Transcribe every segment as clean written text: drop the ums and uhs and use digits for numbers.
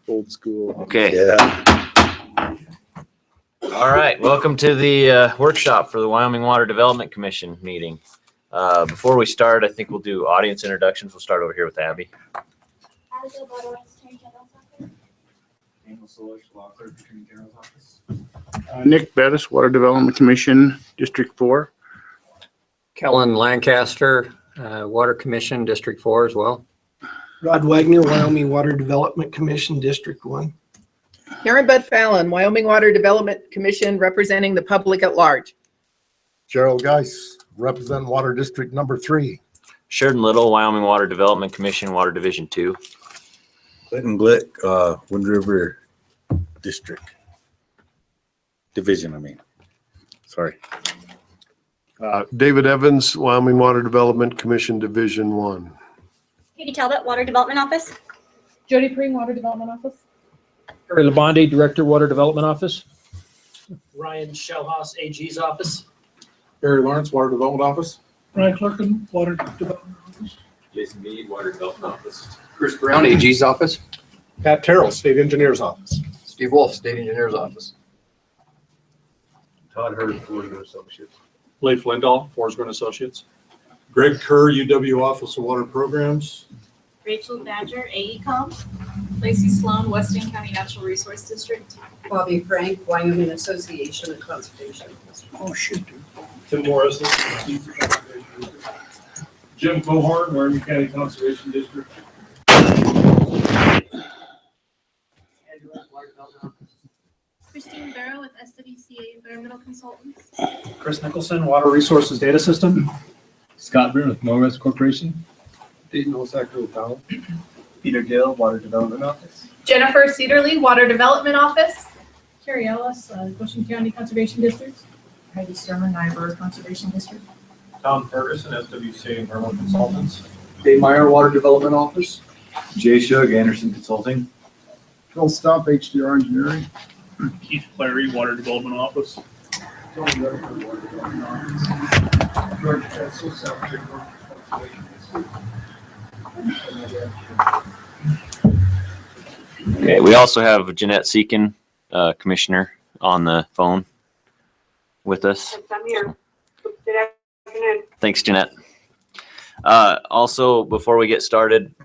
Old school. Okay. Yeah. All right. Welcome to the workshop for the Wyoming Water Development Commission meeting. Before we start, I think we'll do audience introductions. We'll start over here with Abby. Nick Bettis, Water Development Commission, District 4. Kellen Lancaster, Water Commission, District 4 as well. Rod Wagner, Wyoming Water Development Commission, District 1. Karen Bud Fallon, Wyoming Water Development Commission, representing the public at large. Gerald Geis, represent Water District number 3. Sheridan Little, Wyoming Water Development Commission, Water Division 2. Clinton Glick, Wind River District. Division, Sorry. David Evans, Wyoming Water Development Commission, Division 1. Katie Talbot, Water Development Office. Jody Pring, Water Development Office. Harry Labonte, Director, Water Development Office. Ryan Shellhouse, AG's office. Barry Lawrence, Water Development Office. Brian Clerkin, Water Development Office. Jason Mead, Water Development Office. Chris Brown, AG's office. Pat Terrell, State Engineer's Office. Steve Wolf, State Engineer's office. Todd Hurd, Forsgren Associates. Leif Lindahl, Forsgren Associates. Greg Kerr, UW Office of Water Programs. Rachel Badger, AECom. Lacey Sloan, Weston County Natural Resource District. Bobby Frank, Wyoming Association of Conservation. Oh, shoot. Tim Morrison, Jim Cohorn, Wyoming County Conservation District. Christine Barrow with SWCA Environmental Consultants. Chris Nicholson, Water Resources Data System. Scott Byrne with Norwest Corporation. Dayton Osaka Town. Peter Gill, Water Development Office. Jennifer Cedarly, Water Development Office. Carrie Ellis, Goshen County Conservation District. Heidi Sherman, Niobrara Conservation District. Tom Ferguson, SWCA Environmental Consultants. Dave Meyer, Water Development Office. Jay Shug, Anderson Consulting. Phil Stump, HDR Engineering. Keith Clary, Water Development Office. George Kessel, South Dakota Conservation District. Okay. We also have Jeanette Seekin, Commissioner, on the phone with us. I'm here. Good afternoon. Thanks, Jeanette. Also, before we get started,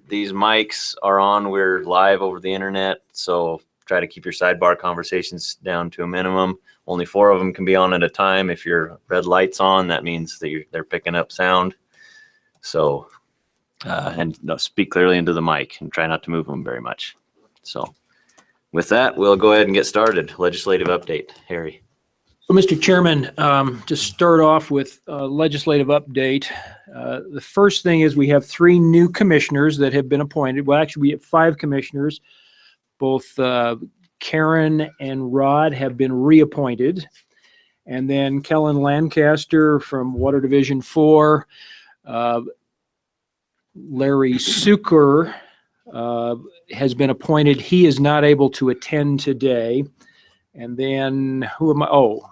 these mics are on. We're live over the internet, so try to keep your sidebar conversations down to a minimum. Only 4 of them can be on at a time. If your red light's on, that means that they're picking up sound. So, speak clearly into the mic and try not to move them very much. So, with that, we'll go ahead and get started. Legislative update, Harry. So, Mr. Chairman, to start off with a legislative update, the first thing is we have 3 new commissioners that have been appointed. Well, actually, we have 5 commissioners. Both Karen and Rod have been reappointed. And then Kellen Lancaster from Water Division 4, Larry Suker has been appointed. He is not able to attend today. And then who am I? Oh,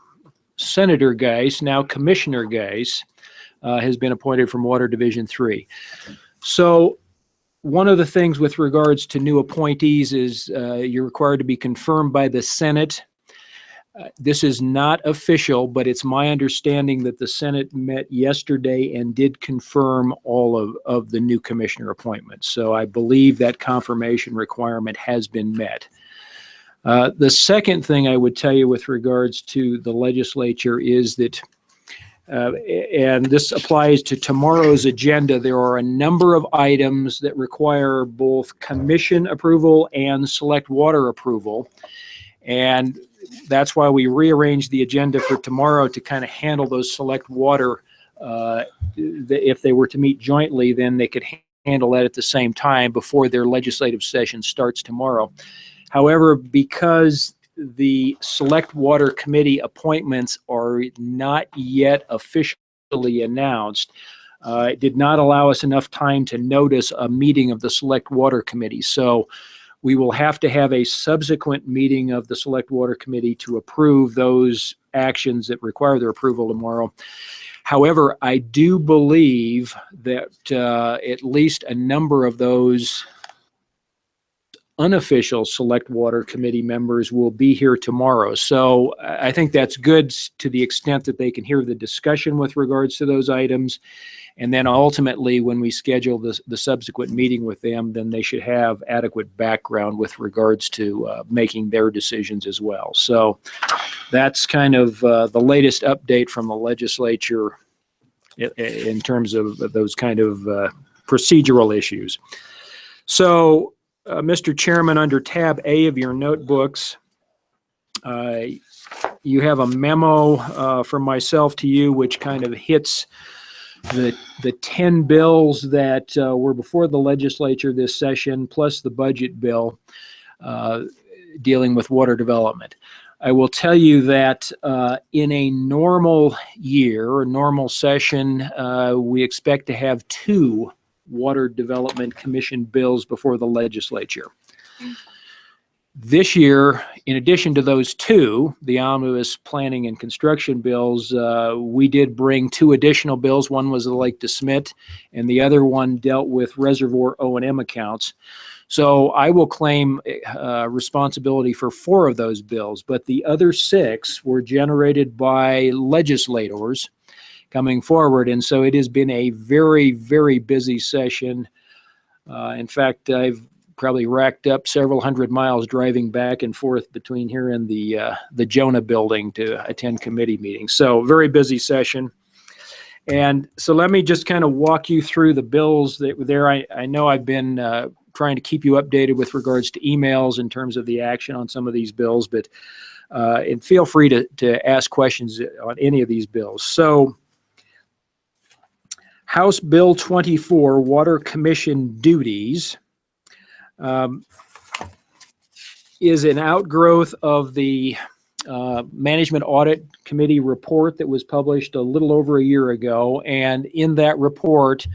Senator Geis, now Commissioner Geis, has been appointed from Water Division 3. So one of the things with regards to new appointees is you're required to be confirmed by the Senate. This is not official, but it's my understanding that the Senate met yesterday and did confirm all of the new commissioner appointments. So I believe that confirmation requirement has been met. The second thing I would tell you with regards to the legislature is that, and this applies to tomorrow's agenda, there are a number of items that require both commission approval and select water approval. And that's why we rearranged the agenda for tomorrow to kind of handle those select water. If they were to meet jointly, then they could handle that at the same time before their legislative session starts tomorrow. However, because the Select Water Committee appointments are not yet officially announced, it did not allow us enough time to notice a meeting of the Select Water Committee. So we will have to have a subsequent meeting of the Select Water Committee to approve those actions that require their approval tomorrow. However, I do believe that at least a number of those unofficial Select Water Committee members will be here tomorrow. So I think that's good to the extent that they can hear the discussion with regards to those items. And then ultimately, when we schedule the subsequent meeting with them, then they should have adequate background with regards to making their decisions as well. So that's kind of the latest update from the legislature in terms of those kind of procedural issues. So, Mr. Chairman, under tab A of your notebooks, you have a memo from myself to you, which kind of hits the 10 bills that were before the legislature this session, plus the budget bill dealing with water development. I will tell you that in a normal year, or normal session, we expect to have 2 Water Development Commission bills before the legislature. This year, in addition to those 2, the omnibus planning and construction bills, we did bring 2 additional bills. One was the Lake DeSmet, and the other one dealt with reservoir O&M accounts. So I will claim responsibility for 4 of those bills, but the other 6 were generated by legislators coming forward. And so it has been a very, very busy session. In fact, I've probably racked up several hundred miles driving back and forth between here and the Jonah building to attend committee meetings. So very busy session. And so let me just kind of walk you through the bills that were there. I know I've been trying to keep you updated with regards to emails in terms of the action on some of these bills, but and feel free to ask questions on any of these bills. So House Bill 24, Water Commission Duties, is an outgrowth of the Management Audit Committee report that was published a little over a year ago. And in that report,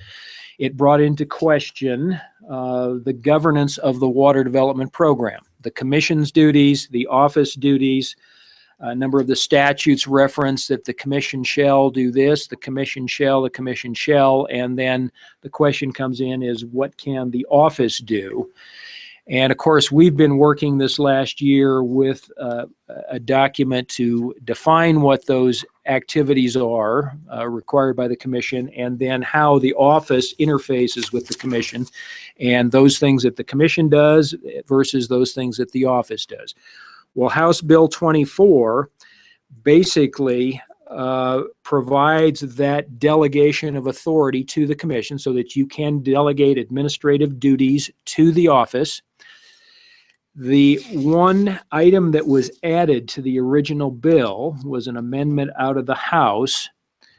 it brought into question the governance of the water development program, the commission's duties, the office duties. A number of the statutes reference that the commission shall do this, the commission shall, and then the question comes in is what can the office do? And of course, we've been working this last year with a document to define what those activities are required by the commission, and then how the office interfaces with the commission, and those things that the commission does versus those things that the office does. Well, House Bill 24 basically provides that delegation of authority to the commission so that you can delegate administrative duties to the office. The one item that was added to the original bill was an amendment out of the House,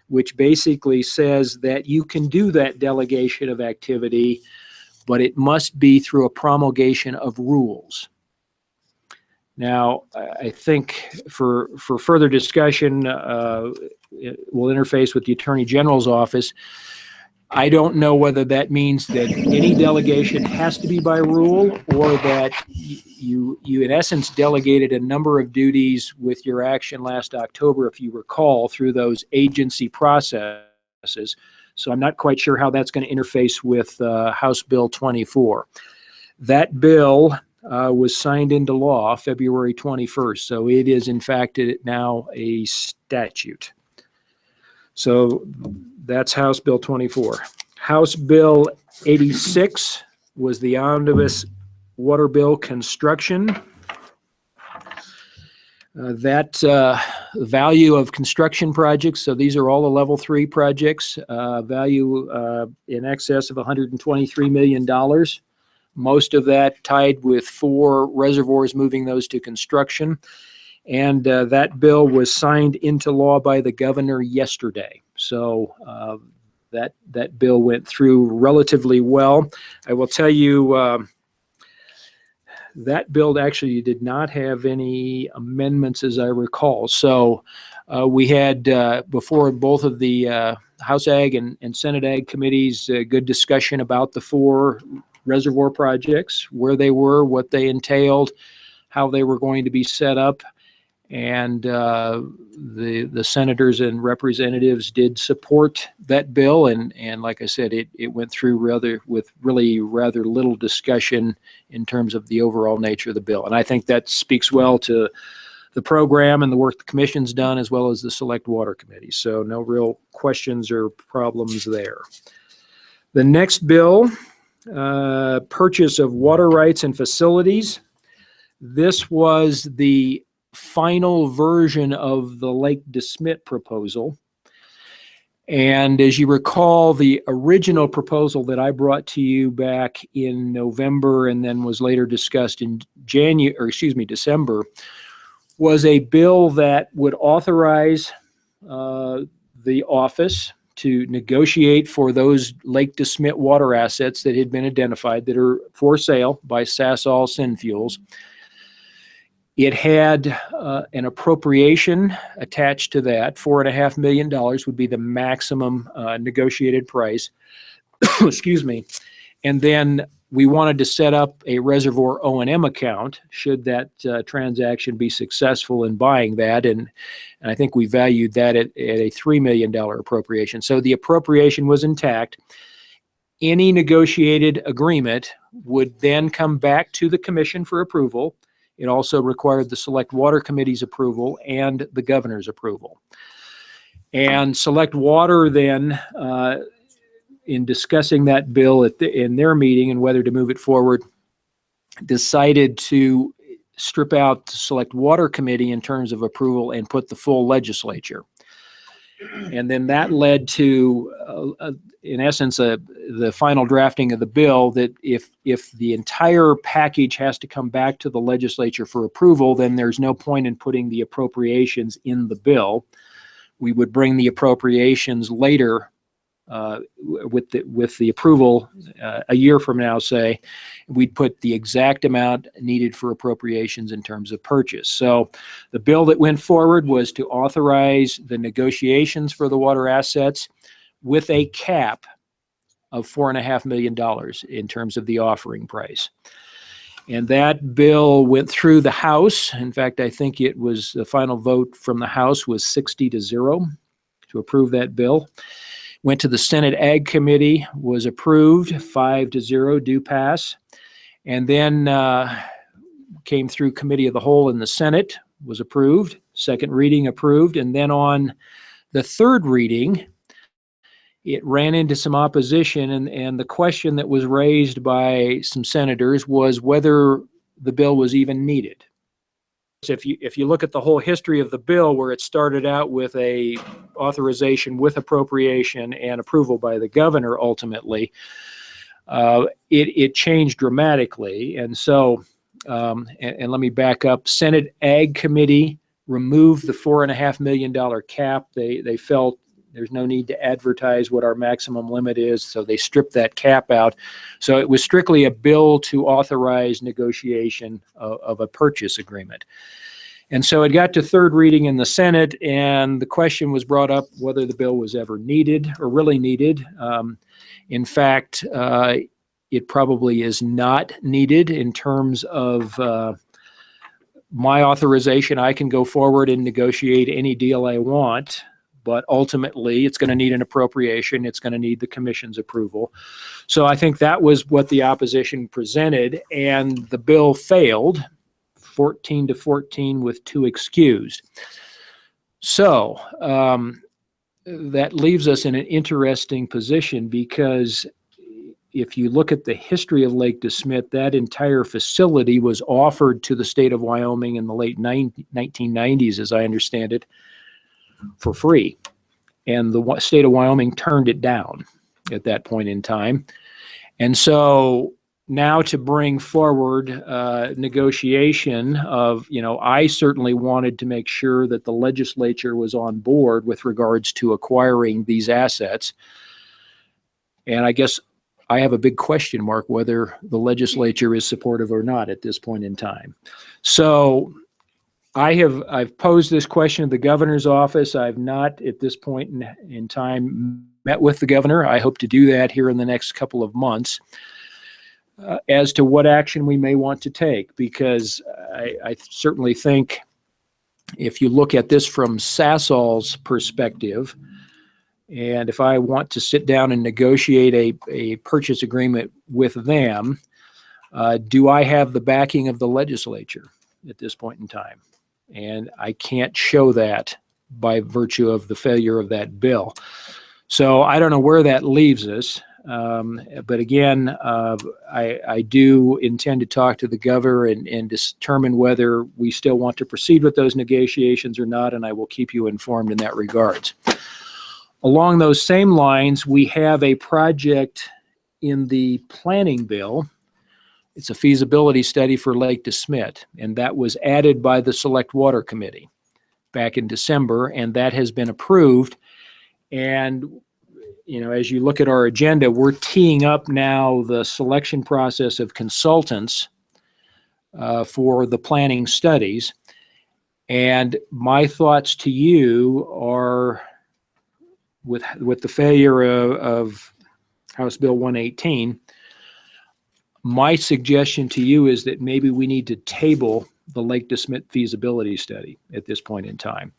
which basically says that you can do that delegation of activity, but it must be through a promulgation of rules. Now, I think for further discussion, we'll interface with the Attorney General's office. I don't know whether that means that any delegation has to be by rule, or that you in essence delegated a number of duties with your action last October, if you recall, through those agency processes. So I'm not quite sure how that's going to interface with House Bill 24. That bill was signed into law February 21st. So it is in fact now a statute. So that's House Bill 24. House Bill 86 was the omnibus water bill construction. That value of construction projects, so these are all the level 3 projects, value in excess of $123 million. Most of that tied with 4 reservoirs, moving those to construction. And that bill was signed into law by the governor yesterday. So that bill went through relatively well. I will tell you, that bill actually did not have any amendments, as I recall. So we had, before both of the House Ag and Senate Ag committees, good discussion about the 4 reservoir projects, where they were, what they entailed, how they were going to be set up. And the senators and representatives did support that bill. And like I said, it went through with really rather little discussion in terms of the overall nature of the bill. And I think that speaks well to the program and the work the commission's done, as well as the Select Water Committee. So no real questions or problems there. The next bill, purchase of water rights and facilities. This was the final version of the Lake DeSmet proposal. And as you recall, the original proposal that I brought to you back in November and then was later discussed in December, was a bill that would authorize the office to negotiate for those Lake DeSmet water assets that had been identified that are for sale by Sasol Synfuels. It had an appropriation attached to that. $4.5 million would be the maximum negotiated price. Excuse me. And then we wanted to set up a reservoir O&M account should that transaction be successful in buying that. And I think we valued that at a $3 million appropriation. So the appropriation was intact. Any negotiated agreement would then come back to the commission for approval. It also required the Select Water Committee's approval and the governor's approval. And Select Water then, in discussing that bill in their meeting and whether to move it forward, decided to strip out the Select Water Committee in terms of approval and put the full legislature. And then that led to, in essence, the final drafting of the bill that if the entire package has to come back to the legislature for approval, then there's no point in putting the appropriations in the bill. We would bring the appropriations later with the approval a year from now, say, we'd put the exact amount needed for appropriations in terms of purchase. So the bill that went forward was to authorize the negotiations for the water assets with a cap of $4.5 million in terms of the offering price. And that bill went through the House. In fact, I think it was the final vote from the House was 60-0 to approve that bill. Went to the Senate Ag Committee, was approved, 5-0, do pass. And then came through Committee of the Whole in the Senate, was approved, second reading approved. And then on the third reading, it ran into some opposition. And the question that was raised by some senators was whether the bill was even needed. So if you look at the whole history of the bill, where it started out with a authorization with appropriation and approval by the governor, ultimately, it changed dramatically. And so, and let me back up, Senate Ag Committee removed the $4.5 million cap. They felt there's no need to advertise what our maximum limit is, so they stripped that cap out. So it was strictly a bill to authorize negotiation of a purchase agreement. And so it got to third reading in the Senate, and the question was brought up whether the bill was ever needed or really needed. In fact, it probably is not needed in terms of my authorization. I can go forward and negotiate any deal I want, but ultimately it's going to need an appropriation. It's going to need the commission's approval. So I think that was what the opposition presented, and the bill failed 14-14 with 2 excused. So that leaves us in an interesting position, because if you look at the history of Lake DeSmet, that entire facility was offered to the state of Wyoming in the late 1990s, as I understand it, for free. And the state of Wyoming turned it down at that point in time. And so now to bring forward negotiation of, I certainly wanted to make sure that the legislature was on board with regards to acquiring these assets. And I guess I have a big question mark whether the legislature is supportive or not at this point in time. So I've posed this question to the governor's office. I've not at this point in time met with the governor. I hope to do that here in the next couple of months as to what action we may want to take, because I certainly think if you look at this from Sasol's perspective, and if I want to sit down and negotiate a purchase agreement with them, do I have the backing of the legislature at this point in time? And I can't show that by virtue of the failure of that bill. So I don't know where that leaves us. But again, I do intend to talk to the governor and determine whether we still want to proceed with those negotiations or not, and I will keep you informed in that regards. Along those same lines, we have a project in the planning bill. It's a feasibility study for Lake DeSmet, and that was added by the Select Water Committee back in December, and that has been approved. And you know, as you look at our agenda, we're teeing up now the selection process of consultants for the planning studies. And my thoughts to you are, with the failure of House Bill 118, my suggestion to you is that maybe we need to table the Lake DeSmet feasibility study at this point in time.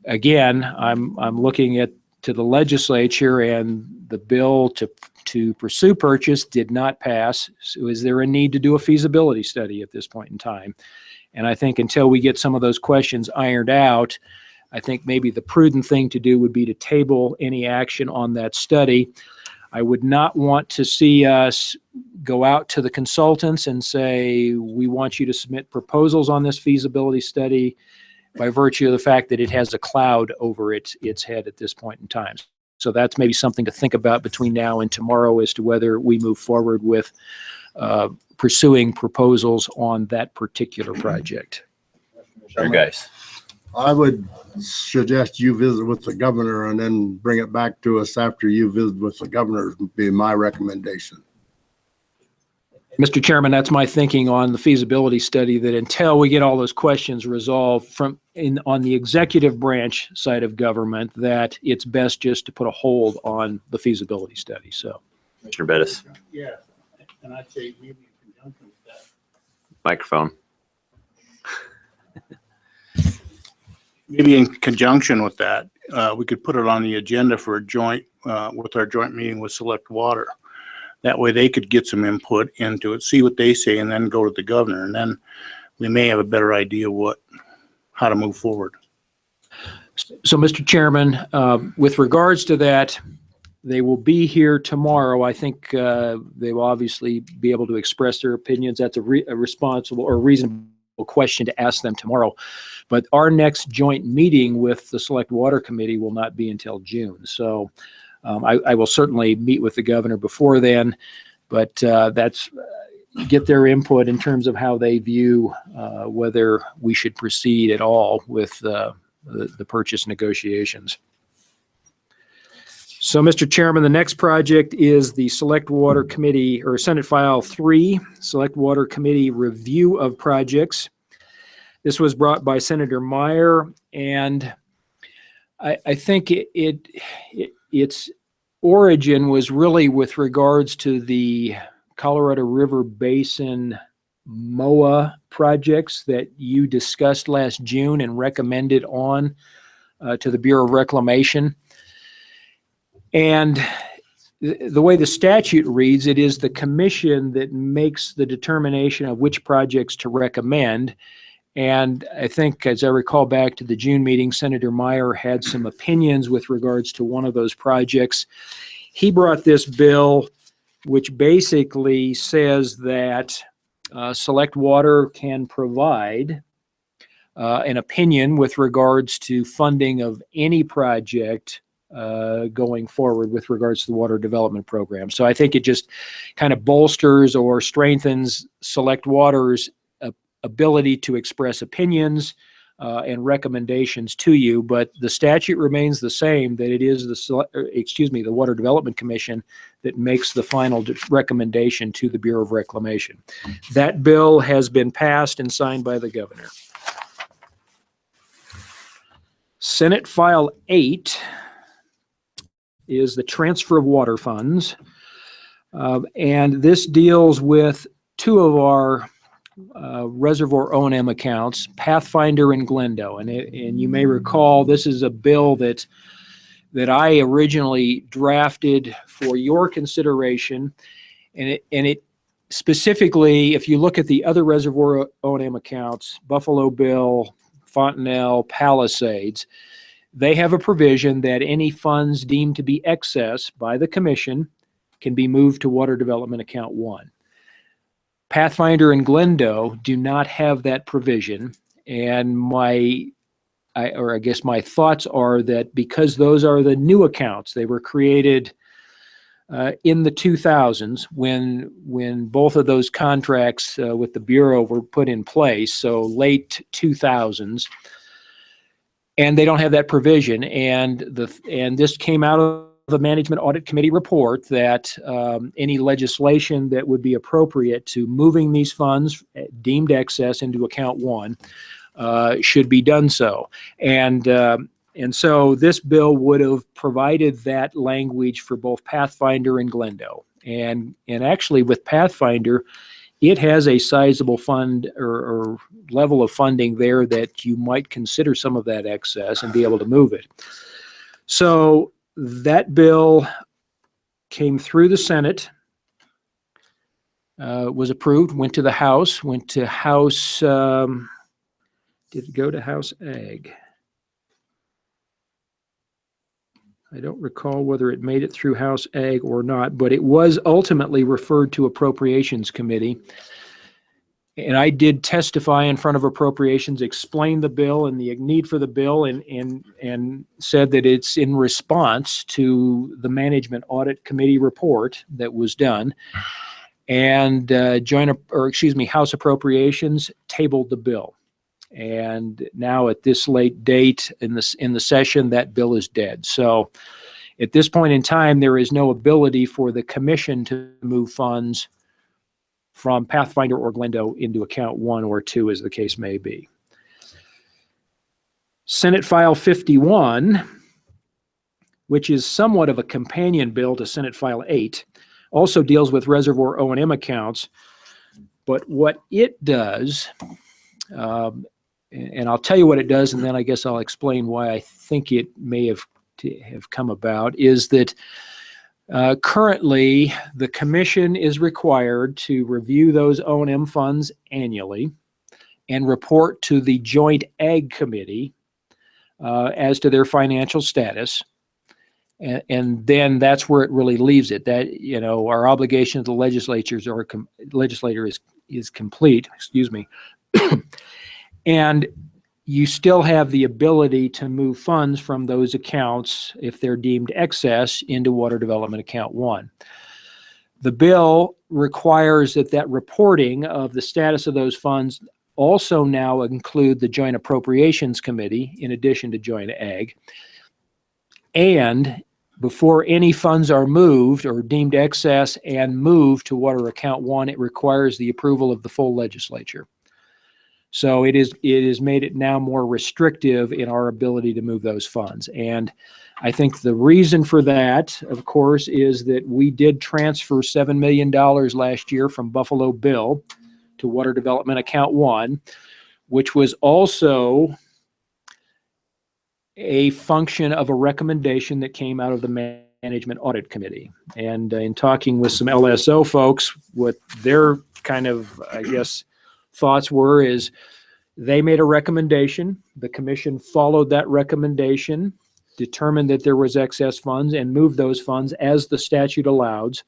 Again, I'm looking to the legislature, and the bill to pursue purchase did not pass. So is there a need to do a feasibility study at this point in time? And I think until we get some of those questions ironed out, I think maybe the prudent thing to do would be to table any action on that study. I would not want to see us go out to the consultants and say, we want you to submit proposals on this feasibility study by virtue of the fact that it has a cloud over its head at this point in time. So that's maybe something to think about between now and tomorrow as to whether we move forward with pursuing proposals on that particular project. Sure, guys. I would suggest you visit with the governor and then bring it back to us after you visit with the governor, would be my recommendation. Mr. Chairman, that's my thinking on the feasibility study, that until we get all those questions resolved on the executive branch side of government, that it's best just to put a hold on the feasibility study. So, Commissioner Bettis. Yeah, and I'd say maybe in conjunction with that. Microphone. Maybe in conjunction with that, we could put it on the agenda for a joint, with our joint meeting with Select Water. That way they could get some input into it, see what they say, and then go to the governor. And then we may have a better idea how to move forward. So Mr. Chairman, with regards to that, they will be here tomorrow. I think they will obviously be able to express their opinions. That's a responsible or reasonable question to ask them tomorrow. But our next joint meeting with the Select Water Committee will not be until June. So I will certainly meet with the governor before then, but that's get their input in terms of how they view whether we should proceed at all with the purchase negotiations. So, Mr. Chairman, the next project is the Select Water Committee, or Senate File 3, Select Water Committee Review of Projects. This was brought by Senator Meyer, and I think its origin was really with regards to the Colorado River Basin MOA projects that you discussed last June and recommended on to the Bureau of Reclamation. And the way the statute reads, it is the commission that makes the determination of which projects to recommend. And I think, as I recall back to the June meeting, Senator Meyer had some opinions with regards to one of those projects. He brought this bill, which basically says that Select Water can provide an opinion with regards to funding of any project going forward with regards to the water development program. So I think it just kind of bolsters or strengthens Select Water's ability to express opinions and recommendations to you, but the statute remains the same, that it is the Water Development Commission that makes the final recommendation to the Bureau of Reclamation. That bill has been passed and signed by the governor. Senate File 8 is the transfer of water funds, and this deals with two of our reservoir O&M accounts, Pathfinder and Glendo. And you may recall, this is a bill that I originally drafted for your consideration. And it specifically, if you look at the other reservoir O&M accounts, Buffalo Bill, Fontenelle, Palisades, they have a provision that any funds deemed to be excess by the commission can be moved to Water Development Account 1. Pathfinder and Glendo do not have that provision, and my thoughts are that because those are the new accounts, they were created in the 2000s when both of those contracts with the Bureau were put in place, so late 2000s, and they don't have that provision. And this came out of the Management Audit Committee report that any legislation that would be appropriate to moving these funds deemed excess into Account 1 should be done so. And so this bill would have provided that language for both Pathfinder and Glendo. And actually with Pathfinder, it has a sizable fund or level of funding there that you might consider some of that excess and be able to move it. So that bill came through the Senate, was approved, went to the House, did it go to House Ag? I don't recall whether it made it through House Ag or not, but it was ultimately referred to Appropriations Committee. And I did testify in front of Appropriations, explain the bill and the need for the bill, and said that it's in response to the Management Audit Committee report that was done. And House Appropriations tabled the bill. And now at this late date in the session, that bill is dead. So at this point in time, there is no ability for the commission to move funds from Pathfinder or Glendo into Account 1 or 2, as the case may be. Senate File 51, which is somewhat of a companion bill to Senate File 8, also deals with reservoir O&M accounts. But what it does, and I'll tell you what it does, and then I guess I'll explain why I think it may have come about, is that currently the commission is required to review those O&M funds annually and report to the Joint Ag Committee as to their financial status. And then that's where it really leaves it. That, our obligation to the legislator is complete, excuse me. And you still have the ability to move funds from those accounts, if they're deemed excess, into Water Development Account 1. The bill requires that reporting of the status of those funds also now include the Joint Appropriations Committee, in addition to Joint Ag. And before any funds are moved or deemed excess and moved to Water Account 1, it requires the approval of the full legislature. So it has made it now more restrictive in our ability to move those funds. And I think the reason for that, of course, is that we did transfer $7 million last year from Buffalo Bill to Water Development Account 1, which was also a function of a recommendation that came out of the Management Audit Committee. And in talking with some LSO folks, what their kind of, thoughts were is they made a recommendation. The commission followed that recommendation, determined that there was excess funds, and moved those funds as the statute allows.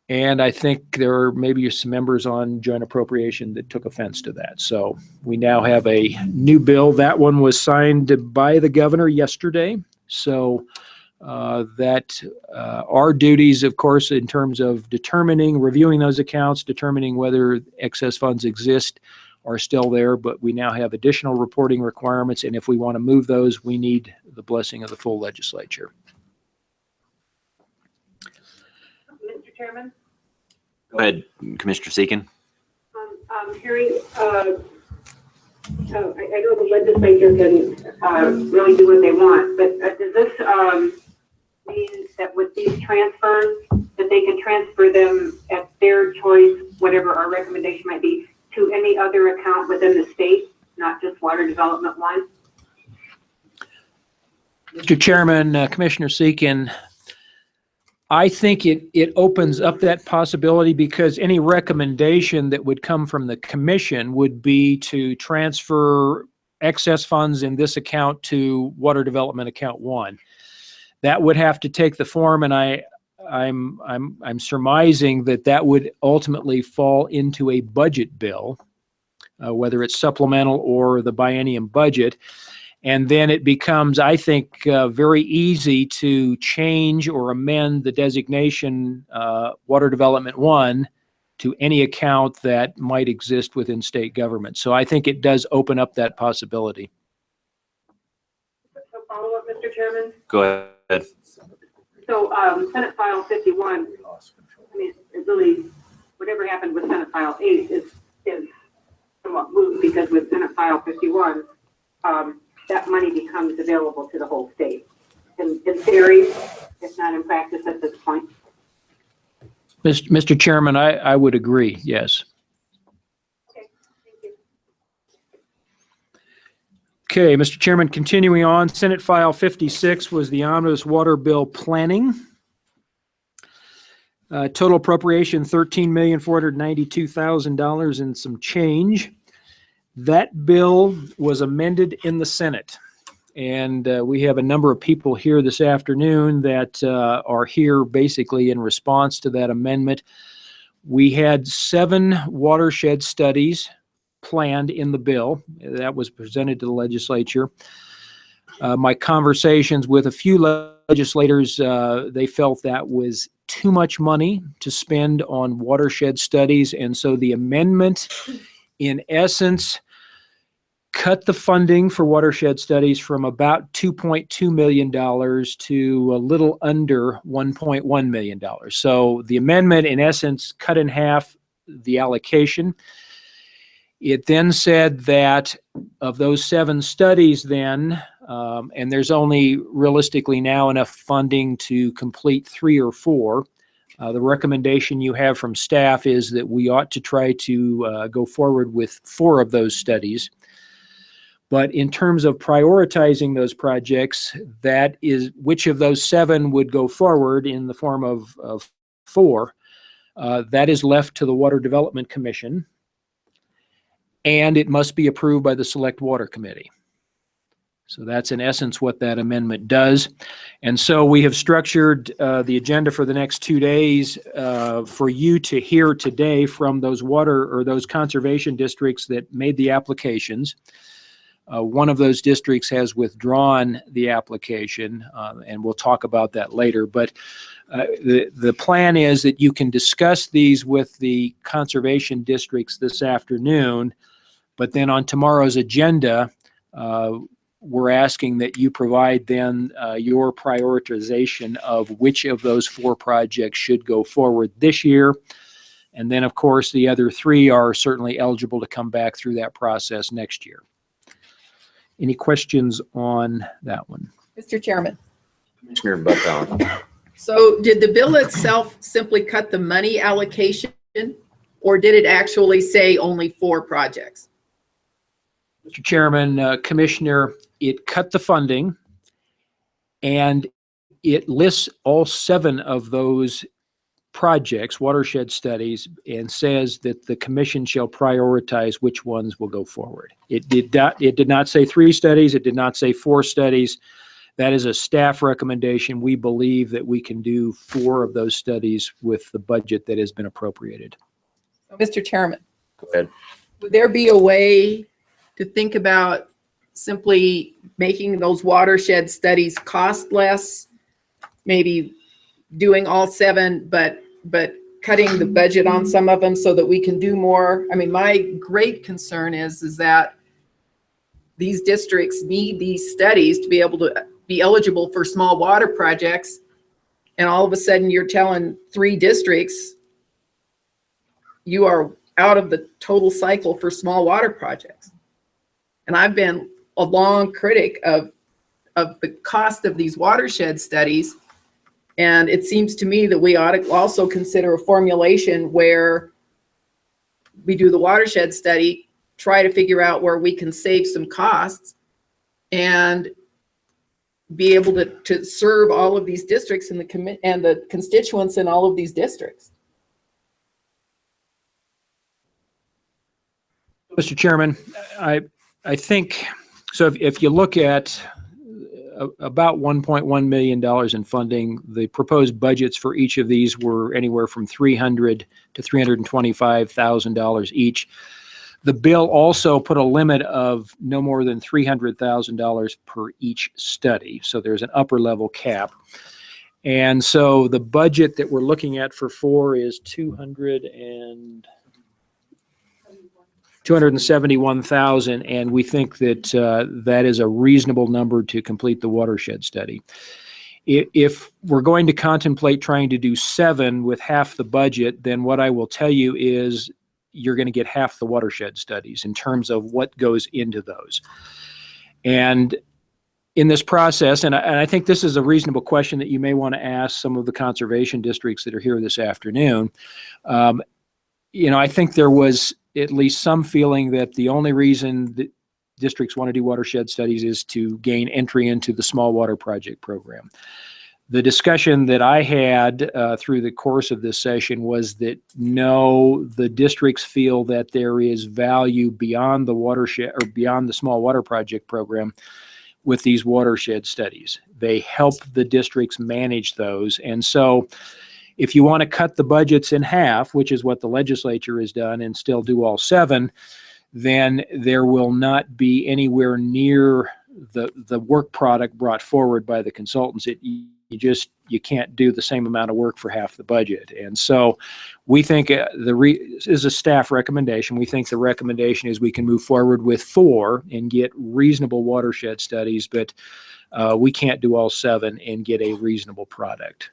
And I think there are maybe some members on joint appropriation that took offense to that. So we now have a new bill. That one was signed by the governor yesterday. So our duties, of course, in terms of reviewing those accounts, determining whether excess funds exist, are still there, but we now have additional reporting requirements, and if we want to move those, we need the blessing of the full legislature. Mr. Chairman? Go ahead, Commissioner Seekin. Hearing, I know the legislature can really do what they want, but does this mean that with these transfers, that they can transfer them at their choice whatever our recommendation might be, to any other account within the state, not just Water Development One? Mr. Chairman, Commissioner Seekin, I think it opens up that possibility because any recommendation that would come from the commission would be to transfer excess funds in this account to Water Development Account 1. That would have to take the form, and I'm surmising that would ultimately fall into a budget bill, whether it's supplemental or the biennium budget. And then it becomes, I think, very easy to change or amend the designation Water Development 1 to any account that might exist within state government. So I think it does open up that possibility. So follow up, Mr. Chairman. Go ahead. So Senate File 51, I mean, it really, whatever happened with Senate File 8 is somewhat moot, because with Senate File 51, that money becomes available to the whole state. In theory, if not in practice at this point. Mr. Chairman, I would agree, yes. Okay, thank you. Okay, Mr. Chairman, continuing on, Senate File 56 was the omnibus water bill planning. Total appropriation $13,492,000 and some change. That bill was amended in the Senate, and we have a number of people here this afternoon that are here basically in response to that amendment. We had 7 watershed studies planned in the bill that was presented to the legislature. My conversations with a few legislators, they felt that was too much money to spend on watershed studies, and so the amendment in essence cut the funding for watershed studies from about $2.2 million to a little under $1.1 million. So the amendment in essence cut in half the allocation. It then said that of those 7 studies then, and there's only realistically now enough funding to complete 3 or 4, the recommendation you have from staff is that we ought to try to go forward with 4 of those studies. But in terms of prioritizing those projects, that is which of those 7 would go forward in the form of 4. That is left to the Water Development Commission, and it must be approved by the Select Water Committee. So that's in essence what that amendment does. And so we have structured the agenda for the next 2 days for you to hear today from those water or those conservation districts that made the applications. One of those districts has withdrawn the application, and we'll talk about that later. But the plan is that you can discuss these with the conservation districts this afternoon, but then on tomorrow's agenda, we're asking that you provide then your prioritization of which of those 4 projects should go forward this year. And then, of course, the other 3 are certainly eligible to come back through that process next year. Any questions on that one? Mr. Chairman. Commissioner Bucktown. So did the bill itself simply cut the money allocation, or did it actually say only 4 projects? Mr. Chairman, Commissioner, it cut the funding, and it lists all 7 of those projects, watershed studies, and says that the commission shall prioritize which ones will go forward. It did not say 3 studies. It did not say 4 studies. That is a staff recommendation. We believe that we can do 4 of those studies with the budget that has been appropriated. Mr. Chairman. Go ahead. Would there be a way to think about simply making those watershed studies cost less, maybe doing all 7, but cutting the budget on some of them so that we can do more? I mean, my great concern is that these districts need these studies to be able to be eligible for small water projects, and all of a sudden you're telling 3 districts you are out of the total cycle for small water projects. And I've been a long critic of the cost of these watershed studies. And it seems to me that we ought to also consider a formulation where we do the watershed study, try to figure out where we can save some costs and be able to serve all of these districts and the constituents in all of these districts. Mr. Chairman, I think, so if you look at about $1.1 million in funding, the proposed budgets for each of these were anywhere from $300,000 to $325,000 each. The bill also put a limit of no more than $300,000 per each study. So there's an upper level cap. And so the budget that we're looking at for 4 is $271,000, and we think that that is a reasonable number to complete the watershed study. If we're going to contemplate trying to do 7 with half the budget, then what I will tell you is you're going to get half the watershed studies in terms of what goes into those. And in this process, and I think this is a reasonable question that you may want to ask some of the conservation districts that are here this afternoon. I think there was at least some feeling that the only reason that districts want to do watershed studies is to gain entry into the small water project program. The discussion that I had through the course of this session was that no, the districts feel that there is value beyond the watershed or beyond the small water project program with these watershed studies. They help the districts manage those. And so if you want to cut the budgets in half, which is what the legislature has done, and still do all 7, then there will not be anywhere near the work product brought forward by the consultants. You can't do the same amount of work for half the budget. And so we think this is a staff recommendation. We think the recommendation is we can move forward with 4 and get reasonable watershed studies, but we can't do all 7 and get a reasonable product.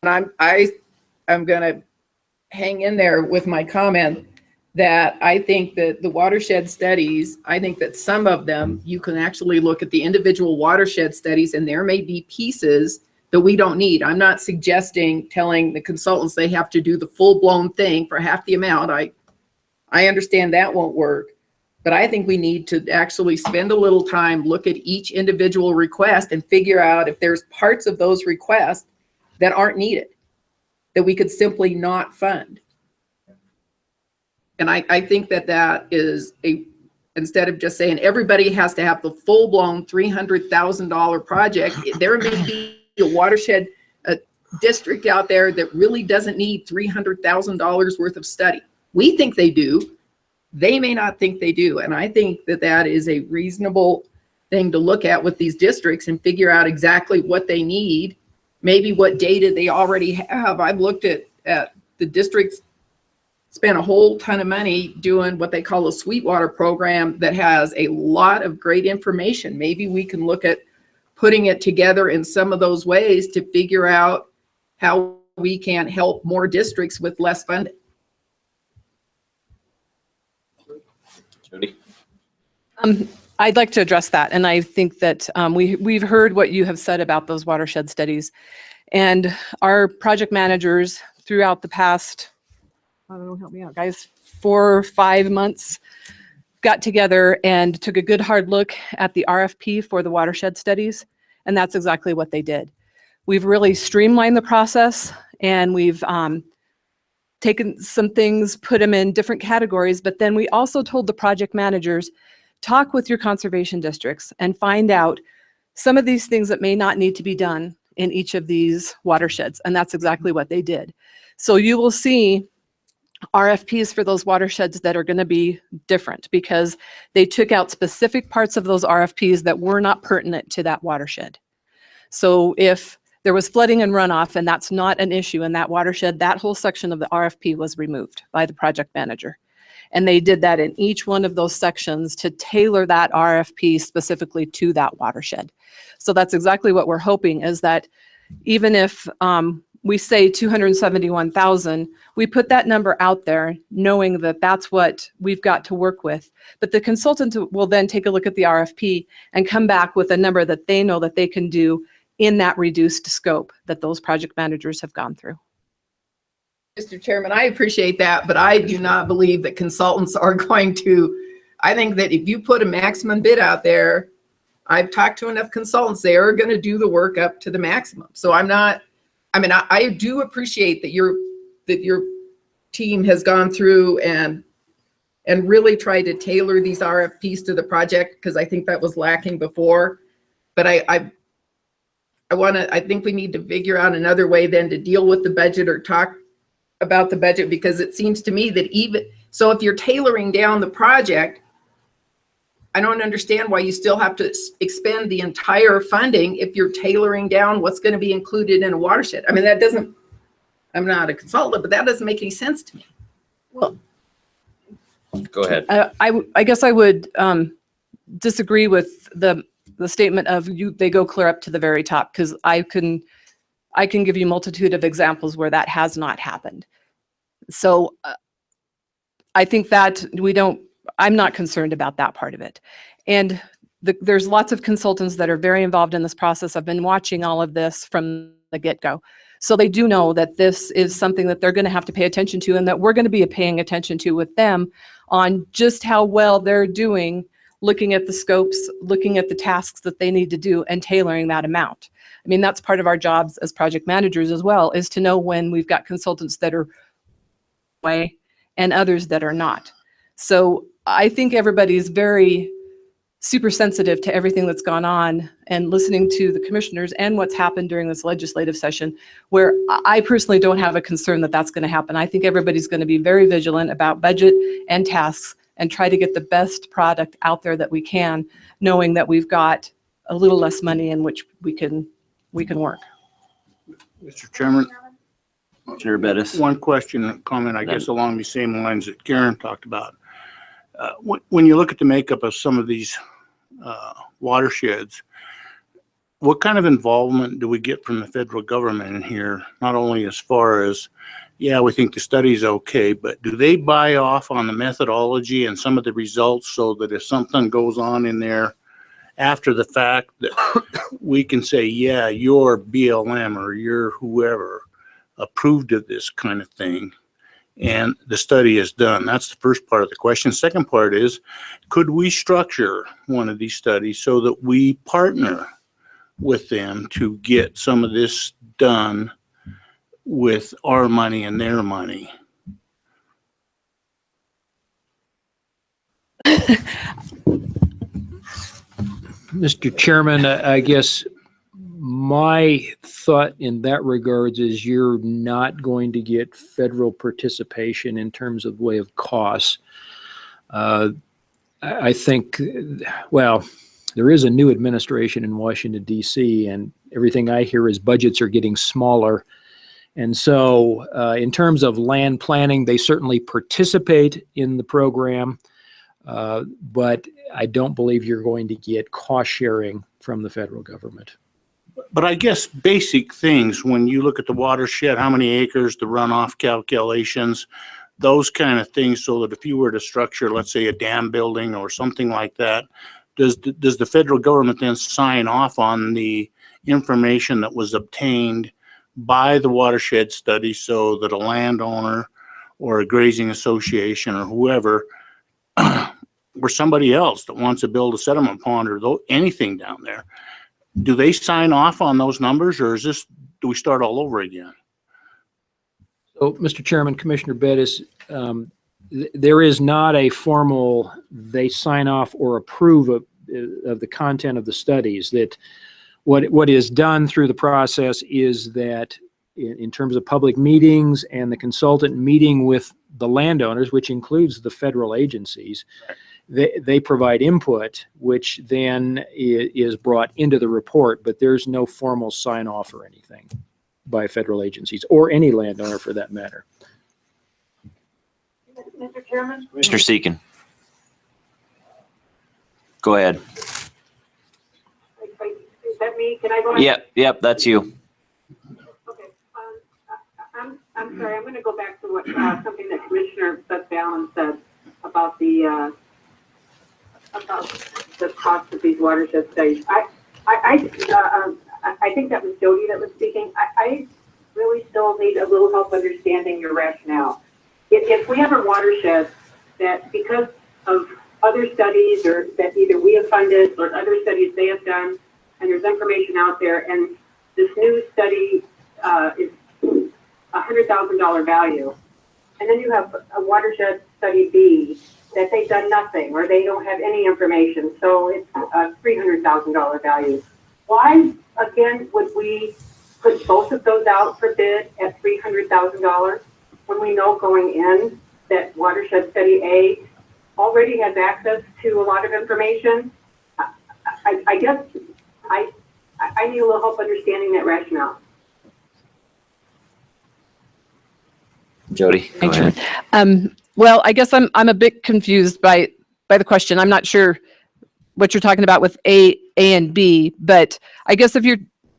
And I'm going to hang in there with my comment that I think that the watershed studies, I think that some of them, you can actually look at the individual watershed studies and there may be pieces that we don't need. I'm not suggesting telling the consultants they have to do the full-blown thing for half the amount. I understand that won't work, but I think we need to actually spend a little time, look at each individual request and figure out if there's parts of those requests that aren't needed, that we could simply not fund. And I think that is instead of just saying everybody has to have the full-blown $300,000 project, there may be a watershed district out there that really doesn't need $300,000 worth of study. We think they do. They may not think they do. And I think that is a reasonable thing to look at with these districts and figure out exactly what they need, maybe what data they already have. I've looked at the districts spent a whole ton of money doing what they call a Sweetwater program that has a lot of great information. Maybe we can look at putting it together in some of those ways to figure out how we can help more districts with less funding. Jody? I'd like to address that. And I think that we've heard what you have said about those watershed studies. And our project managers throughout the past, I don't know, help me out, guys, 4 or 5 months, got together and took a good hard look at the RFP for the watershed studies. And that's exactly what they did. We've really streamlined the process and we've taken some things, put them in different categories, but then we also told the project managers, talk with your conservation districts and find out some of these things that may not need to be done in each of these watersheds. And that's exactly what they did. So you will see RFPs for those watersheds that are going to be different because they took out specific parts of those RFPs that were not pertinent to that watershed. So if there was flooding and runoff and that's not an issue in that watershed, that whole section of the RFP was removed by the project manager. And they did that in each one of those sections to tailor that RFP specifically to that watershed. So that's exactly what we're hoping is that even if we say 271,000, we put that number out there knowing that that's what we've got to work with. But the consultant will then take a look at the RFP and come back with a number that they know that they can do in that reduced scope that those project managers have gone through. Mr. Chairman, I appreciate that, but I do not believe that consultants are going to, I think that if you put a maximum bid out there, I've talked to enough consultants, they are going to do the work up to the maximum. So I'm not, I mean, I do appreciate that your team has gone through and really tried to tailor these RFPs to the project, because I think that was lacking before. But I think we need to figure out another way then to deal with the budget or talk about the budget, because it seems to me that even, so if you're tailoring down the project, I don't understand why you still have to expend the entire funding if you're tailoring down what's going to be included in a watershed. I mean, that doesn't, I'm not a consultant, but that doesn't make any sense to me. Well, Go ahead. I guess I would disagree with the statement of they go clear up to the very top, because I can give you a multitude of examples where that has not happened. So I think that I'm not concerned about that part of it. And there's lots of consultants that are very involved in this process. I've been watching all of this from the get-go. So they do know that this is something that they're going to have to pay attention to, and that we're going to be paying attention to with them on just how well they're doing, looking at the scopes, looking at the tasks that they need to do, and tailoring that amount. I mean, that's part of our jobs as project managers as well, is to know when we've got consultants that are way and others that are not. So I think everybody's very super sensitive to everything that's gone on, and listening to the commissioners and what's happened during this legislative session, where I personally don't have a concern that that's going to happen. I think everybody's going to be very vigilant about budget and tasks and try to get the best product out there that we can, knowing that we've got a little less money in which we can work. Mr. Chairman, Chair Bettis. one question and comment, I guess, along the same lines that Karen talked about. When you look at the makeup of some of these watersheds, what kind of involvement do we get from the federal government in here? Not only as far as, yeah, we think the study's okay, but do they buy off on the methodology and some of the results, so that if something goes on in there after the fact, that we can say, yeah, your BLM or your whoever approved of this kind of thing, and the study is done? That's the first part of the question. Second part is, could we structure one of these studies so that we partner with them to get some of this done with our money and their money? Mr. Chairman, I guess my thought in that regards is you're not going to get federal participation in terms of way of costs. I think, well, there is a new administration in Washington, D.C., and everything I hear is budgets are getting smaller. And so in terms of land planning, they certainly participate in the program, but I don't believe you're going to get cost sharing from the federal government. But I guess basic things, when you look at the watershed, how many acres, the runoff calculations, those kind of things, so that if you were to structure, let's say, a dam building or something like that, does the federal government then sign off on the information that was obtained by the watershed study, so that a landowner or a grazing association or whoever or somebody else that wants to build a sediment pond or anything down there, do they sign off on those numbers, or do we start all over again? So, Mr. Chairman, Commissioner Bettis, there is not a formal, they sign off or approve of the content of the studies. That what is done through the process is that in terms of public meetings and the consultant meeting with the landowners, which includes the federal agencies, they provide input, which then is brought into the report, but there's no formal sign off or anything by federal agencies or any landowner for that matter. Mr. Chairman? Commissioner Seekin. Go ahead. Is that me? Can I go ahead? Yep, that's you. Okay. I'm sorry. I'm going to go back to what something that Commissioner Beth Ballin said about the cost of these watershed studies. I think that was Jody that was speaking. really still need a little help understanding your rationale. If we have a watershed that, because of other studies or that either we have funded or other studies they have done, and there's information out there, and this new study is $100,000 value, and then you have a watershed study B that they've done nothing or they don't have any information, so it's a $300,000 value. Why, again, would we put both of those out for bid at $300,000 when we know going in that watershed study A already has access to a lot of information? I guess I need a little help understanding that rationale. Jody, go ahead. Well, I guess I'm a bit confused by the question. I'm not sure what you're talking about with A and B, but I guess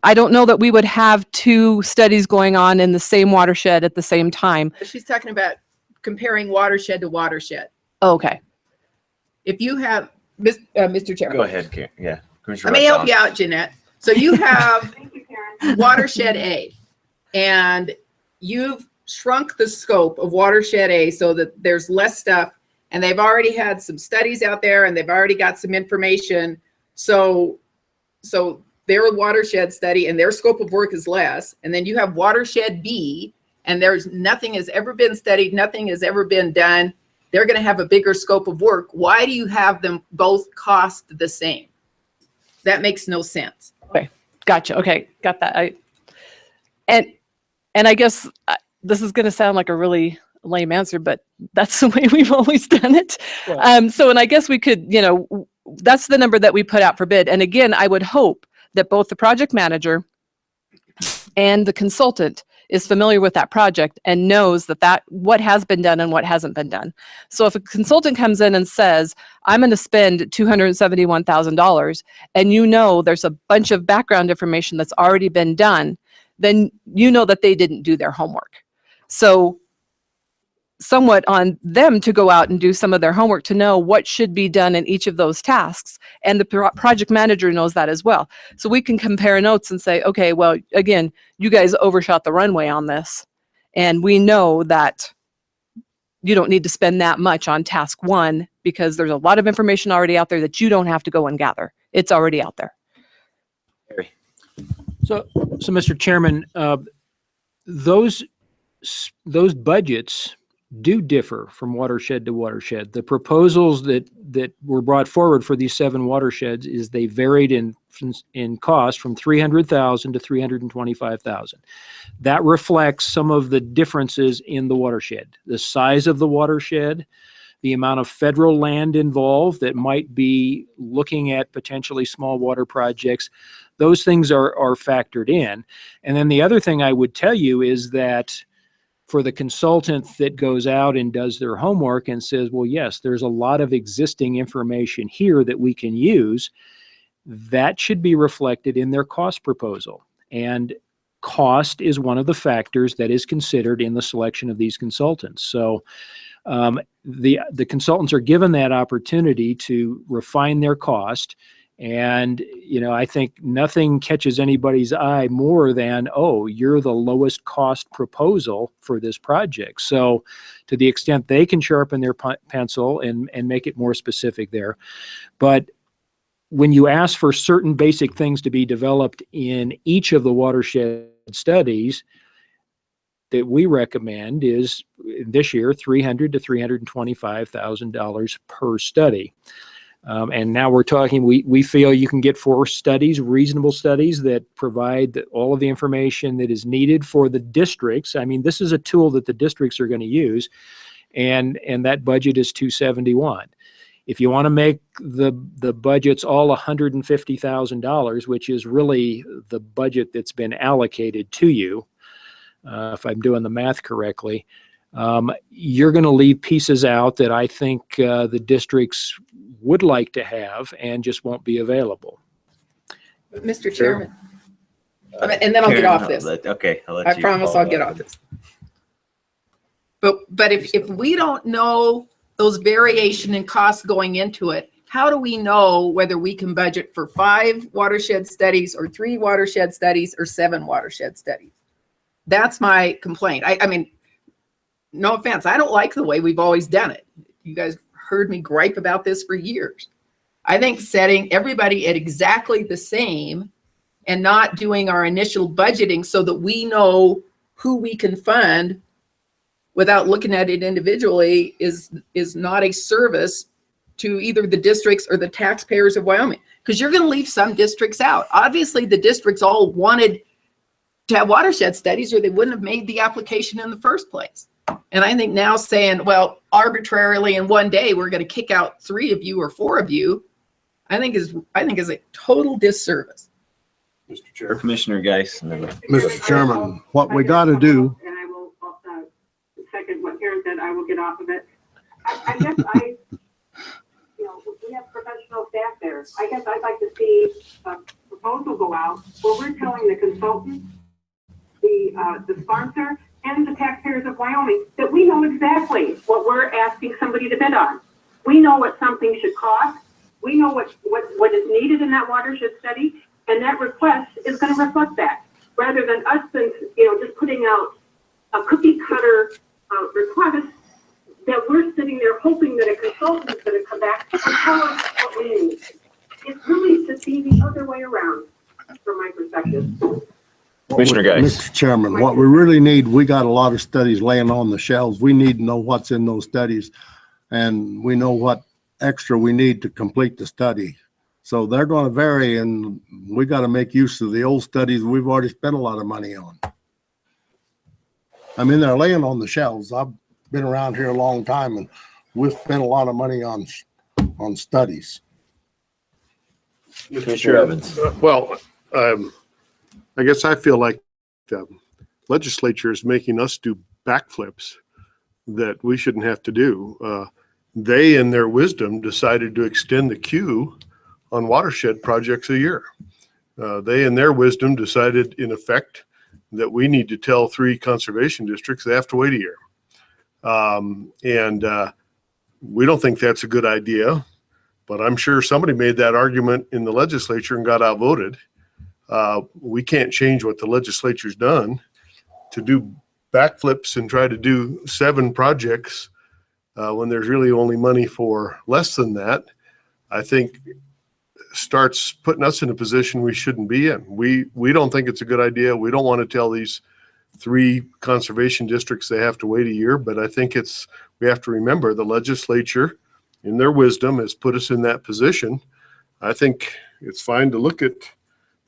I don't know that we would have two studies going on in the same watershed at the same time. She's talking about comparing watershed to watershed. Okay. If you have, Mr. Chairman. Go ahead, Karen. Yeah. Let me help you out, Jeanette. So you have watershed A, and you've shrunk the scope of watershed A so that there's less stuff, and they've already had some studies out there and they've already got some information. So their watershed study and their scope of work is less. And then you have watershed B, and there's nothing has ever been studied, nothing has ever been done. They're going to have a bigger scope of work. Why do you have them both cost the same? That makes no sense. Okay, gotcha. Okay, got that. And I guess this is going to sound like a really lame answer, but that's the way we've always done it. Right. So, and I guess we could, that's the number that we put out for bid. And again, I would hope that both the project manager and the consultant is familiar with that project and knows that what has been done and what hasn't been done. So if a consultant comes in and says, I'm going to spend $271,000, and there's a bunch of background information that's already been done, then you know that they didn't do their homework. So somewhat on them to go out and do some of their homework to know what should be done in each of those tasks. And the project manager knows that as well. So we can compare notes and say, okay, well, again, you guys overshot the runway on this. And we know that you don't need to spend that much on task one because there's a lot of information already out there that you don't have to go and gather. It's already out there. So Mr. Chairman, those budgets do differ from watershed to watershed. The proposals that were brought forward for these 7 watersheds is they varied in cost from $300,000 to $325,000. That reflects some of the differences in the watershed, the size of the watershed, the amount of federal land involved that might be looking at potentially small water projects. Those things are factored in. And then the other thing I would tell you is that for the consultant that goes out and does their homework and says, well, yes, there's a lot of existing information here that we can use, that should be reflected in their cost proposal. And cost is one of the factors that is considered in the selection of these consultants. So the consultants are given that opportunity to refine their cost. And, I think nothing catches anybody's eye more than, oh, you're the lowest cost proposal for this project. So to the extent they can sharpen their pencil and make it more specific there. But when you ask for certain basic things to be developed in each of the watershed studies, that we recommend is this year $300,000 to $325,000 per study. And now we're talking, we feel you can get 4 studies, reasonable studies that provide all of the information that is needed for the districts. I mean, this is a tool that the districts are going to use, and that budget is $271,000. If you want to make the budgets all $150,000, which is really the budget that's been allocated to you, if I'm doing the math correctly, you're going to leave pieces out that I think the districts would like to have and just won't be available. Mr. Chairman, and then I'll get off this. Okay, I promise I'll get off this. But if we don't know those variation in costs going into it, how do we know whether we can budget for 5 watershed studies or 3 watershed studies or 7 watershed studies? That's my complaint. I mean, no offense, I don't like the way we've always done it. You guys heard me gripe about this for years. I think setting everybody at exactly the same and not doing our initial budgeting so that we know who we can fund without looking at it individually is not a service to either the districts or the taxpayers of Wyoming, because you're going to leave some districts out. Obviously, the districts all wanted to have watershed studies or they wouldn't have made the application in the first place. And I think now saying, well, arbitrarily in one day, we're going to kick out 3 of you or 4 of you, I think is a total disservice. Mr. Chair. Commissioner Geis. Mr. Chairman, what we got to do, And I will second what Karen said, I will get off of it. I guess we have professional staff there. I guess I'd like to see a proposal go out where we're telling the consultant, the sponsor, and the taxpayers of Wyoming that we know exactly what we're asking somebody to bid on. We know what something should cost. We know what is needed in that watershed study, and that request is going to reflect that, rather than us just putting out a cookie cutter request that we're sitting there hoping that a consultant is going to come back and tell us what we need. It's really to be the other way around, from my perspective. Commissioner Geis. Mr. Chairman, what we really need, we got a lot of studies laying on the shelves. We need to know what's in those studies, and we know what extra we need to complete the study. So they're going to vary, and we got to make use of the old studies we've already spent a lot of money on. I mean, they're laying on the shelves. I've been around here a long time, and we've spent a lot of money on studies. Commissioner Evans. Well, I guess I feel like the legislature is making us do backflips that we shouldn't have to do. They, in their wisdom, decided to extend the queue on watershed projects a year. They, in their wisdom, decided, in effect, that we need to tell 3 conservation districts they have to wait a year. We don't think that's a good idea, but I'm sure somebody made that argument in the legislature and got outvoted. We can't change what the legislature's done. To do backflips and try to do 7 projects when there's really only money for less than that, I think starts putting us in a position we shouldn't be in. We don't think it's a good idea. We don't want to tell these 3 conservation districts they have to wait a year, but I think we have to remember the legislature, in their wisdom, has put us in that position. I think it's fine to look at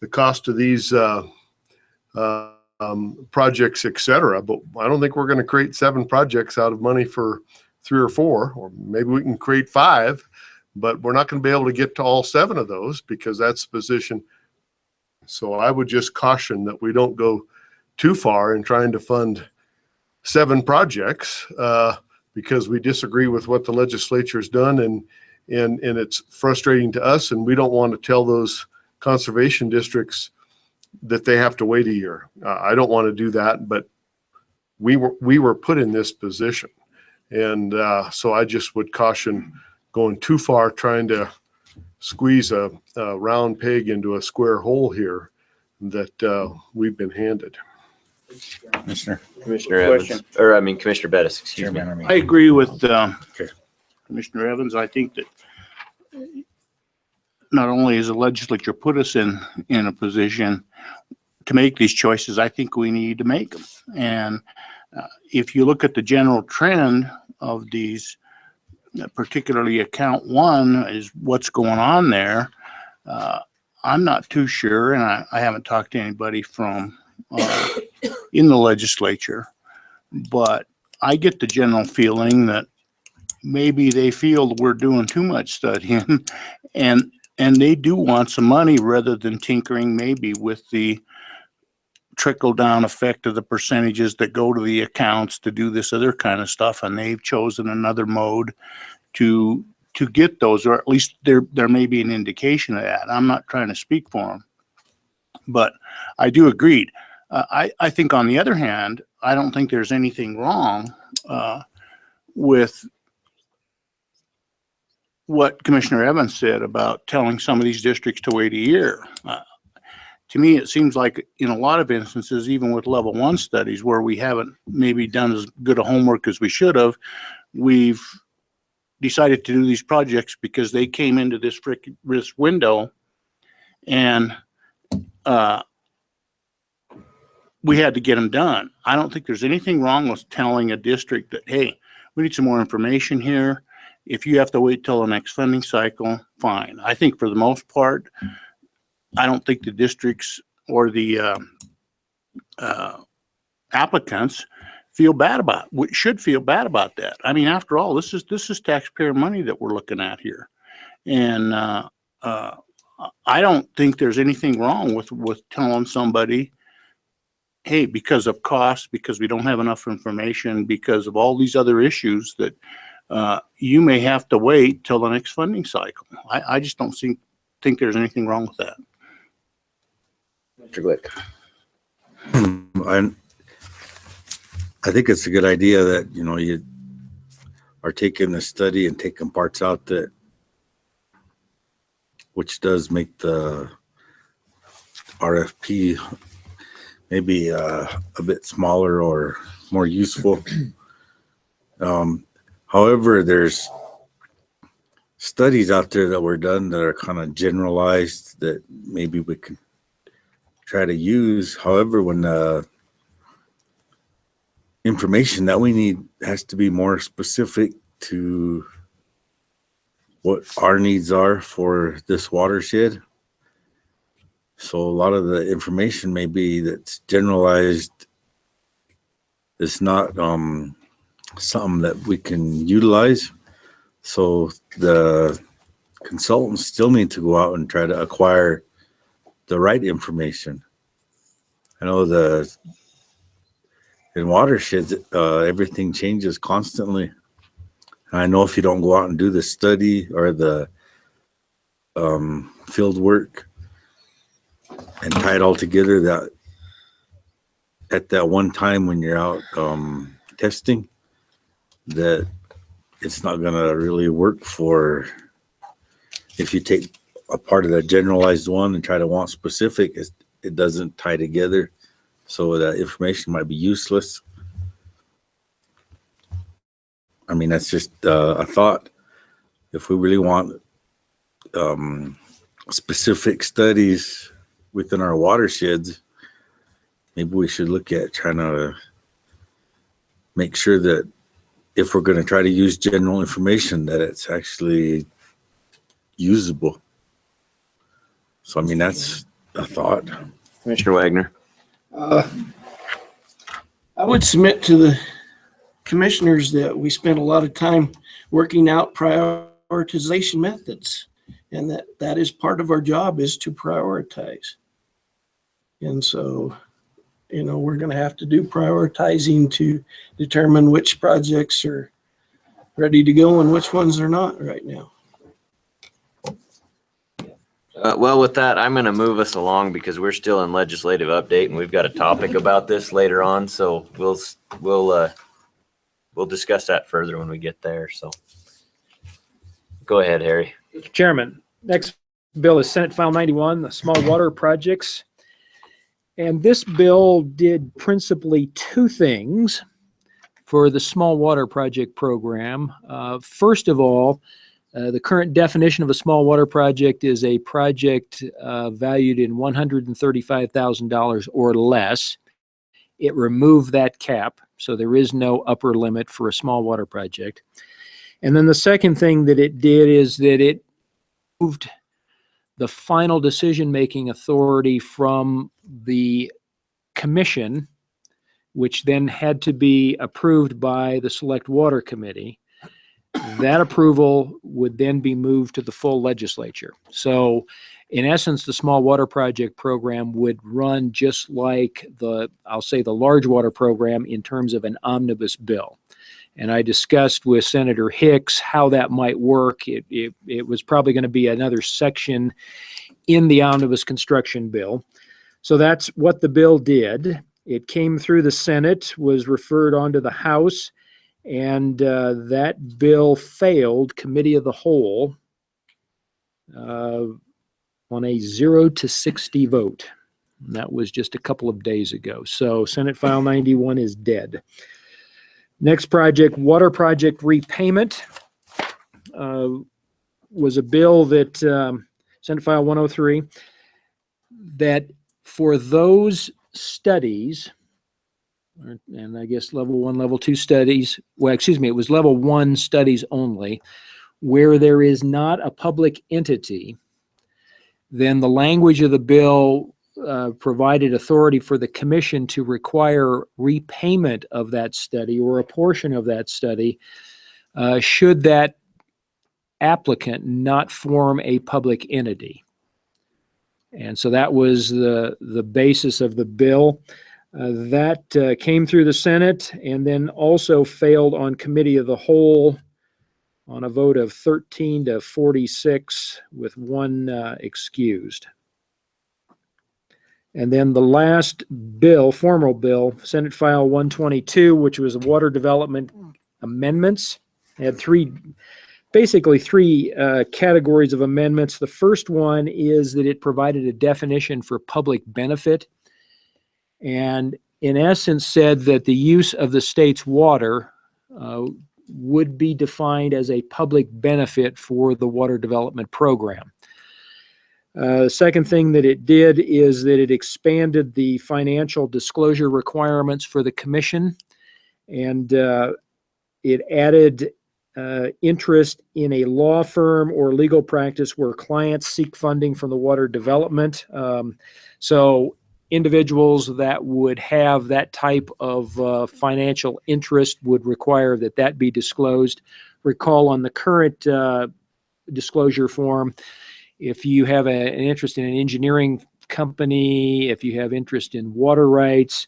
the cost of these projects, et cetera, but I don't think we're going to create 7 projects out of money for 3 or 4, or maybe we can create 5, but we're not going to be able to get to all 7 of those because that's the position. So I would just caution that we don't go too far in trying to fund 7 projects because we disagree with what the legislature has done, and it's frustrating to us, and we don't want to tell those conservation districts that they have to wait a year. I don't want to do that, but we were put in this position. And so I just would caution going too far, trying to squeeze a round peg into a square hole here that we've been handed. Commissioner Evans, or Commissioner Bettis, excuse me. I agree with Commissioner Evans. I think that not only has the legislature put us in a position to make these choices, I think we need to make them. And if you look at the general trend of these, particularly account 1 is what's going on there. I'm not too sure, and I haven't talked to anybody from in the legislature, but I get the general feeling that maybe they feel that we're doing too much studying and they do want some money rather than tinkering maybe with the trickle down effect of the percentages that go to the accounts to do this other kind of stuff. And they've chosen another mode to get those, or at least there may be an indication of that. I'm not trying to speak for them, but I do agree. I think on the other hand, I don't think there's anything wrong with what Commissioner Evans said about telling some of these districts to wait a year. to me, it seems like in a lot of instances, even with level 1 studies where we haven't maybe done as good a homework as we should have, we've decided to do these projects because they came into this window, and we had to get them done. I don't think there's anything wrong with telling a district that, hey, we need some more information here. If you have to wait till the next funding cycle, fine. I think for the most part, I don't think the districts or the applicants should feel bad about that. I mean, after all, this is taxpayer money that we're looking at here. And I don't think there's anything wrong with telling somebody, hey, because of cost, because we don't have enough information, because of all these other issues, that you may have to wait till the next funding cycle. I just don't think there's anything wrong with that. Mr. Glick. I think it's a good idea that, you are taking the study and taking parts out that, which does make the RFP maybe a bit smaller or more useful. However, there's studies out there that were done that are kind of generalized that maybe we can try to use. However, when the information that we need has to be more specific to what our needs are for this watershed. So a lot of the information may be that's generalized. It's not something that we can utilize. So the consultants still need to go out and try to acquire the right information. I know in watersheds, everything changes constantly. I know if you don't go out and do the study or the field work and tie it all together, that at that one time when you're out testing, that it's not going to really work for, if you take a part of the generalized one and try to want specific, it doesn't tie together. So that information might be useless. I mean, that's just a thought. If we really want specific studies within our watersheds, maybe we should look at trying to make sure that if we're going to try to use general information, that it's actually usable. So, I mean, that's a thought. Commissioner Wagner. I would submit to the commissioners that we spent a lot of time working out prioritization methods, and that is part of our job, is to prioritize. And so, we're going to have to do prioritizing to determine which projects are ready to go and which ones are not right now. Well, with that, I'm going to move us along because we're still in legislative update and we've got a topic about this later on. So we'll discuss that further when we get there. So go ahead, Harry. Mr. Chairman, next bill is Senate File 91, the small water projects. And this bill did principally two things for the small water project program. First of all, the current definition of a small water project is a project valued in $135,000 or less. It removed that cap, so there is no upper limit for a small water project. And then the second thing that it did is that it moved the final decision-making authority from the commission, which then had to be approved by the Select Water Committee. That approval would then be moved to the full legislature. So in essence, the small water project program would run just like I'll say the large water program in terms of an omnibus bill. And I discussed with Senator Hicks how that might work. It was probably going to be another section in the omnibus construction bill. So that's what the bill did. It came through the Senate, was referred on to the House, and that bill failed committee of the whole on a 0-60 vote. That was just a couple of days ago. So Senate File 91 is dead. Next project, water project repayment, was a bill that Senate File 103, that for those studies, and I guess level 1, level 2 studies, well, excuse me, it was level 1 studies only, where there is not a public entity, then the language of the bill provided authority for the commission to require repayment of that study or a portion of that study should that applicant not form a public entity. And so that was the basis of the bill. That came through the Senate and then also failed on committee of the whole on a vote of 13 to 46 with one excused. And then the last bill, formal bill, Senate File 122, which was water development amendments, had basically three categories of amendments. The first one is that it provided a definition for public benefit, and in essence said that the use of the state's water would be defined as a public benefit for the water development program. The second thing that it did is that it expanded the financial disclosure requirements for the commission, and it added interest in a law firm or legal practice where clients seek funding from the water development. So individuals that would have that type of financial interest would require that that be disclosed. Recall on the current disclosure form, if you have an interest in an engineering company, if you have interest in water rights,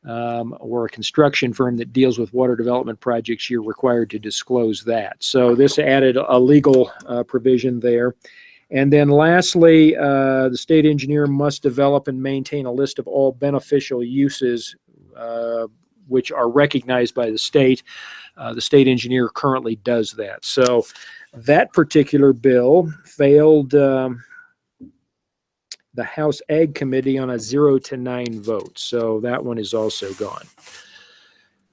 or a construction firm that deals with water development projects, you're required to disclose that. So this added a legal provision there. And then lastly, the state engineer must develop and maintain a list of all beneficial uses which are recognized by the state. The state engineer currently does that. So that particular bill failed the House Ag Committee on a 0-9 vote. So that one is also gone.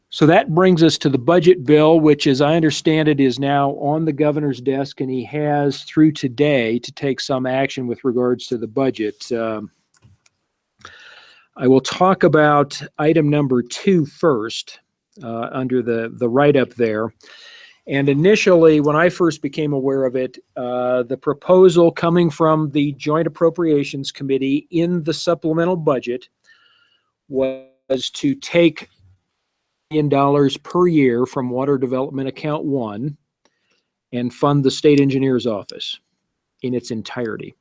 So that brings us to the budget bill, which, as I understand it, is now on the governor's desk, and he has through today to take some action with regards to the budget. I will talk about item number 2 first, under the write-up there. And initially, when I first became aware of it, the proposal coming from the Joint Appropriations Committee in the supplemental budget was to take $1 million per year from Water Development Account 1 and fund the state engineer's office in its entirety.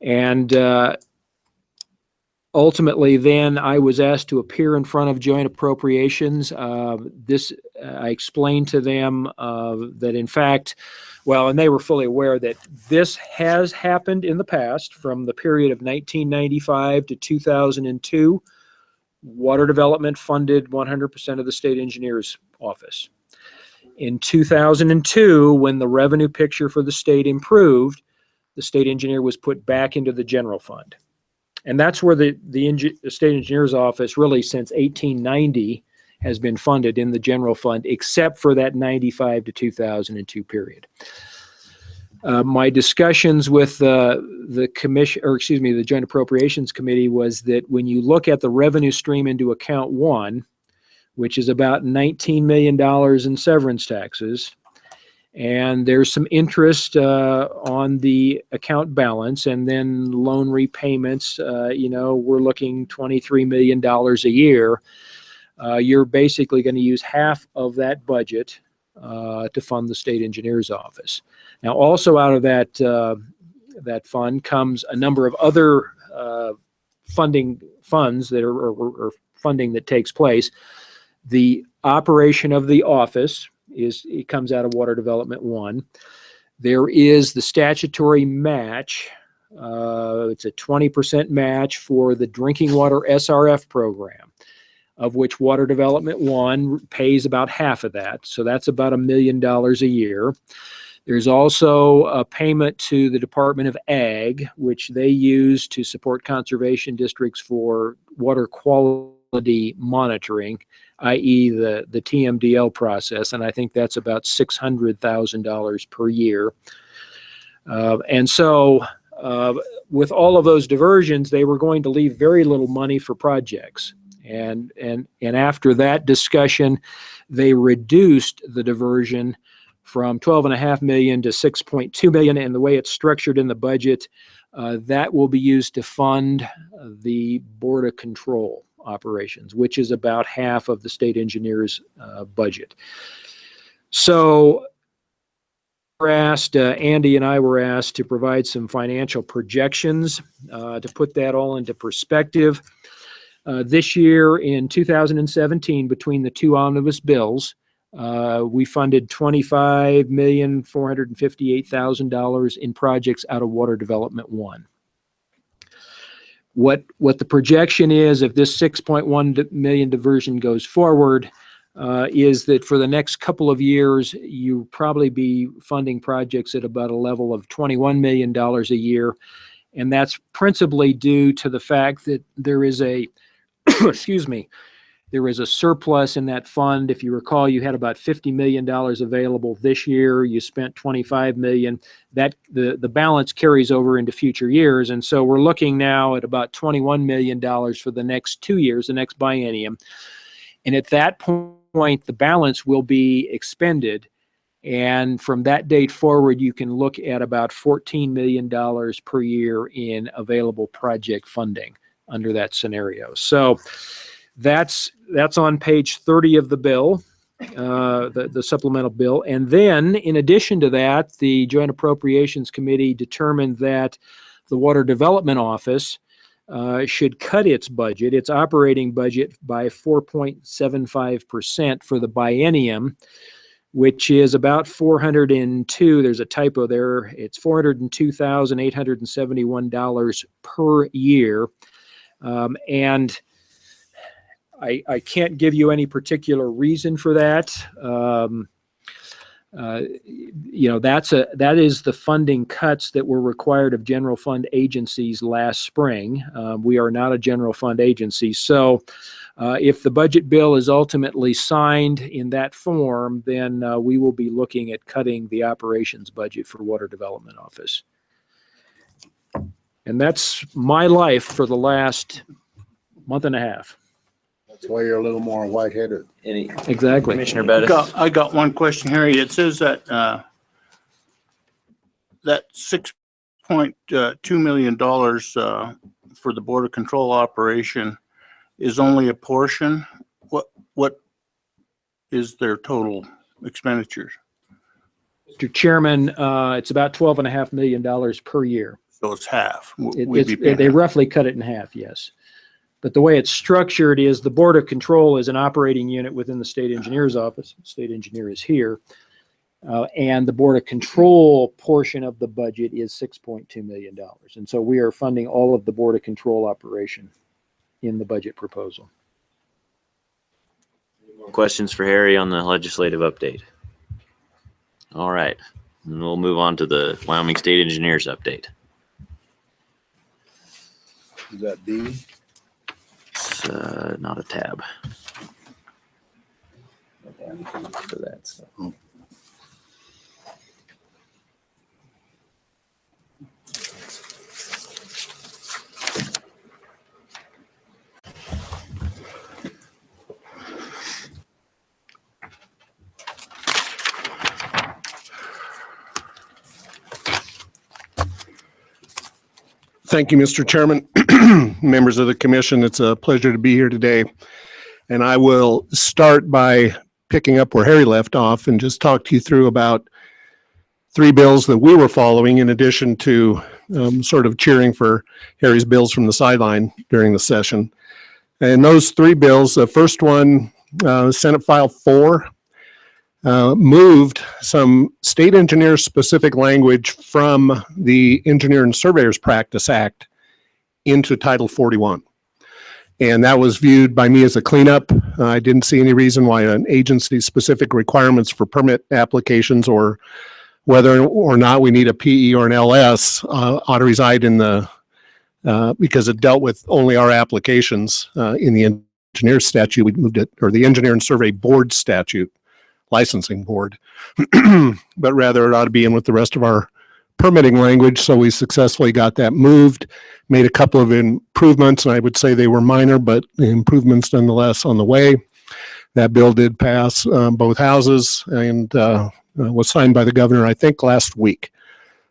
And ultimately, then I was asked to appear in front of Joint Appropriations. I explained to them that in fact, well, and they were fully aware that this has happened in the past from the period of 1995 to 2002. Water development funded 100% of the state engineer's office. In 2002, when the revenue picture for the state improved, the state engineer was put back into the general fund. And that's where the state engineer's office really since 1890 has been funded in the general fund, except for that 95 to 2002 period. My discussions with the commission, or excuse me, the Joint Appropriations Committee, was that when you look at the revenue stream into account 1, which is about $19 million in severance taxes, and there's some interest on the account balance, and then loan repayments, we're looking $23 million a year. You're basically going to use half of that budget to fund the state engineer's office. Now, also out of that fund comes a number of other funds that are or funding that takes place. The operation of the office it comes out of Water Development 1. There is the statutory match. It's a 20% match for the drinking water SRF program, of which Water Development 1 pays about half of that. So that's about $1 million a year. There's also a payment to the Department of Ag, which they use to support conservation districts for water quality monitoring, i.e. the TMDL process. And I think that's about $600,000 per year. And so with all of those diversions, they were going to leave very little money for projects. And after that discussion, they reduced the diversion from 12.5 million to 6.2 million. And the way it's structured in the budget, that will be used to fund the Board of Control operations, which is about half of the state engineer's budget. So we're asked, Andy and I were asked to provide some financial projections to put that all into perspective. This year in 2017, between the two omnibus bills, we funded $25,458,000 in projects out of Water Development 1. What the projection is, if this 6.1 million diversion goes forward, is that for the next couple of years, you probably be funding projects at about a level of $21 million a year. And that's principally due to the fact that there is a, excuse me, there is a surplus in that fund. If you recall, you had about $50 million available this year. You spent $25 million. That the balance carries over into future years. And so we're looking now at about $21 million for the next 2 years, the next biennium. And at that point, the balance will be expended. And from that date forward, you can look at about $14 million per year in available project funding under that scenario. So that's on page 30 of the bill, the supplemental bill. And then in addition to that, the Joint Appropriations Committee determined that the Water Development Office should cut its budget, its operating budget, by 4.75% for the biennium, which is about there's a typo there, it's $402,871 per year. And I can't give you any particular reason for that. That is the funding cuts that were required of general fund agencies last spring. We are not a general fund agency. So if the budget bill is ultimately signed in that form, then we will be looking at cutting the operations budget for Water Development Office. And that's my life for the last month and a half. That's why you're a little more white-headed. Exactly. Commissioner Bettis? I got one question, Harry. It says that that $6.2 million for the Border Control operation is only a portion. What is their total expenditures? Mr. Chairman, it's about $12.5 million per year. So it's half. They roughly cut it in half, yes. But the way it's structured is the Board of Control is an operating unit within the State Engineer's office. The State Engineer is here. And the Board of Control portion of the budget is $6.2 million. And so we are funding all of the Board of Control operation in the budget proposal. Questions for Harry on the legislative update? All right. And we'll move on to the Wyoming State Engineers update. Is that D? It's not a tab. For that stuff. Thank you, Mr. Chairman, members of the commission. It's a pleasure to be here today. And I will start by picking up where Harry left off and just talk to you through about 3 bills that we were following in addition to sort of cheering for Harry's bills from the sideline during the session. And those 3 bills, the first one, Senate File 4, moved some state engineer specific language from the Engineer and Surveyors Practice Act into Title 41. And that was viewed by me as a cleanup. I didn't see any reason why an agency specific requirements for permit applications or whether or not we need a PE or an LS ought to reside in the, because it dealt with only our applications in the engineer statute. We moved it, or the engineer and survey board statute, licensing board, but rather it ought to be in with the rest of our permitting language. So we successfully got that moved, made a couple of improvements, and I would say they were minor, but improvements nonetheless on the way. That bill did pass both houses and was signed by the governor, I think, last week.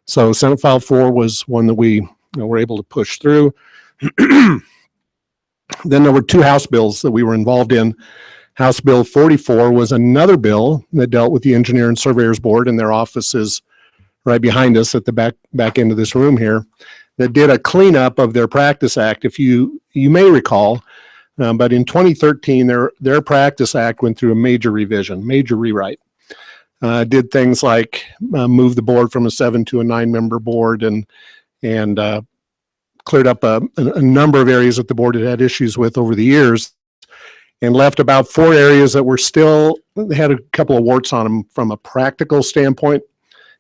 So Senate File 4 was one that we were able to push through. Then there were two House bills that we were involved in. House Bill 44 was another bill that dealt with the Engineer and Surveyors Board, and their office is right behind us at the back end of this room here, that did a cleanup of their Practice Act. If you may recall, but in 2013, their Practice Act went through a major revision, major rewrite. Did things like move the board from a 7 to a 9-member board, and cleared up a number of areas that the board had issues with over the years, and left about 4 areas that were still, they had a couple of warts on them from a practical standpoint.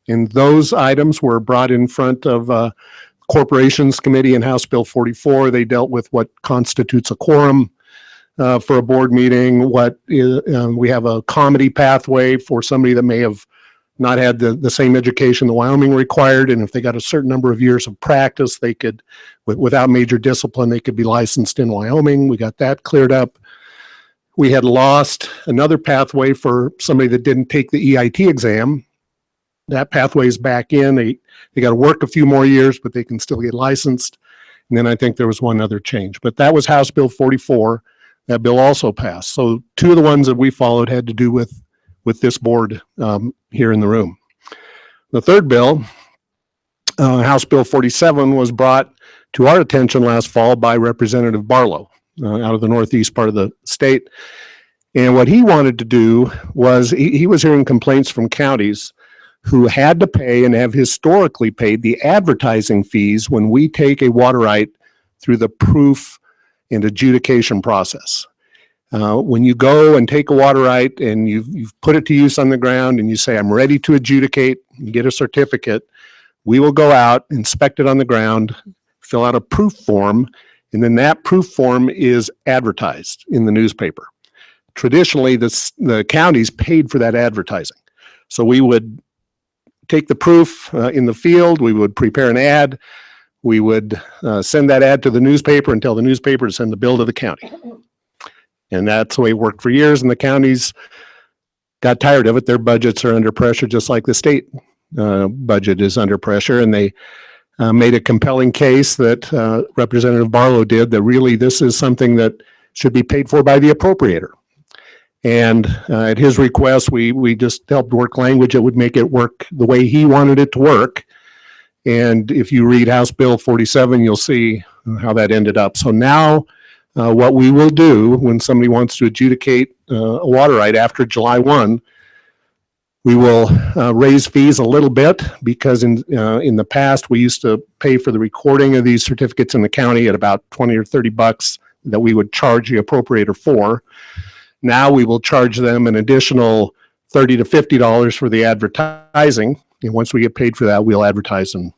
And those items were brought in front of Corporations Committee in House Bill 44. They dealt with what constitutes a quorum for a board meeting, what is, we have a comedy pathway for somebody that may have not had the same education that Wyoming required, and if they got a certain number of years of practice, they could, without major discipline, they could be licensed in Wyoming. We got that cleared up. We had lost another pathway for somebody that didn't take the EIT exam. That pathway is back in. They got to work a few more years, but they can still get licensed. And then I think there was one other change, but that was House Bill 44. That bill also passed. So 2 of the ones that we followed had to do with this board here in the room. The third bill, House Bill 47, was brought to our attention last fall by Representative Barlow out of the northeast part of the state. And what he wanted to do was, he was hearing complaints from counties who had to pay and have historically paid the advertising fees when we take a water right through the proof and adjudication process. When you go and take a water right and you've put it to use on the ground and you say, I'm ready to adjudicate, you get a certificate, we will go out, inspect it on the ground, fill out a proof form, and then that proof form is advertised in the newspaper. Traditionally, the counties paid for that advertising. So we would take the proof in the field, we would prepare an ad, we would send that ad to the newspaper and tell the newspaper to send the bill to the county. And that's the way it worked for years, and the counties got tired of it. Their budgets are under pressure, just like the state budget is under pressure, and they made a compelling case that Representative Barlow did, that really this is something that should be paid for by the appropriator. And at his request, we just helped work language that would make it work the way he wanted it to work. And if you read House Bill 47, you'll see how that ended up. So now what we will do when somebody wants to adjudicate a water right after July 1, we will raise fees a little bit, because in the past, we used to pay for the recording of these certificates in the county at about 20 or 30 bucks that we would charge the appropriator for. Now we will charge them an additional $30 to $50 for the advertising. And once we get paid for that, we'll advertise and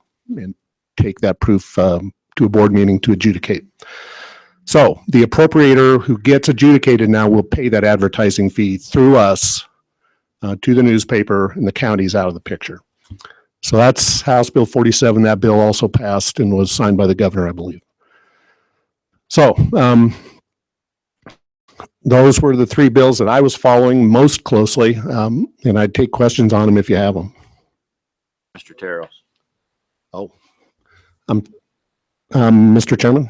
take that proof to a board meeting to adjudicate. So the appropriator who gets adjudicated now will pay that advertising fee through us to the newspaper, and the county's out of the picture. So that's House Bill 47. That bill also passed and was signed by the governor, I believe. So those were the 3 bills that I was following most closely, and I'd take questions on them if you have them. Mr. Terrell. Oh, Mr. Chairman?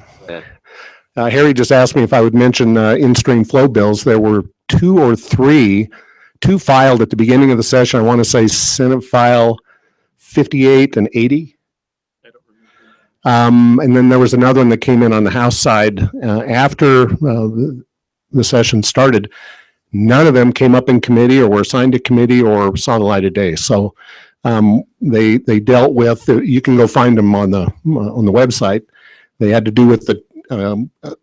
Harry just asked me if I would mention in-stream flow bills. There were 2 or 3, 2 filed at the beginning of the session. I want to say Senate File 58 and 80. And then there was another one that came in on the House side after the session started. None of them came up in committee or were assigned to committee or saw the light of day. So they dealt with, you can go find them on the website. They had to do with the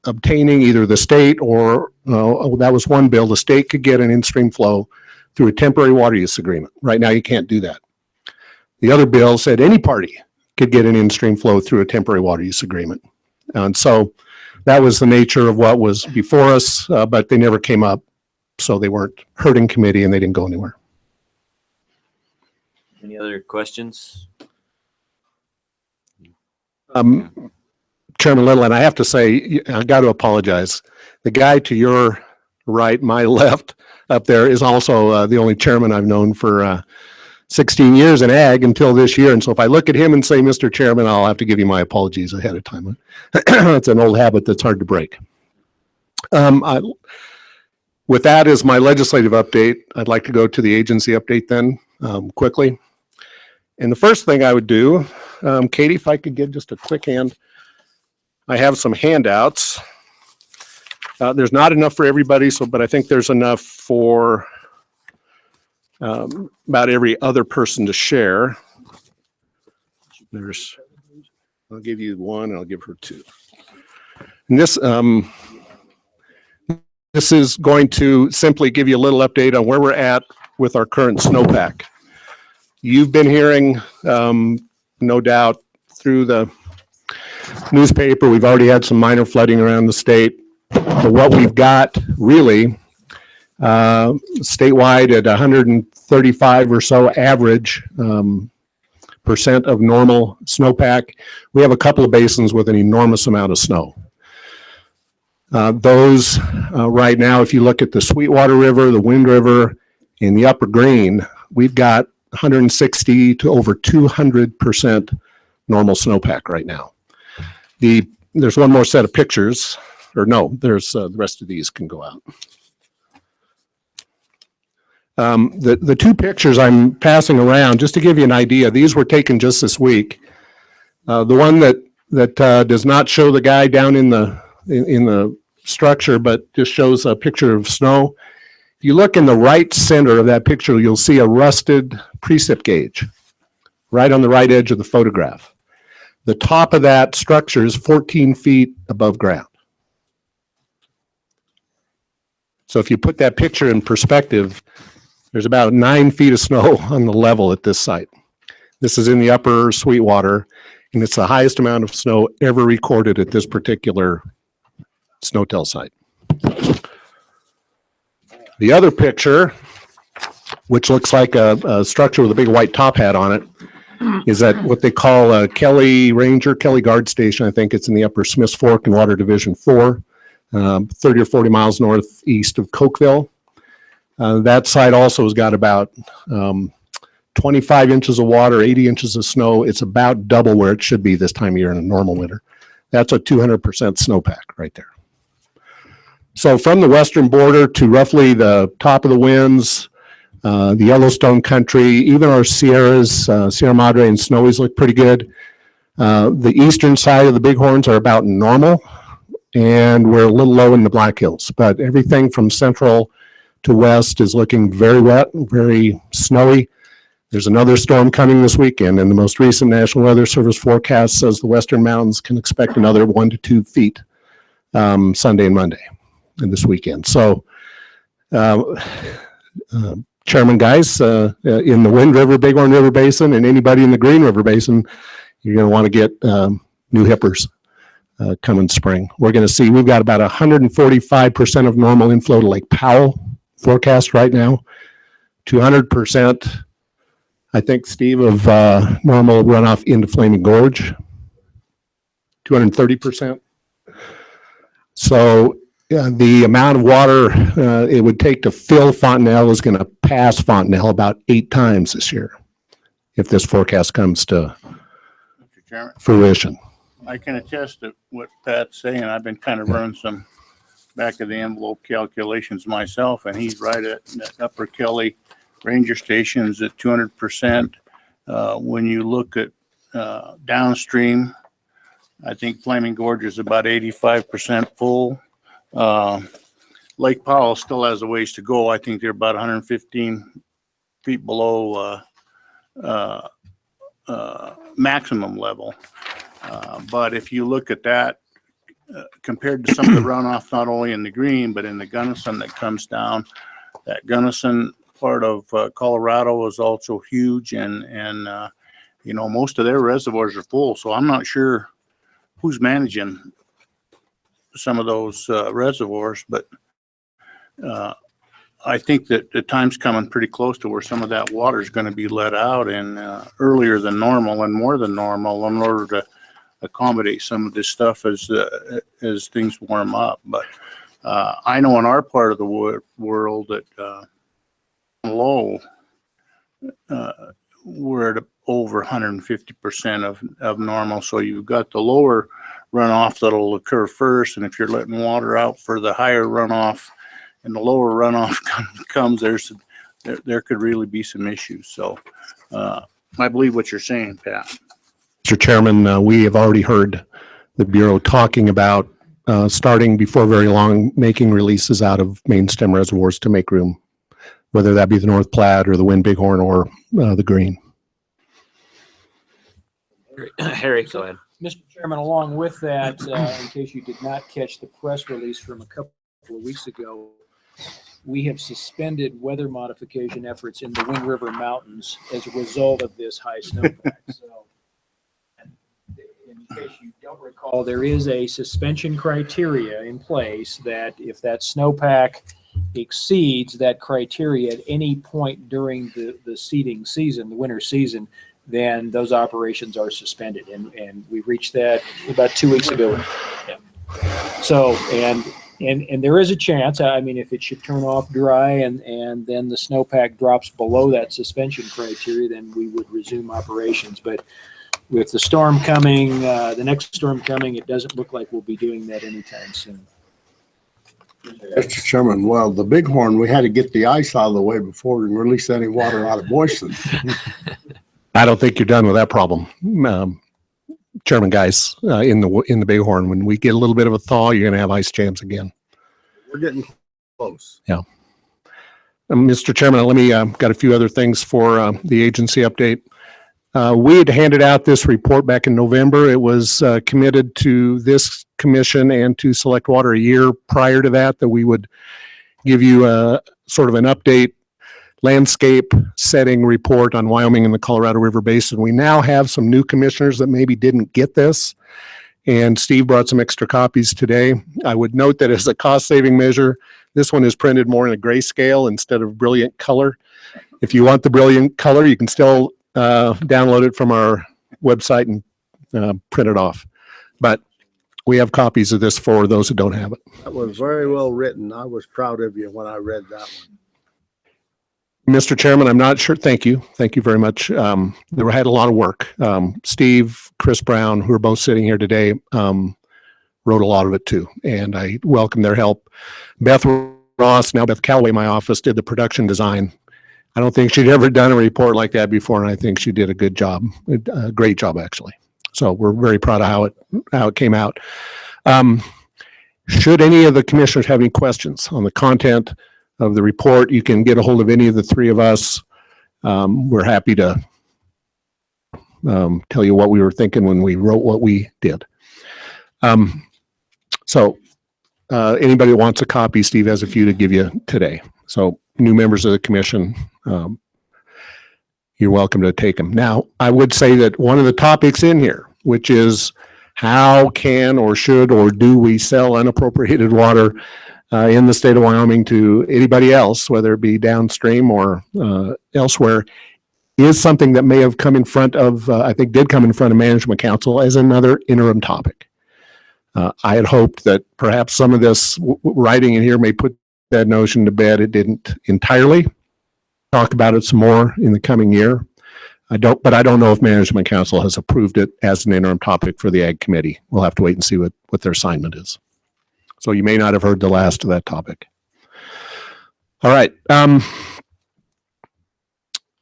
obtaining either the state or that was one bill. The state could get an in-stream flow through a temporary water use agreement. Right now, you can't do that. The other bill said any party could get an in-stream flow through a temporary water use agreement. And so that was the nature of what was before us, but they never came up. So they weren't heard in committee and they didn't go anywhere. Any other questions? Chairman Little, and I have to say, I got to apologize. The guy to your right, my left up there is also the only chairman I've known for 16 years in ag until this year. And so if I look at him and say, Mr. Chairman, I'll have to give you my apologies ahead of time. It's an old habit that's hard to break. With that as my legislative update, I'd like to go to the agency update then quickly. And the first thing I would do, Katie, if I could get just a quick hand. I have some handouts. There's not enough for everybody, but I think there's enough for about every other person to share. I'll give you one and I'll give her two. And this is going to simply give you a little update on where we're at with our current snowpack. You've been hearing, no doubt, through the newspaper, we've already had some minor flooding around the state. But what we've got really statewide at 135 or so average percent of normal snowpack. We have a couple of basins with an enormous amount of snow. Those right now, if you look at the Sweetwater River, the Wind River, and the Upper Green, we've got 160 to over 200% normal snowpack right now. There's one more set of pictures, or no, there's the rest of these can go out. The two pictures I'm passing around, just to give you an idea, these were taken just this week. The one that does not show the guy down in the structure, but just shows a picture of snow. If you look in the right center of that picture, you'll see a rusted precip gauge right on the right edge of the photograph. The top of that structure is 14 feet above ground. So if you put that picture in perspective, there's about 9 feet of snow on the level at this site. This is in the upper Sweetwater, and it's the highest amount of snow ever recorded at this particular snowtail site. The other picture, which looks like a structure with a big white top hat on it, is at what they call a Kelly Guard Station. I think it's in the upper Smiths Fork in Water Division 4, 30 or 40 miles northeast of Cokeville. That site also has got about 25 inches of water, 80 inches of snow. It's about double where it should be this time of year in a normal winter. That's a 200% snowpack right there. So from the western border to roughly the top of the winds, the Yellowstone country, even our Sierras, Sierra Madre and Snowies look pretty good. The eastern side of the Bighorns are about normal, and we're a little low in the Black Hills. But everything from central to west is looking very wet, very snowy. There's another storm coming this weekend, and the most recent National Weather Service forecast says the western mountains can expect another 1 to 2 feet Sunday and Monday and this weekend. So, Chairman guys, in the Wind River, Bighorn River Basin, and anybody in the Green River Basin, you're going to want to get new hippers coming spring. We're going to see, we've got about 145% of normal inflow to Lake Powell forecast right now, 200%, I think, Steve, of normal runoff into Flaming Gorge, 230%. So the amount of water it would take to fill Fontenelle is going to pass Fontenelle about 8 times this year, if this forecast comes to fruition. I can attest to what Pat's saying. I've been kind of running some back of the envelope calculations myself, and he's right at that Upper Kelly Ranger Stations at 200%. When you look at downstream, I think Flaming Gorge is about 85% full. Lake Powell still has a ways to go. I think they're about 115 feet below maximum level. But if you look at that, compared to some of the runoff, not only in the Green, but in the Gunnison that comes down, that Gunnison part of Colorado is also huge. And You know, most of their reservoirs are full, so I'm not sure who's managing some of those reservoirs, but I think that the time's coming pretty close to where some of that water is going to be let out and earlier than normal and more than normal in order to accommodate some of this stuff as things warm up. But I know in our part of the world that low, we're at over 150% of normal. So you've got the lower runoff that'll occur first, and if you're letting water out for the higher runoff and the lower runoff comes, there could really be some issues. So I believe what you're saying, Pat. Mr. Chairman, we have already heard the Bureau talking about starting before very long, making releases out of main stem reservoirs to make room, whether that be the North Platte or the Wind Bighorn or the Green. Harry, go ahead. Mr. Chairman, along with that, in case you did not catch the press release from a couple of weeks ago, we have suspended weather modification efforts in the Wind River Mountains as a result of this high snowpack. So, in case you don't recall, there is a suspension criteria in place that if that snowpack exceeds that criteria at any point during the seeding season, the winter season, then those operations are suspended. And we reached that about 2 weeks ago. Yeah. So, and there is a chance, I mean, if it should turn off dry and then the snowpack drops below that suspension criteria, then we would resume operations. But with the storm coming, the next storm coming, it doesn't look like we'll be doing that anytime soon. Mr. Chairman, well, the Bighorn, we had to get the ice out of the way before we release any water out of Boyson. I don't think you're done with that problem. Chairman Geis, in the Bighorn, when we get a little bit of a thaw, you're going to have ice jams again. We're getting close. Yeah. Mr. Chairman, let me, got a few other things for the agency update. We had handed out this report back in November. It was committed to this commission and to Select Water a year prior to that we would give you a sort of an update landscape setting report on Wyoming and the Colorado River Basin. We now have some new commissioners that maybe didn't get this, and Steve brought some extra copies today. I would note that as a cost-saving measure, this one is printed more in a grayscale instead of brilliant color. If you want the brilliant color, you can still download it from our website and print it off. But we have copies of this for those who don't have it. That was very well written. I was proud of you when I read that one. Mr. Chairman, I'm not sure. Thank you. Thank you very much. There had a lot of work. Steve, Chris Brown, who are both sitting here today, wrote a lot of it too, and I welcome their help. Beth Ross, now Beth Calloway, my office, did the production design. I don't think she'd ever done a report like that before, and I think she did a good job, a great job actually. So we're very proud of how it came out. Should any of the commissioners have any questions on the content of the report, you can get a hold of any of the three of us. We're happy to tell you what we were thinking when we wrote what we did. So anybody who wants a copy, Steve has a few to give you today. So new members of the commission, you're welcome to take them. Now, I would say that one of the topics in here, which is how can or should or do we sell unappropriated water in the state of Wyoming to anybody else, whether it be downstream or elsewhere, is something that may have come in front of, I think did come in front of Management Council as another interim topic. I had hoped that perhaps some of this writing in here may put that notion to bed. It didn't entirely. Talk about it some more in the coming year. But I don't know if Management Council has approved it as an interim topic for the Ag Committee. We'll have to wait and see what their assignment is. So you may not have heard the last of that topic. All right.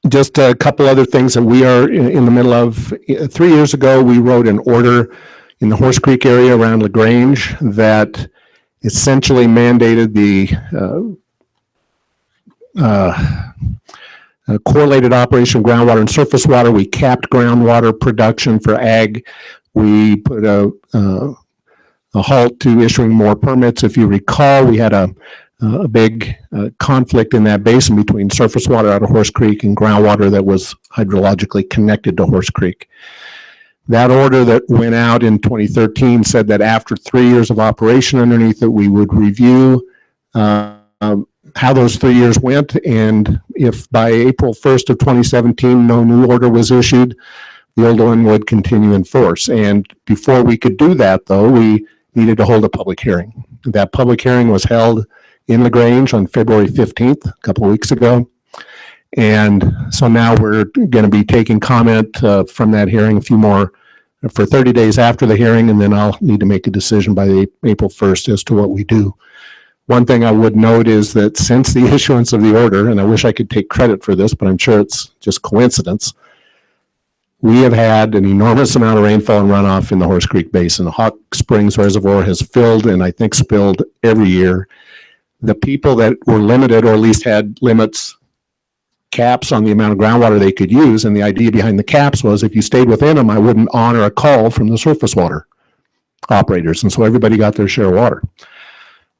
Just a couple other things that we are in the middle of. 3 years ago, we wrote an order in the Horse Creek area around LaGrange that essentially mandated the correlated operation of groundwater and surface water. We capped groundwater production for ag. We put a halt to issuing more permits. If you recall, we had a a big conflict in that basin between surface water out of Horse Creek and groundwater that was hydrologically connected to Horse Creek. That order that went out in 2013 said that after 3 years of operation underneath it, we would review how those 3 years went, and if by April 1st of 2017 no new order was issued, the old one would continue in force. And before we could do that, though, we needed to hold a public hearing. That public hearing was held in LaGrange on February 15th, a couple of weeks ago. And so now we're going to be taking comment from that hearing, a few more for 30 days after the hearing, and then I'll need to make a decision by April 1st as to what we do. One thing I would note is that since the issuance of the order, and I wish I could take credit for this, but I'm sure it's just coincidence, we have had an enormous amount of rainfall and runoff in the Horse Creek Basin. Hawk Springs Reservoir has filled and I think spilled every year. The people that were limited, or at least had limits, caps on the amount of groundwater they could use, and the idea behind the caps was if you stayed within them, I wouldn't honor a call from the surface water operators, and so everybody got their share of water.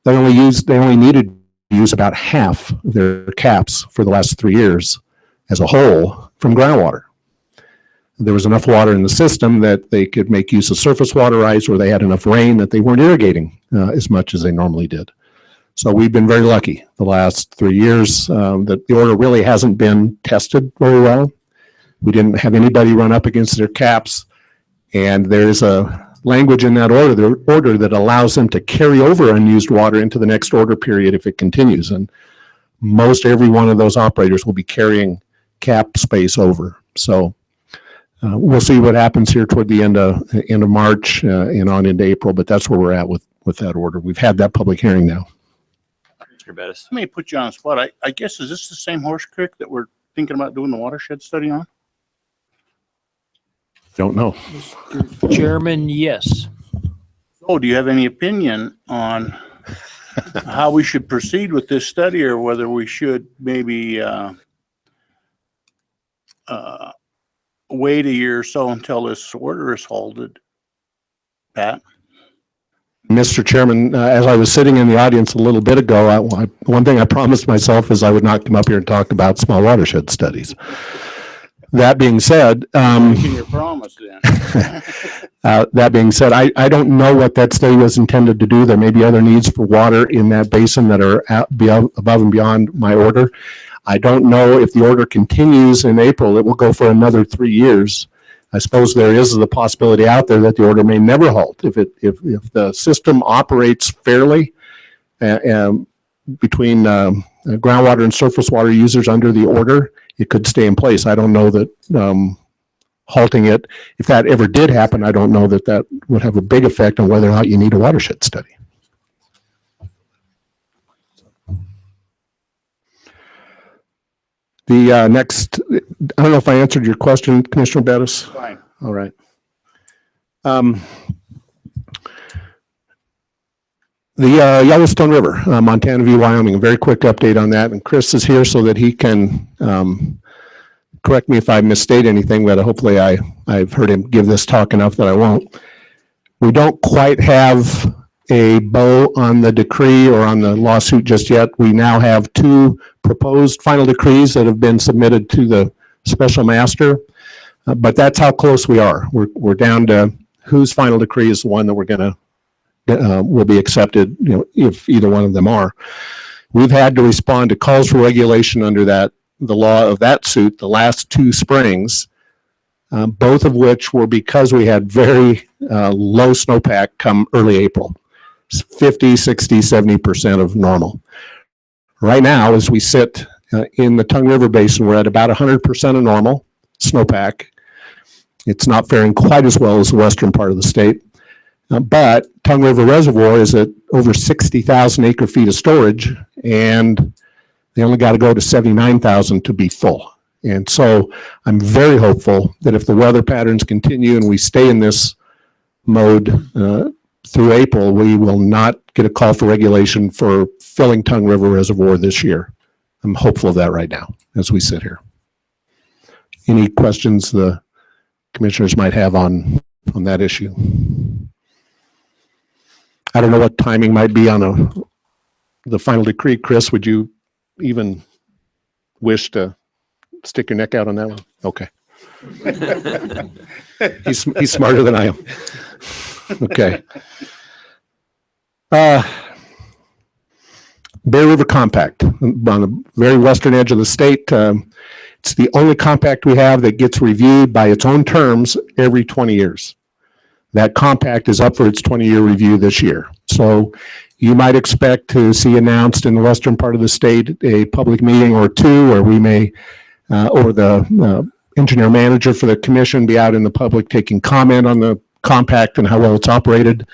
They only needed to use about half of their caps for the last 3 years as a whole from groundwater. There was enough water in the system that they could make use of surface water rights, or they had enough rain that they weren't irrigating as much as they normally did. So we've been very lucky the last 3 years that the order really hasn't been tested very well. We didn't have anybody run up against their caps, and there's a language in that order that allows them to carry over unused water into the next order period if it continues. And most every one of those operators will be carrying cap space over. So we'll see what happens here toward the end of March and on into April, but that's where we're at with that order. We've had that public hearing now. Mr. Bettis. Let me put you on the spot. I guess, is this the same Horse Creek that we're thinking about doing the watershed study on? Don't know. Chairman, yes. Oh, do you have any opinion on how we should proceed with this study, or whether we should maybe wait a year or so until this order is halted? Pat? Mr. Chairman, as I was sitting in the audience a little bit ago, one thing I promised myself is I would not come up here and talk about small watershed studies. That being said, Your promise then. that being said, I don't know what that study was intended to do. There may be other needs for water in that basin that are above and beyond my order. I don't know if the order continues in April. It will go for another 3 years. I suppose there is the possibility out there that the order may never halt. If the system operates fairly between groundwater and surface water users under the order, it could stay in place. I don't know that halting it, if that ever did happen, I don't know that that would have a big effect on whether or not you need a watershed study. The next, I don't know if I answered your question, Commissioner Bettis. Fine. All right. The Yellowstone River, Montana v. Wyoming, a very quick update on that. And Chris is here so that he can correct me if I misstate anything, but hopefully I've heard him give this talk enough that I won't. We don't quite have a bow on the decree or on the lawsuit just yet. We now have 2 proposed final decrees that have been submitted to the special master, but that's how close we are. We're down to whose final decree is the one that we're going to will be accepted, if either one of them are. We've had to respond to calls for regulation under the law of that suit the last 2 springs, both of which were because we had very low snowpack come early April, 50, 60, 70% of normal. Right now, as we sit in the Tongue River Basin, we're at about 100% of normal snowpack. It's not faring quite as well as the western part of the state. But Tongue River Reservoir is at over 60,000 acre feet of storage, and they only got to go to 79,000 to be full. And so I'm very hopeful that if the weather patterns continue and we stay in this mode through April, we will not get a call for regulation for filling Tongue River Reservoir this year. I'm hopeful of that right now as we sit here. Any questions the commissioners might have on that issue? I don't know what timing might be on the final decree. Chris, would you even wish to stick your neck out on that one? Okay. He's smarter than I am. Okay. Bear River Compact on the very western edge of the state. It's the only compact we have that gets reviewed by its own terms every 20 years. That compact is up for its 20-year review this year. So you might expect to see announced in the western part of the state a public meeting or two where we may, or the engineer manager for the commission be out in the public taking comment on the compact and how well it's operated.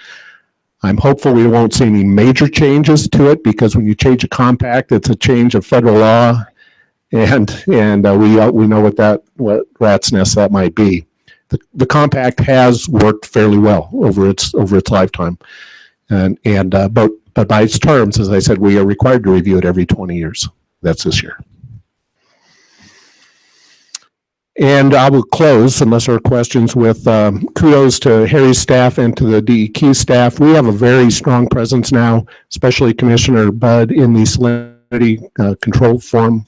I'm hopeful we won't see any major changes to it, because when you change a compact, it's a change of federal law, and we know what rat's nest that might be. The compact has worked fairly well over its lifetime, but by its terms, as I said, we are required to review it every 20 years. That's this year. And I will close, unless there are questions, with kudos to Harry's staff and to the DEQ staff. We have a very strong presence now, especially Commissioner Budd, in the salinity control forum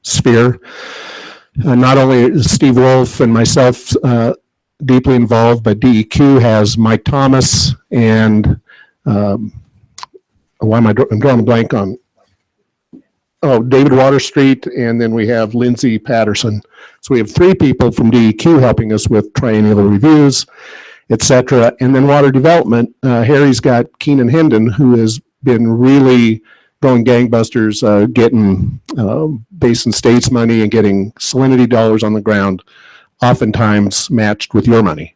sphere. Not only is Steve Wolf and myself deeply involved, but DEQ has Mike Thomas and I'm drawing a blank on David Waterstreet, and then we have Lindsay Patterson. So we have 3 people from DEQ helping us with triennial reviews, et cetera. And then water development, Harry's got Keenan Hendon, who has been really going gangbusters, getting Basin States money and getting salinity dollars on the ground, oftentimes matched with your money.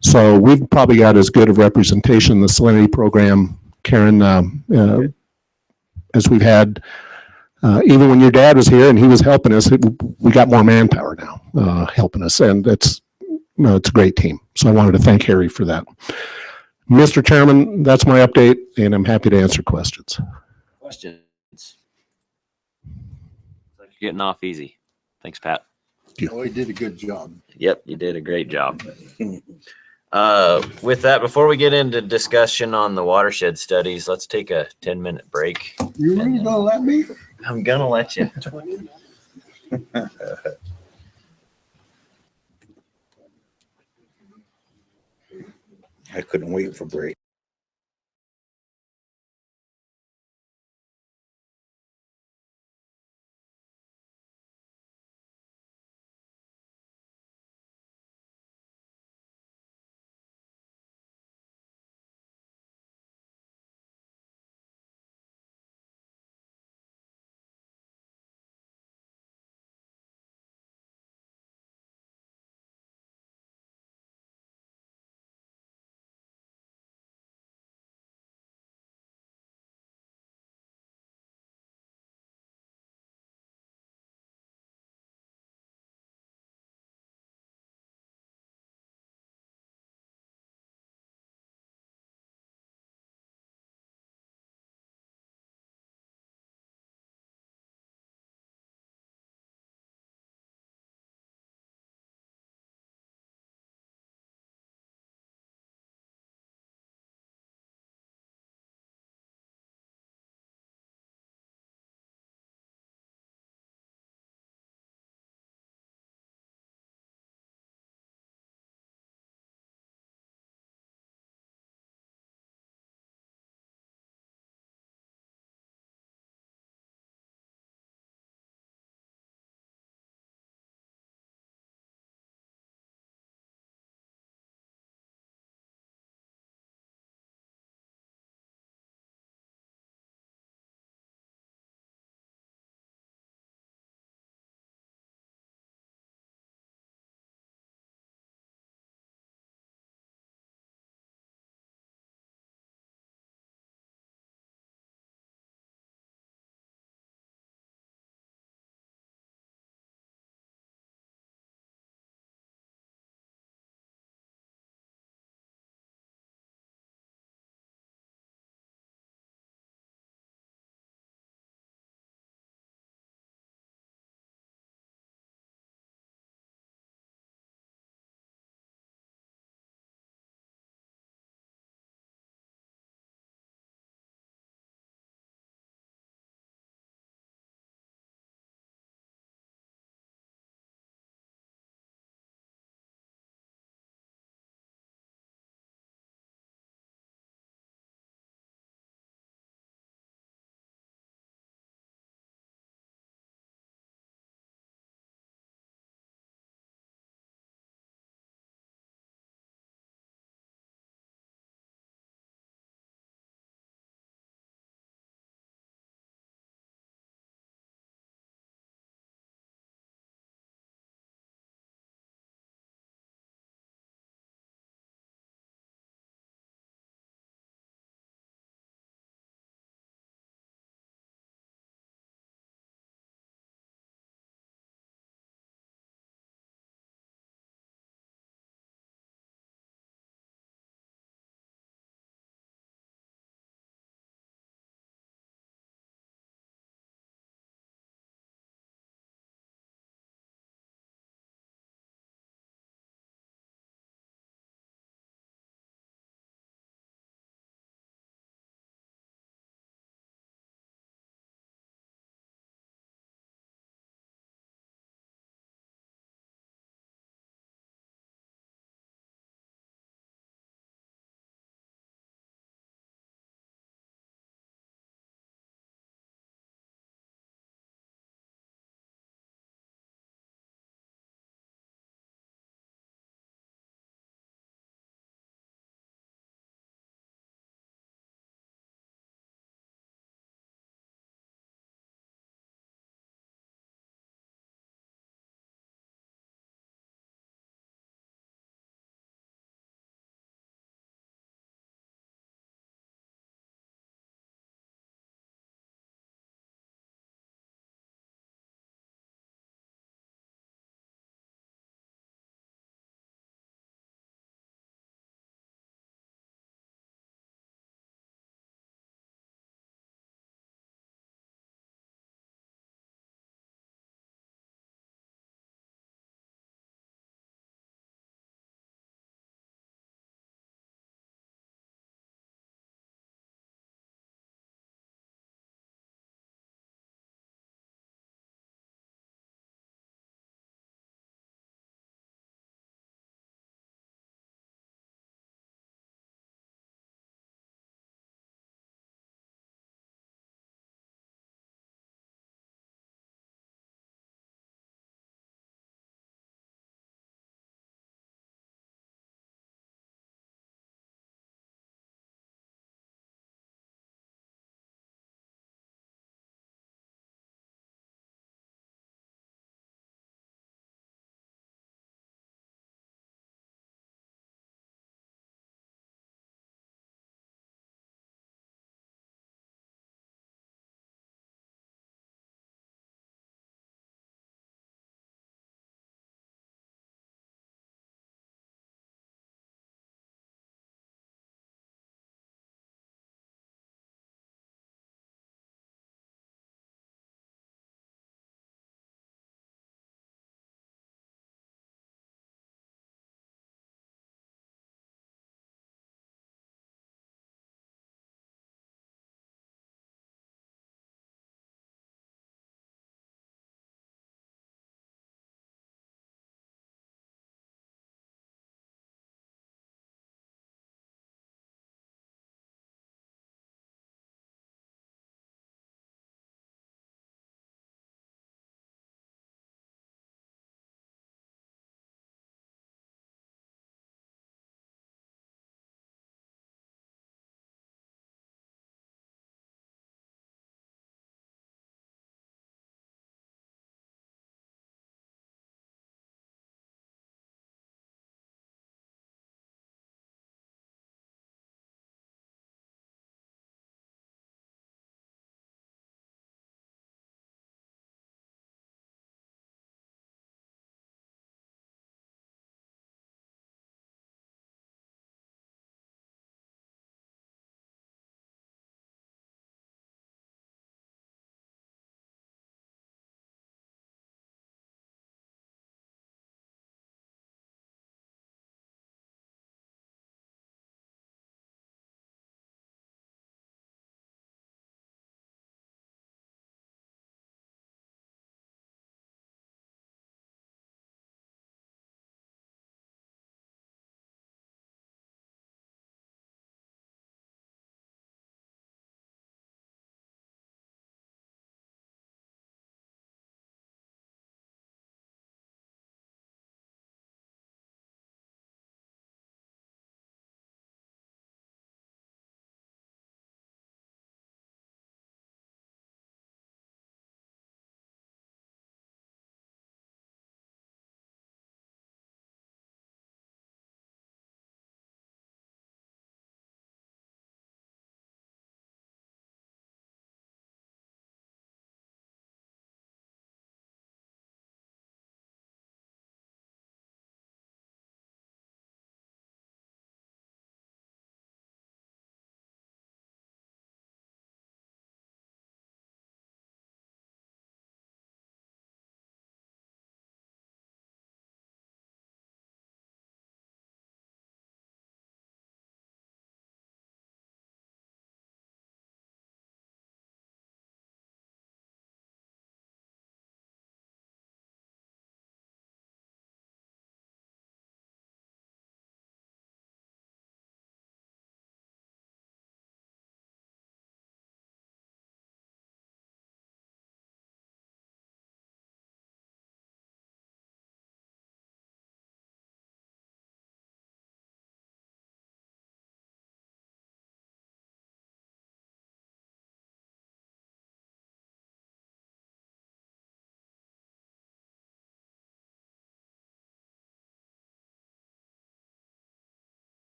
So we've probably got as good of representation in the salinity program, Karen, as we've had. Even when your dad was here and he was helping us, we got more manpower now helping us, and it's a great team. So I wanted to thank Harry for that. Mr. Chairman, that's my update, and I'm happy to answer questions. Questions? Like you're getting off easy. Thanks, Pat. Oh, he did a good job. Yep, you did a great job. With that, before we get into discussion on the watershed studies, let's take a 10-minute break. You really gonna let me? I'm gonna let you. I couldn't wait for break.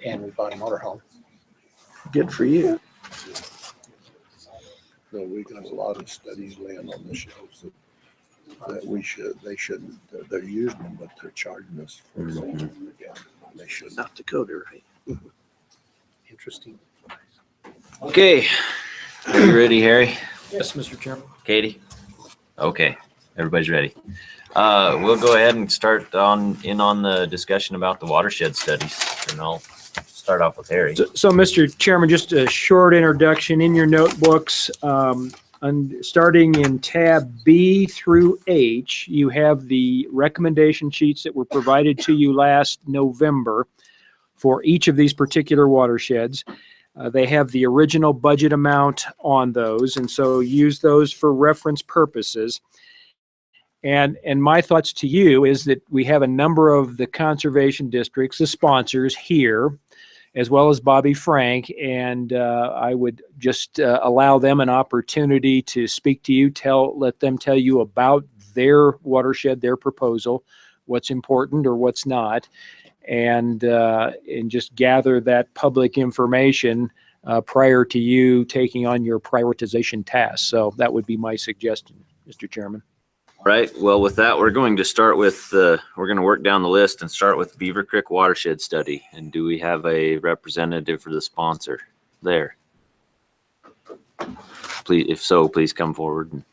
And we bought a motorhome. Good for you. So we got a lot of studies laying on the shelves that they shouldn't, they're using them, but they're charging us for them. Yeah, they shouldn't. South Dakota, right? Interesting. Okay. Are you ready, Harry? Yes, Mr. Chairman. Katie? Okay. Everybody's ready. We'll go ahead and start on the discussion about the watershed studies, and I'll start off with Harry. So, Mr. Chairman, just a short introduction in your notebooks. Starting in tab B through H, you have the recommendation sheets that were provided to you last November for each of these particular watersheds. They have the original budget amount on those, and so use those for reference purposes. And my thoughts to you is that we have a number of the conservation districts, the sponsors here, as well as Bobby Frank, and I would just allow them an opportunity to speak to you, let them tell you about their watershed, their proposal, what's important or what's not, and just gather that public information prior to you taking on your prioritization tasks. So that would be my suggestion, Mr. Chairman. Right. Well, with that, we're going to start with we're going to work down the list and start with Beaver Creek Watershed Study. And do we have a representative for the sponsor there? Please, if so, please come forward.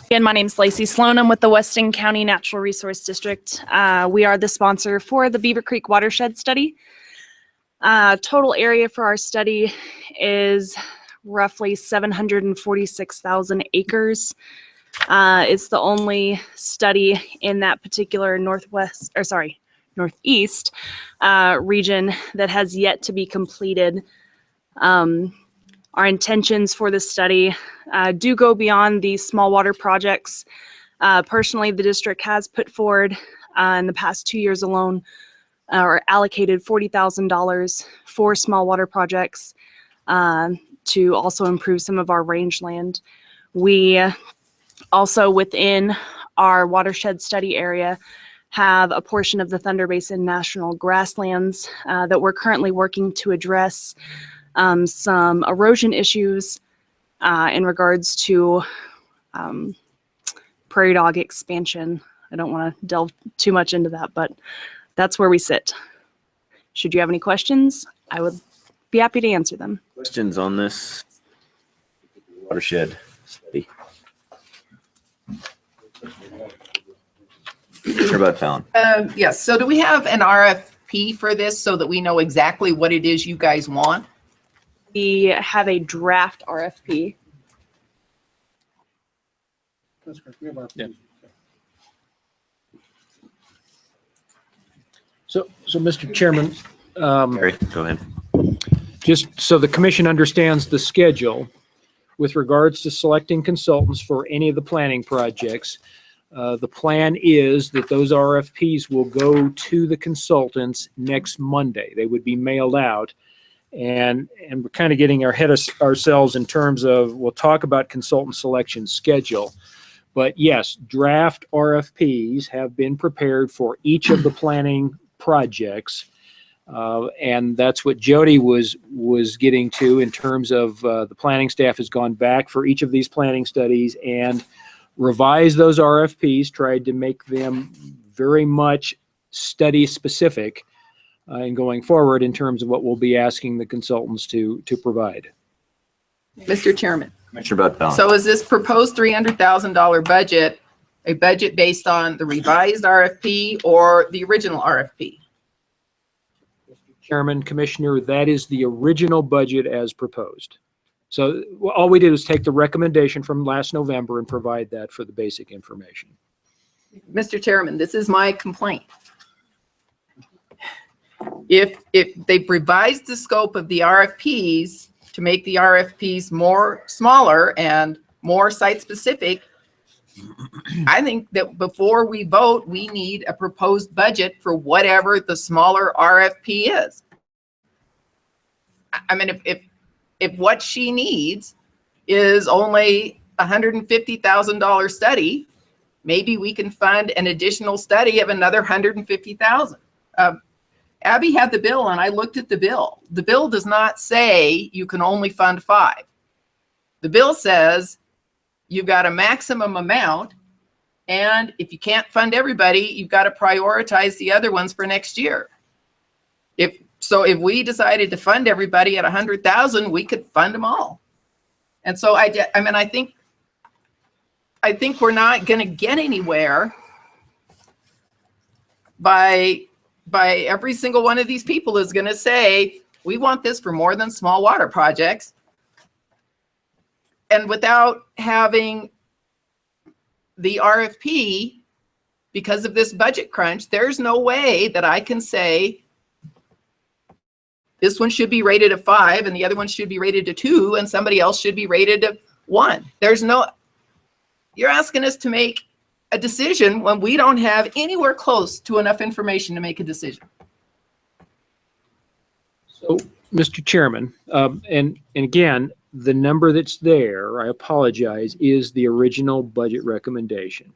Again, my name's Lacey Sloan. I'm with the Weston County Natural Resource District. We are the sponsor for the Beaver Creek Watershed Study. Total area for our study is roughly 746,000 acres. It's the only study in that particular northeast region that has yet to be completed. Our intentions for this study do go beyond these small water projects. Personally, the district has put forward in the past 2 years alone or allocated $40,000 for small water projects to also improve some of our rangeland. We also, within our watershed study area, have a portion of the Thunder Basin National Grasslands that we're currently working to address some erosion issues in regards to prairie dog expansion. I don't want to delve too much into that, but that's where we sit. Should you have any questions, I would be happy to answer them. Questions on this watershed study? Commissioner Bud Fallon. Yes. So do we have an RFP for this so that we know exactly what it is you guys want? We have a draft RFP. Yeah. So, Mr. Chairman, Harry, go ahead. just so the commission understands the schedule with regards to selecting consultants for any of the planning projects, the plan is that those RFPs will go to the consultants next Monday. They would be mailed out. And we're kind of getting ahead of ourselves in terms of, we'll talk about consultant selection schedule. But yes, draft RFPs have been prepared for each of the planning projects. And that's what Jody was getting to in terms of the planning staff has gone back for each of these planning studies and revised those RFPs, tried to make them very much study specific and going forward in terms of what we'll be asking the consultants to provide. Mr. Chairman. Commissioner Bud Fallon. So is this proposed $300,000 budget a budget based on the revised RFP or the original RFP? Chairman, Commissioner, that is the original budget as proposed. So all we did was take the recommendation from last November and provide that for the basic information. Mr. Chairman, this is my complaint. If they've revised the scope of the RFPs to make the RFPs smaller and more site specific, I think that before we vote, we need a proposed budget for whatever the smaller RFP is. I mean, if what she needs is only $150,000 study, maybe we can fund an additional study of another 150,000. Abby had the bill and I looked at the bill. The bill does not say you can only fund 5. The bill says you've got a maximum amount, and if you can't fund everybody, you've got to prioritize the other ones for next year. If we decided to fund everybody at 100,000, we could fund them all. And so I think we're not going to get anywhere by every single one of these people is going to say, we want this for more than small water projects. And without having the RFP, because of this budget crunch, there's no way that I can say this one should be rated a 5 and the other one should be rated a 2 and somebody else should be rated a 1. You're asking us to make a decision when we don't have anywhere close to enough information to make a decision. So, Mr. Chairman, and again, the number that's there, I apologize, is the original budget recommendation.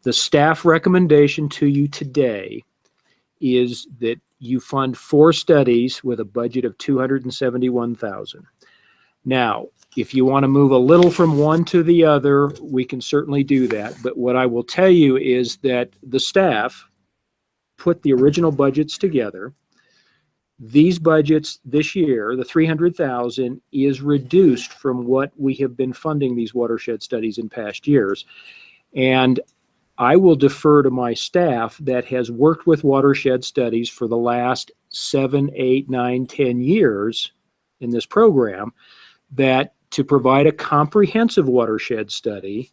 The staff recommendation to you today is that you fund 4 studies with a budget of $271,000. Now, if you want to move a little from one to the other, we can certainly do that. But what I will tell you is that the staff put the original budgets together. These budgets this year, the $300,000, is reduced from what we have been funding these watershed studies in past years. And I will defer to my staff that has worked with watershed studies for the last 7, 8, 9, 10 years in this program, that to provide a comprehensive watershed study,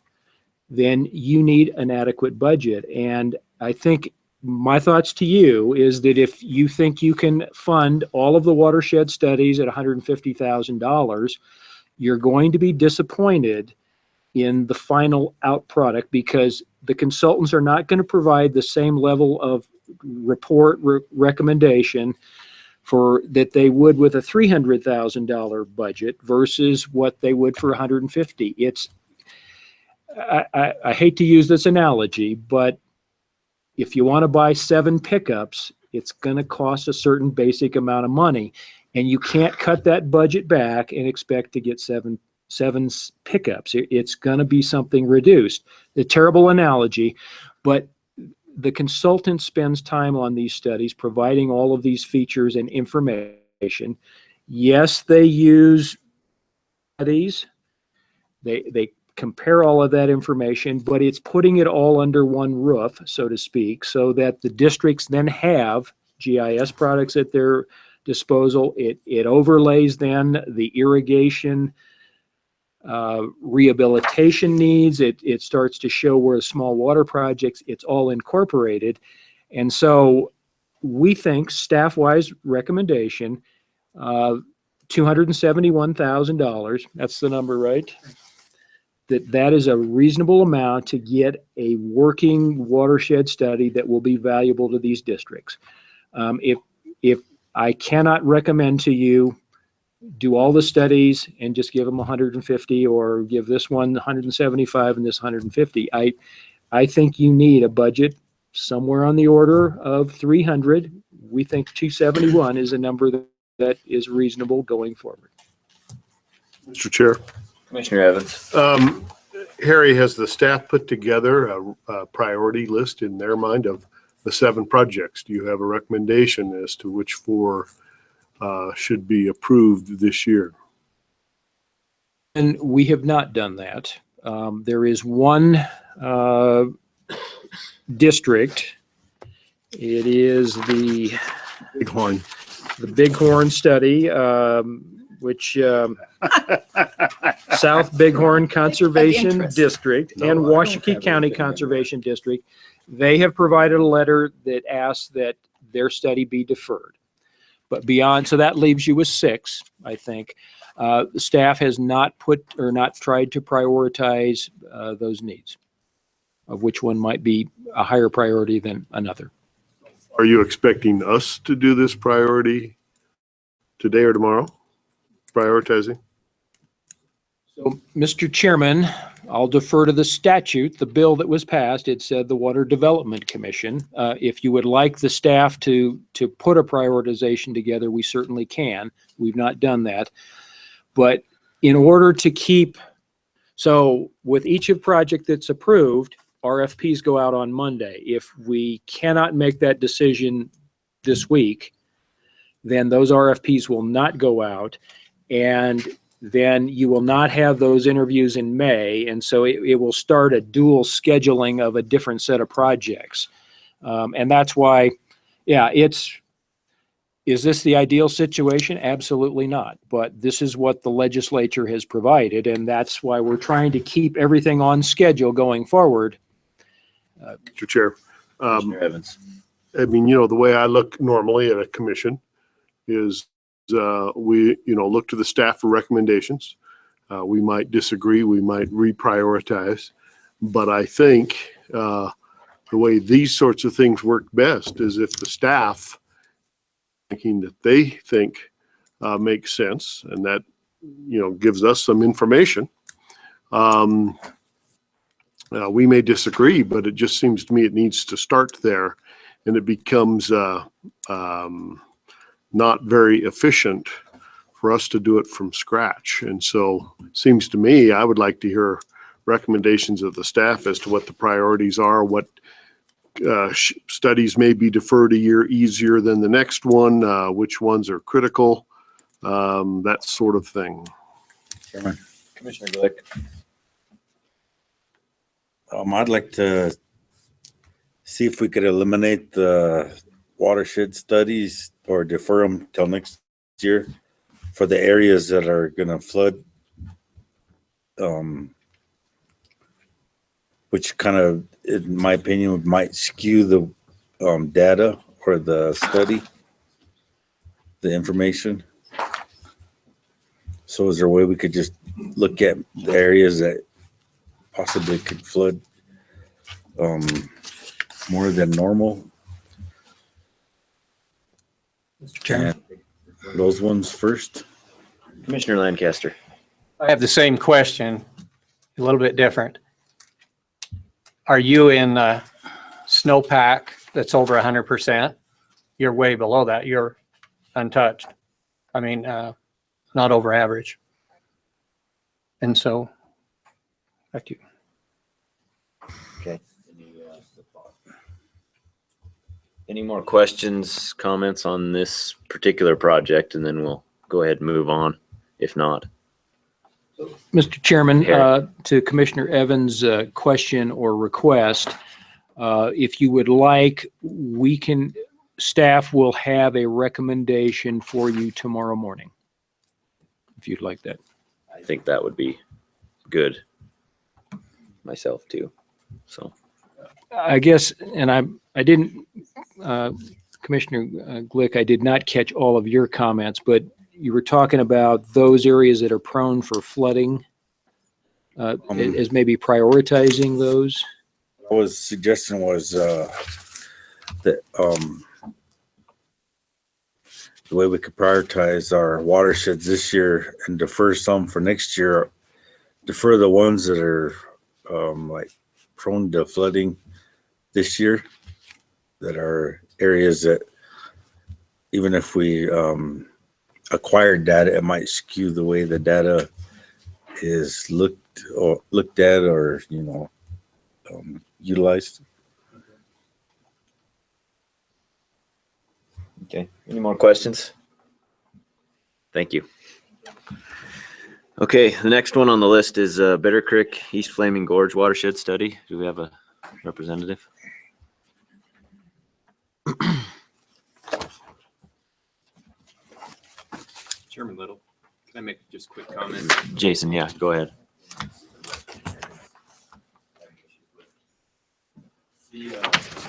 then you need an adequate budget. And I think my thoughts to you is that if you think you can fund all of the watershed studies at $150,000, you're going to be disappointed in the final out product, because the consultants are not going to provide the same level of report recommendation for that they would with a $300,000 budget versus what they would for $150,000. I hate to use this analogy, but if you want to buy 7 pickups, it's going to cost a certain basic amount of money, and you can't cut that budget back and expect to get seven pickups. It's going to be something reduced. A terrible analogy, but the consultant spends time on these studies, providing all of these features and information. Yes, they use studies. They compare all of that information, but it's putting it all under one roof, so to speak, so that the districts then have GIS products at their disposal. It overlays then the irrigation rehabilitation needs. It starts to show where small water projects, it's all incorporated. And so we think staff-wise recommendation, $271,000, that's the number, right? That is a reasonable amount to get a working watershed study that will be valuable to these districts. If I cannot recommend to you do all the studies and just give them 150, or give this one 175 and this 150, I think you need a budget somewhere on the order of 300. We think 271 is a number that is reasonable going forward. Mr. Chair. Commissioner Evans. Harry, has the staff put together a priority list in their mind of the 7 projects? Do you have a recommendation as to which 4 should be approved this year? And we have not done that. There is one district. It is the Bighorn. The Bighorn study, which South Bighorn Conservation District and Washakie County Conservation District, they have provided a letter that asks that their study be deferred. But beyond, so that leaves you with 6, I think. The staff has not tried to prioritize those needs, of which one might be a higher priority than another. Are you expecting us to do this priority today or tomorrow? Prioritizing? So, Mr. Chairman, I'll defer to the statute, the bill that was passed. It said the Water Development Commission. If you would like the staff to put a prioritization together, we certainly can. We've not done that. But in order to keep, so with each project that's approved, RFPs go out on Monday. If we cannot make that decision this week, then those RFPs will not go out, and then you will not have those interviews in May, and so it will start a dual scheduling of a different set of projects. And that's why, yeah, is this the ideal situation? Absolutely not. But this is what the legislature has provided, and that's why we're trying to keep everything on schedule going forward. Mr. Chair. Commissioner Evans. I mean, the way I look normally at a commission is we, look to the staff for recommendations. We might disagree, we might reprioritize, but I think the way these sorts of things work best is if the staff thinking that they think makes sense, and that, gives us some information. We may disagree, but it just seems to me it needs to start there, and it becomes not very efficient for us to do it from scratch. And so it seems to me, I would like to hear recommendations of the staff as to what the priorities are, what studies may be deferred a year easier than the next one, which ones are critical, that sort of thing. Chairman. Commissioner Glick. I'd like to see if we could eliminate the watershed studies or defer them till next year for the areas that are going to flood, which kind of, in my opinion, might skew the data or the study, the information. So is there a way we could just look at the areas that possibly could flood more than normal? Mr. Chairman. And those ones first. Commissioner Lancaster. I have the same question, a little bit different. Are you in a snowpack that's over 100%? You're way below that. You're untouched. I mean, not over average. And so, back to you. Okay. Any more questions, comments on this particular project, and then we'll go ahead and move on, if not. Mr. Chairman, to Commissioner Evans' question or request, if you would like, staff will have a recommendation for you tomorrow morning, if you'd like that. I think that would be good. Myself too. So I guess, and I didn't, Commissioner Glick, I did not catch all of your comments, but you were talking about those areas that are prone for flooding, as maybe prioritizing those. Suggestion was that the way we could prioritize our watersheds this year and defer some for next year, defer the ones that are like prone to flooding this year, that are areas that even if we acquired data, it might skew the way the data is looked at or utilized. Okay, any more questions? Thank you. Okay, the next one on the list is Bitter Creek East Flaming Gorge Watershed Study. Do we have a representative? Chairman Little, can I make just a quick comment? Jason, yeah, go ahead. The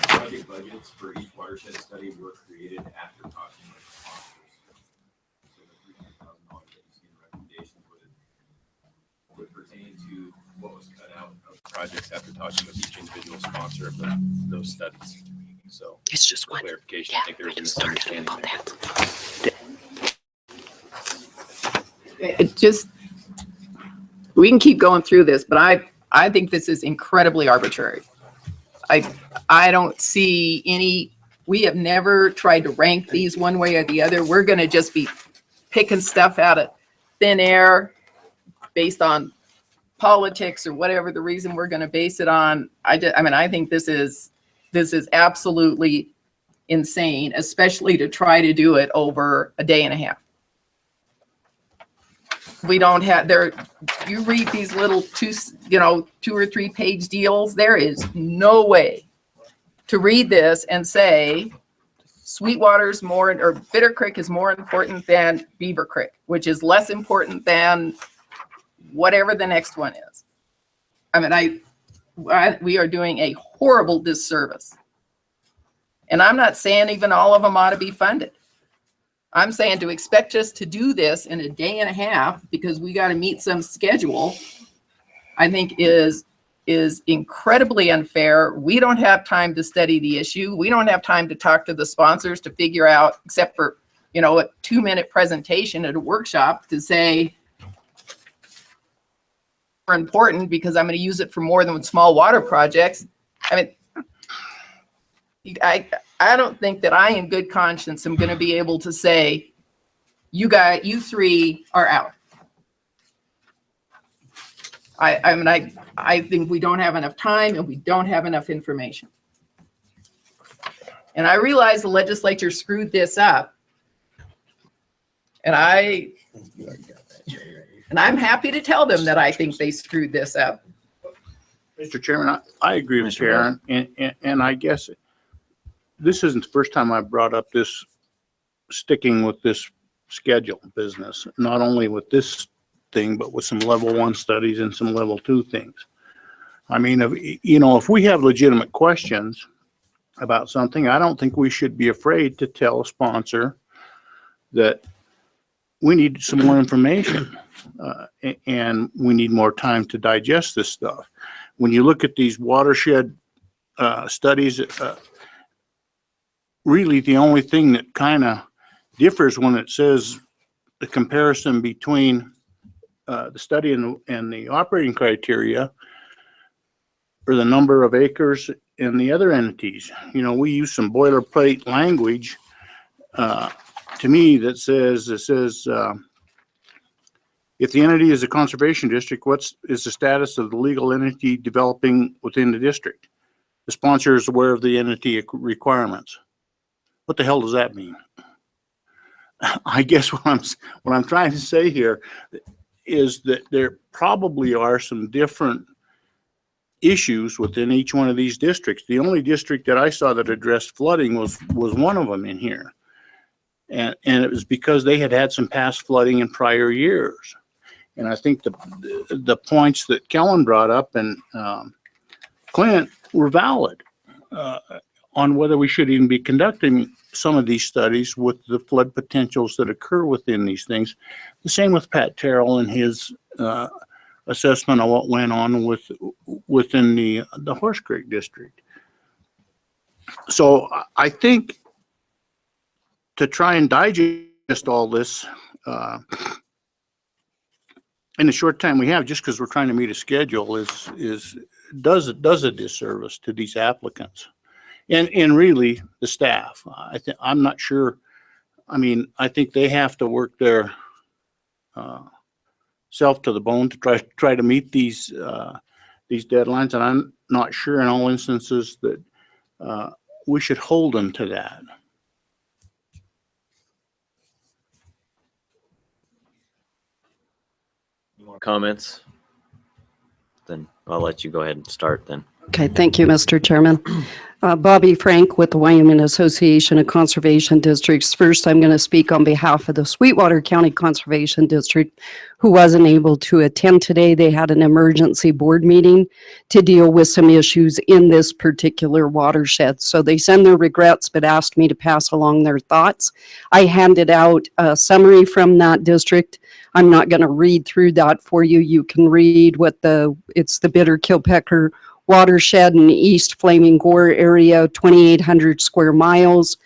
project budgets for each watershed study were created after talking with sponsors. So the $300,000 that you see in recommendations would pertain to what was cut out of projects after talking with each individual sponsor of those studies. So it's just for clarification. I think there was a misunderstanding there. It just, we can keep going through this, but I think this is incredibly arbitrary. I don't see any, we have never tried to rank these one way or the other. We're going to just be picking stuff out of thin air based on politics or whatever the reason we're going to base it on. I mean, I think this is absolutely insane, especially to try to do it over a day and a half. We don't have there. You read these little 2 or 3 page deals. There is no way to read this and say Sweetwater's more, or Bitter Creek is more important than Beaver Creek, which is less important than whatever the next one is. I mean, we are doing a horrible disservice. And I'm not saying even all of them ought to be funded. I'm saying to expect us to do this in a day and a half because we got to meet some schedule, I think is incredibly unfair. We don't have time to study the issue. We don't have time to talk to the sponsors to figure out, except for, a 2-minute presentation at a workshop to say, more important because I'm going to use it for more than small water projects. I mean, I don't think that I, in good conscience, am going to be able to say, you 3 are out. I think we don't have enough time and we don't have enough information. And I realize the legislature screwed this up. And I'm happy to tell them that I think they screwed this up. Mr. Chairman, I agree with Sharon, and I guess this isn't the first time I've brought up this sticking with this schedule business, not only with this thing, but with some level 1 studies and some level 2 things. I mean, if we have legitimate questions about something, I don't think we should be afraid to tell a sponsor that we need some more information and we need more time to digest this stuff. When you look at these watershed studies, really the only thing that kind of differs when it says the comparison between the study and the operating criteria or the number of acres and the other entities. We use some boilerplate language to me that says, if the entity is a conservation district, what is the status of the legal entity developing within the district? The sponsor is aware of the entity requirements. What the hell does that mean? I guess what I'm trying to say here is that there probably are some different issues within each one of these districts. The only district that I saw that addressed flooding was one of them in here. And it was because they had some past flooding in prior years. And I think the points that Kellen brought up and Clint were valid on whether we should even be conducting some of these studies with the flood potentials that occur within these things. The same with Pat Terrell and his assessment of what went on within the Horse Creek district. So I think to try and digest all this in the short time we have, just because we're trying to meet a schedule, does a disservice to these applicants and really the staff. I'm not sure. I mean, I think they have to work their self to the bone to try to meet these deadlines, and I'm not sure in all instances that we should hold them to that. More comments? Then I'll let you go ahead and start then. Okay, thank you, Mr. Chairman. Bobby Frank with the Wyoming Association of Conservation Districts. First, I'm going to speak on behalf of the Sweetwater County Conservation District, who wasn't able to attend today. They had an emergency board meeting to deal with some issues in this particular watershed. So they send their regrets, but asked me to pass along their thoughts. I handed out a summary from that district. I'm not going to read through that for you. You can read it's the Bitter Kilpecker watershed in East Flaming Gore area, 2,800 square miles.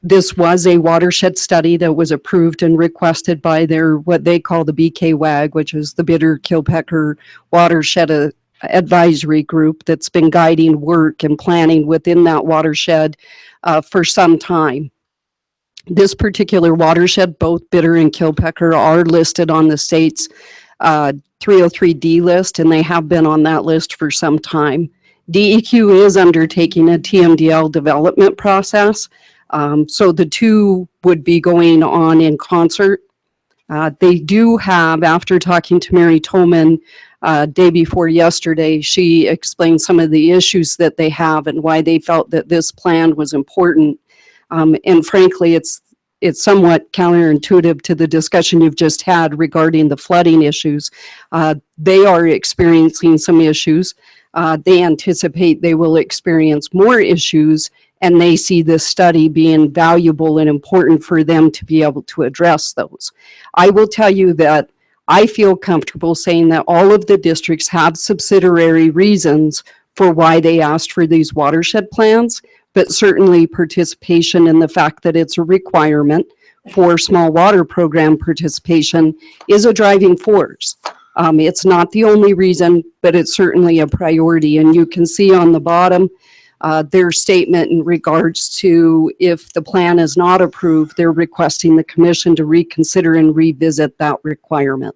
This was a watershed study that was approved and requested by their, what they call the BKWAG, which is the Bitter Kilpecker Watershed Advisory Group that's been guiding work and planning within that watershed for some time. This particular watershed, both Bitter and Kilpecker, are listed on the state's 303D list, and they have been on that list for some time. DEQ is undertaking a TMDL development process. So the two would be going on in concert. They do have, after talking to Mary Tolman day before yesterday, she explained some of the issues that they have and why they felt that this plan was important. And frankly, it's somewhat counterintuitive to the discussion you've just had regarding the flooding issues. They are experiencing some issues. They anticipate they will experience more issues, and they see this study being valuable and important for them to be able to address those. I will tell you that I feel comfortable saying that all of the districts have subsidiary reasons for why they asked for these watershed plans, but certainly participation in the fact that it's a requirement for small water program participation is a driving force. It's not the only reason, but it's certainly a priority. And you can see on the bottom their statement in regards to if the plan is not approved, they're requesting the commission to reconsider and revisit that requirement.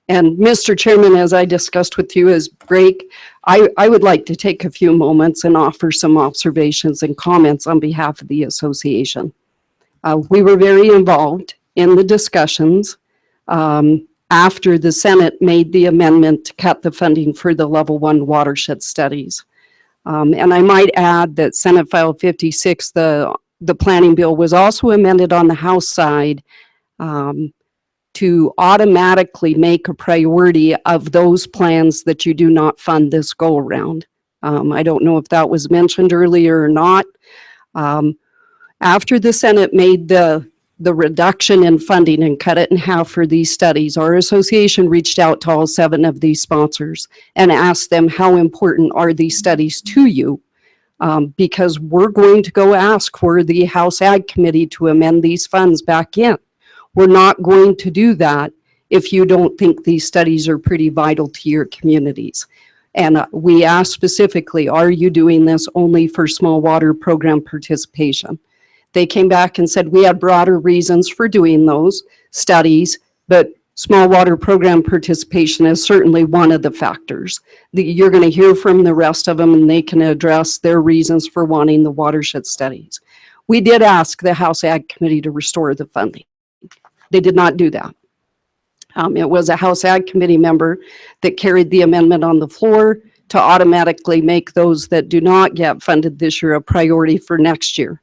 And Mr. Chairman, as I discussed with you as break, I would like to take a few moments and offer some observations and comments on behalf of the association. We were very involved in the discussions after the Senate made the amendment to cut the funding for the level 1 watershed studies. And I might add that Senate File 56, the planning bill, was also amended on the House side to automatically make a priority of those plans that you do not fund this go around. I don't know if that was mentioned earlier or not. After the Senate made the reduction in funding and cut it in half for these studies, our association reached out to all 7 of these sponsors and asked them, how important are these studies to you? Because we're going to go ask for the House Ag Committee to amend these funds back in. We're not going to do that if you don't think these studies are pretty vital to your communities. And we asked specifically, are you doing this only for small water program participation? They came back and said we had broader reasons for doing those studies, but small water program participation is certainly one of the factors. You're going to hear from the rest of them, and they can address their reasons for wanting the watershed studies. We did ask the House Ag Committee to restore the funding. They did not do that. It was a House Ag Committee member that carried the amendment on the floor to automatically make those that do not get funded this year a priority for next year.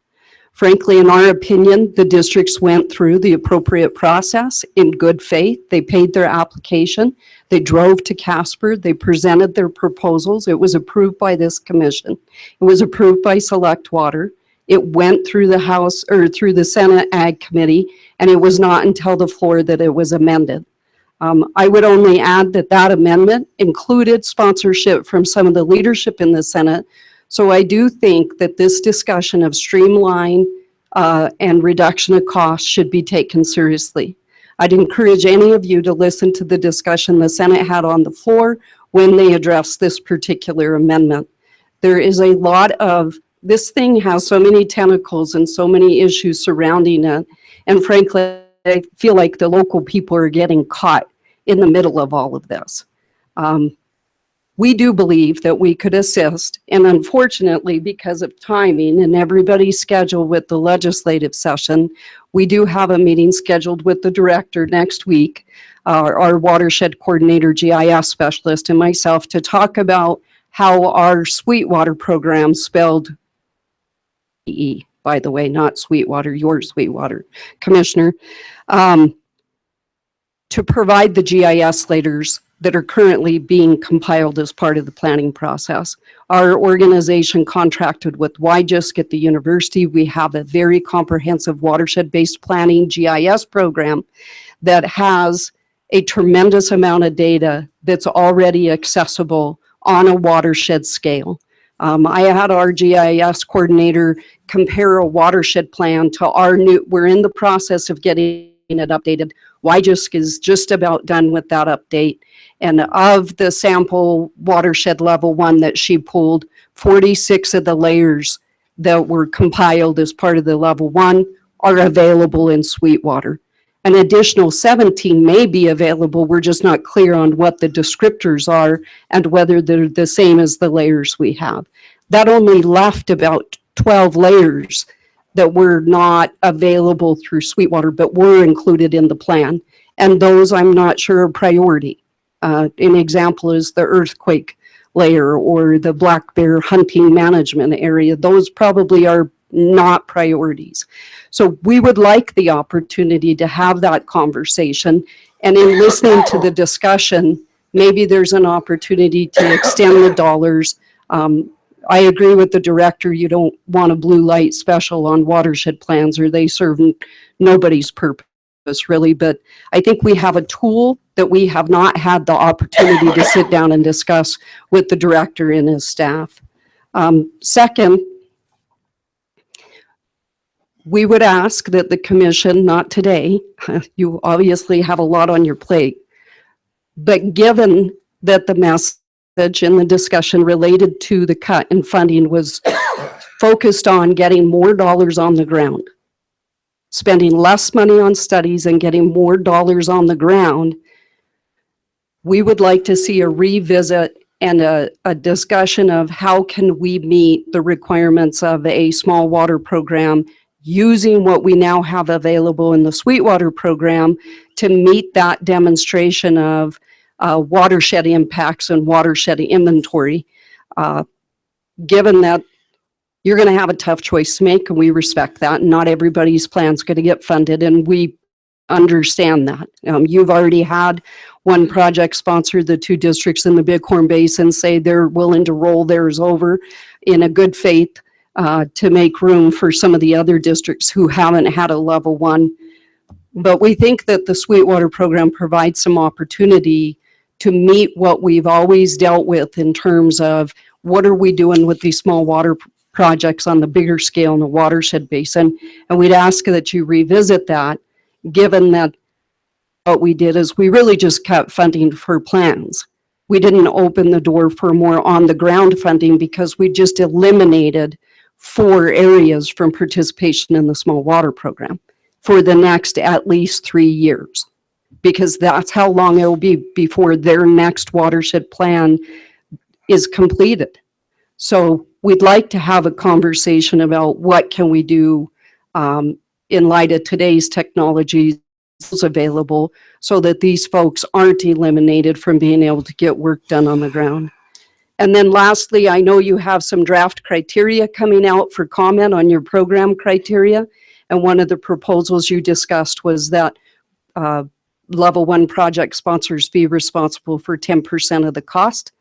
Frankly, in our opinion, the districts went through the appropriate process in good faith. They paid their application. They drove to Casper. They presented their proposals. It was approved by this commission. It was approved by Select Water. It went through the House or through the Senate Ag Committee, and it was not until the floor that it was amended. I would only add that that amendment included sponsorship from some of the leadership in the Senate. So I do think that this discussion of streamline and reduction of costs should be taken seriously. I'd encourage any of you to listen to the discussion the Senate had on the floor when they addressed this particular amendment. There is a lot of, this thing has so many tentacles and so many issues surrounding it. And frankly, I feel like the local people are getting caught in the middle of all of this. We do believe that we could assist, and unfortunately, because of timing and everybody's schedule with the legislative session, we do have a meeting scheduled with the director next week, our watershed coordinator, GIS specialist, and myself to talk about how our Sweetwater program, spelled E, by the way, not Sweetwater, your Sweetwater, Commissioner, to provide the GIS letters that are currently being compiled as part of the planning process. Our organization contracted with WWDC at the university. We have a very comprehensive watershed-based planning GIS program that has a tremendous amount of data that's already accessible on a watershed scale. I had our GIS coordinator compare a watershed plan to our new, we're in the process of getting it updated. WIJISC is just about done with that update. And of the sample watershed level 1 that she pulled, 46 of the layers that were compiled as part of the level 1 are available in Sweetwater. An additional 17 may be available. We're just not clear on what the descriptors are and whether they're the same as the layers we have. That only left about 12 layers that were not available through Sweetwater, but were included in the plan. And those I'm not sure are priority. An example is the earthquake layer or the black bear hunting management area. Those probably are not priorities. So we would like the opportunity to have that conversation. And in listening to the discussion, maybe there's an opportunity to extend the dollars. I agree with the director. You don't want a blue light special on watershed plans, or they serve nobody's purpose really. But I think we have a tool that we have not had the opportunity to sit down and discuss with the director and his staff. Second, we would ask that the commission, not today, you obviously have a lot on your plate, but given that the message in the discussion related to the cut in funding was focused on getting more dollars on the ground, spending less money on studies and getting more dollars on the ground, we would like to see a revisit and a discussion of how can we meet the requirements of a small water program using what we now have available in the Sweetwater program to meet that demonstration of watershed impacts and watershed inventory. Given that you're going to have a tough choice to make, and we respect that, and not everybody's plan's going to get funded, and we understand that. You've already had one project sponsor, the 2 districts in the Bighorn Basin, say they're willing to roll theirs over in a good faith to make room for some of the other districts who haven't had a level 1. But we think that the Sweetwater program provides some opportunity to meet what we've always dealt with in terms of what are we doing with these small water projects on the bigger scale in the watershed basin. And we'd ask that you revisit that, given that what we did is we really just cut funding for plans. We didn't open the door for more on the ground funding because we just eliminated 4 areas from participation in the small water program for the next at least 3 years, because that's how long it will be before their next watershed plan is completed. So we'd like to have a conversation about what can we do in light of today's technologies available so that these folks aren't eliminated from being able to get work done on the ground. And then lastly, I know you have some draft criteria coming out for comment on your program criteria. And one of the proposals you discussed was that level 1 project sponsors be responsible for 10% of the cost.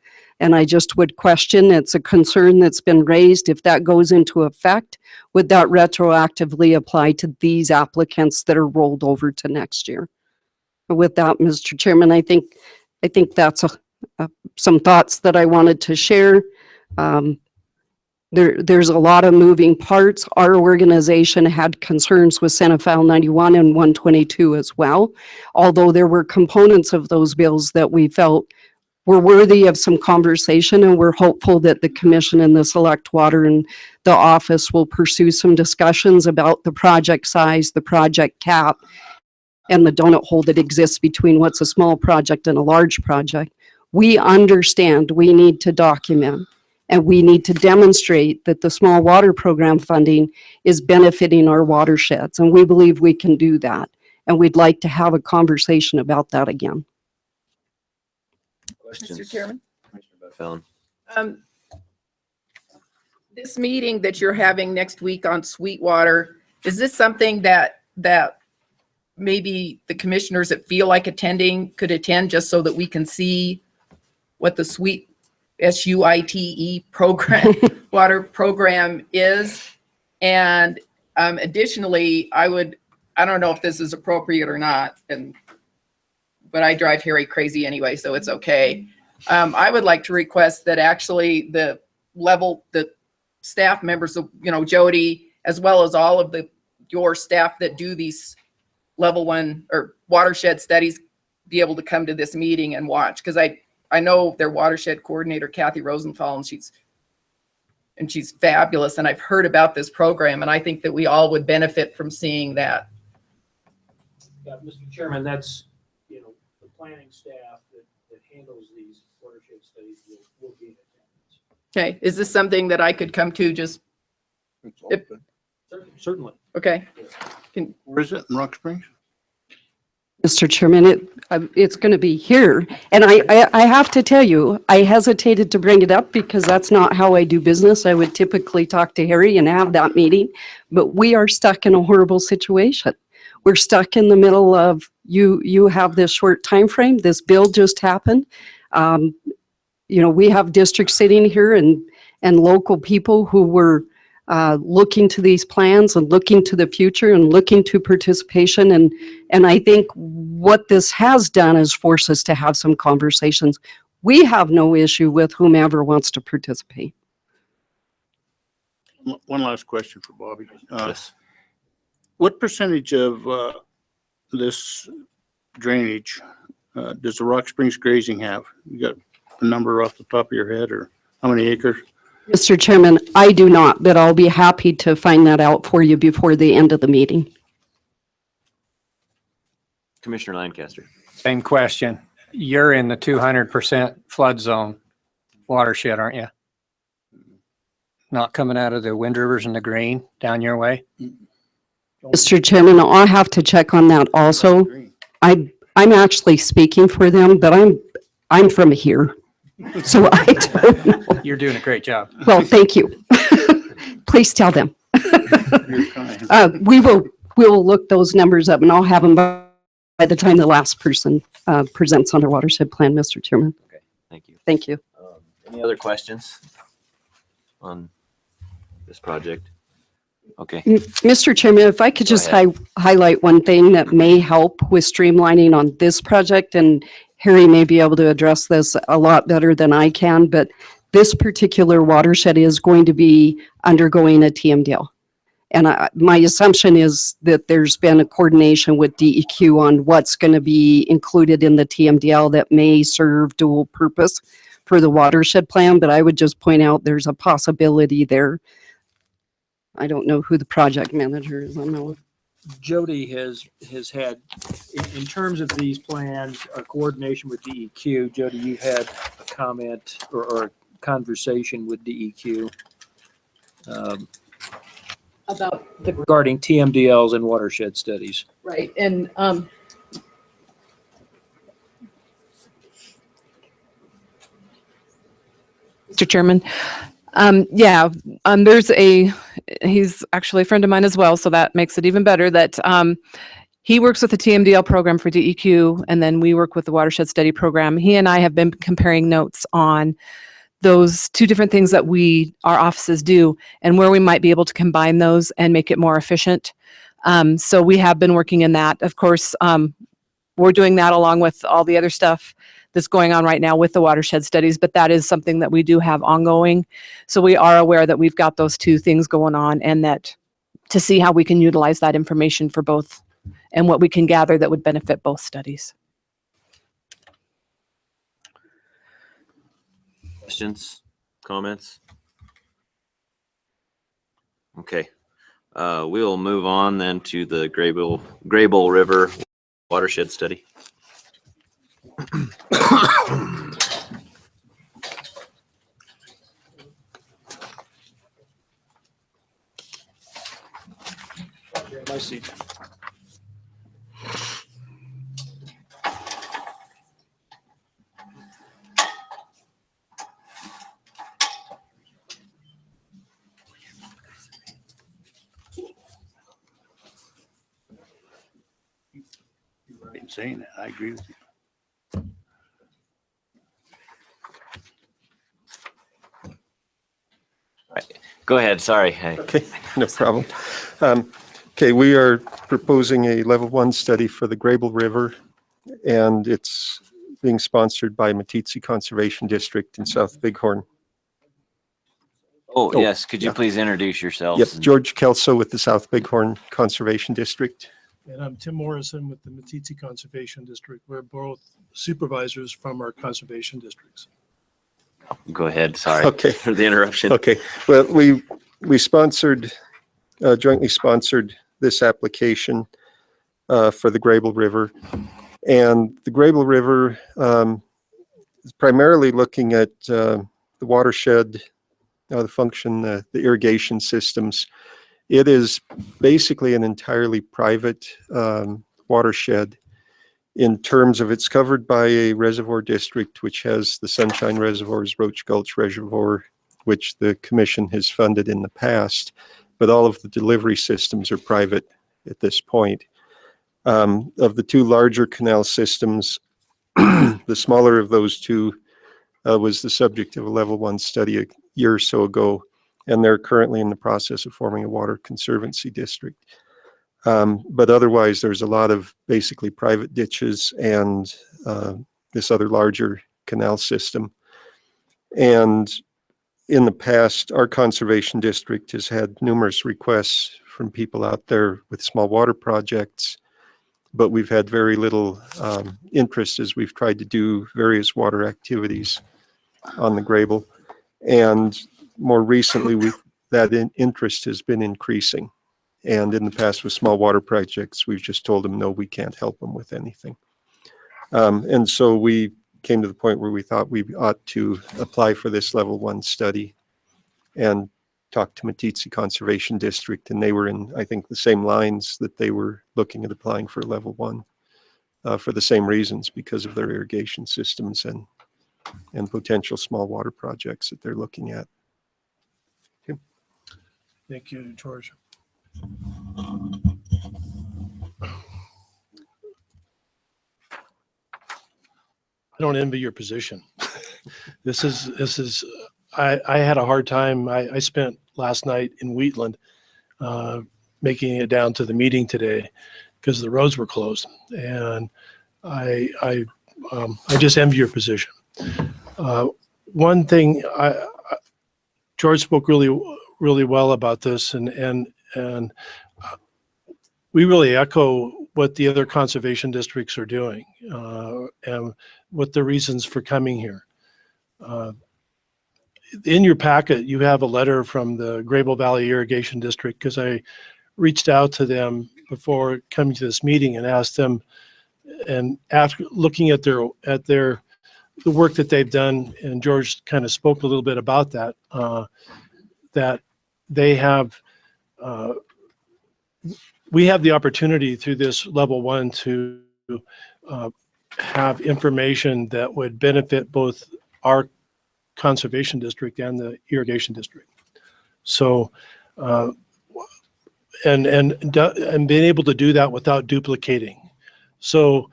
And I just would question, it's a concern that's been raised, if that goes into effect, would that retroactively apply to these applicants that are rolled over to next year? With that, Mr. Chairman, I think that's some thoughts that I wanted to share. There's a lot of moving parts. Our organization had concerns with Senate File 91 and 122 as well, although there were components of those bills that we felt were worthy of some conversation, and we're hopeful that the commission and the Select Water and the office will pursue some discussions about the project size, the project cap, and the donut hole that exists between what's a small project and a large project. We understand we need to document and we need to demonstrate that the small water program funding is benefiting our watersheds, and we believe we can do that. And we'd like to have a conversation about that again. Mr. Chairman? Phil. This meeting that you're having next week on Sweetwater, is this something that maybe the commissioners that feel like attending could attend, just so that we can see what the SUITE program, water program is? And additionally, I don't know if this is appropriate or not, but I drive Harry crazy anyway, so it's okay. I would like to request that actually the level, the staff members, Jody, as well as all of your staff that do these level 1 or watershed studies, be able to come to this meeting and watch? Because I know their watershed coordinator, Kathy Rosenthal, and she's fabulous. And I've heard about this program, and I think that we all would benefit from seeing that. Yeah, Mr. Chairman, that's, the planning staff that handles these watershed studies will be in attendance. Okay, is this something that I could come to just? Certainly. Okay. Where is it, in Rock Springs? Mr. Chairman, it's going to be here. And I have to tell you, I hesitated to bring it up because that's not how I do business. I would typically talk to Harry and have that meeting, but we are stuck in a horrible situation. We're stuck in the middle of, you have this short time frame. This bill just happened. We have districts sitting here and local people who were looking to these plans and looking to the future and looking to participation. And I think what this has done is force us to have some conversations. We have no issue with whomever wants to participate. One last question for Bobby. Yes. What percentage of this drainage does the Rock Springs grazing have? You got a number off the top of your head, or how many acres? Mr. Chairman, I do not, but I'll be happy to find that out for you before the end of the meeting. Commissioner Lancaster. Same question. You're in the 200% flood zone watershed, aren't you? Not coming out of the Wind Rivers and the Green down your way? Mr. Chairman, I'll have to check on that also. I'm actually speaking for them, but I'm from here. So I don't know. You're doing a great job. Well, thank you. Please tell them. We will look those numbers up, and I'll have them by the time the last person presents on their watershed plan, Mr. Chairman. Okay, thank you. Thank you. Any other questions on this project? Okay. Mr. Chairman, if I could just highlight one thing that may help with streamlining on this project, and Harry may be able to address this a lot better than I can, but this particular watershed is going to be undergoing a TMDL. And my assumption is that there's been a coordination with DEQ on what's going to be included in the TMDL that may serve dual purpose for the watershed plan, but I would just point out there's a possibility there. I don't know who the project manager is on that one. Jody has had, in terms of these plans, our coordination with DEQ. Jody, you've had a comment or a conversation with DEQ About regarding TMDLs and watershed studies. Right, and Mr. Chairman. He's actually a friend of mine as well, so that makes it even better that he works with the TMDL program for DEQ, and then we work with the watershed study program. He and I have been comparing notes on those two different things that our offices do and where we might be able to combine those and make it more efficient. So we have been working in that. Of course, we're doing that along with all the other stuff that's going on right now with the watershed studies, but that is something that we do have ongoing. So we are aware that we've got those two things going on, and that to see how we can utilize that information for both and what we can gather that would benefit both studies. Questions, comments? Okay, we'll move on then to the Graybull River watershed study. My seat. You're right in saying that. I agree with you. Go ahead, sorry. Okay, no problem. Okay, we are proposing a level 1 study for the Graybull River, and it's being sponsored by Meeteetse Conservation District in South Bighorn. Oh, yes. Could you yeah. please introduce yourselves? Yes, George Kelso with the South Bighorn Conservation District. And I'm Tim Morrison with the Matiti Conservation District. We're both supervisors from our conservation districts. Go ahead. Sorry Okay. for the interruption. Okay. Well, we sponsored, jointly sponsored this application for the Grable River. And the Grable River is primarily looking at the watershed, the function, the irrigation systems. It is basically an entirely private watershed in terms of it's covered by a reservoir district, which has the Sunshine Reservoirs, Roach Gulch Reservoir, which the commission has funded in the past, but all of the delivery systems are private at this point. Of the two larger canal systems, the smaller of those two was the subject of a level 1 study a year or so ago, and they're currently in the process of forming a water conservancy district. But otherwise, there's a lot of basically private ditches and this other larger canal system. And in the past, our conservation district has had numerous requests from people out there with small water projects, but we've had very little interest as we've tried to do various water activities on the Grable. And more recently, that interest has been increasing. And in the past with small water projects, we've just told them, no, we can't help them with anything. And so we came to the point where we thought we ought to apply for this level 1 study and talk to Matiti Conservation District. And they were in, I think, the same lines that they were looking at applying for level 1 for the same reasons, because of their irrigation systems and potential small water projects that they're looking at. Tim? Thank you, George. I don't envy your position. This is I had a hard time. I spent last night in Wheatland making it down to the meeting today because the roads were closed, and I just envy your position. One thing, George spoke really well about this, and we really echo what the other conservation districts are doing and what the reasons for coming here. In your packet, you have a letter from the Grable Valley Irrigation District, because I reached out to them before coming to this meeting and asked them, and after looking at the work that they've done, and George kind of spoke a little bit about that, that they have, we have the opportunity through this level 1 to have information that would benefit both our conservation district and the irrigation district. So, and being able to do that without duplicating. So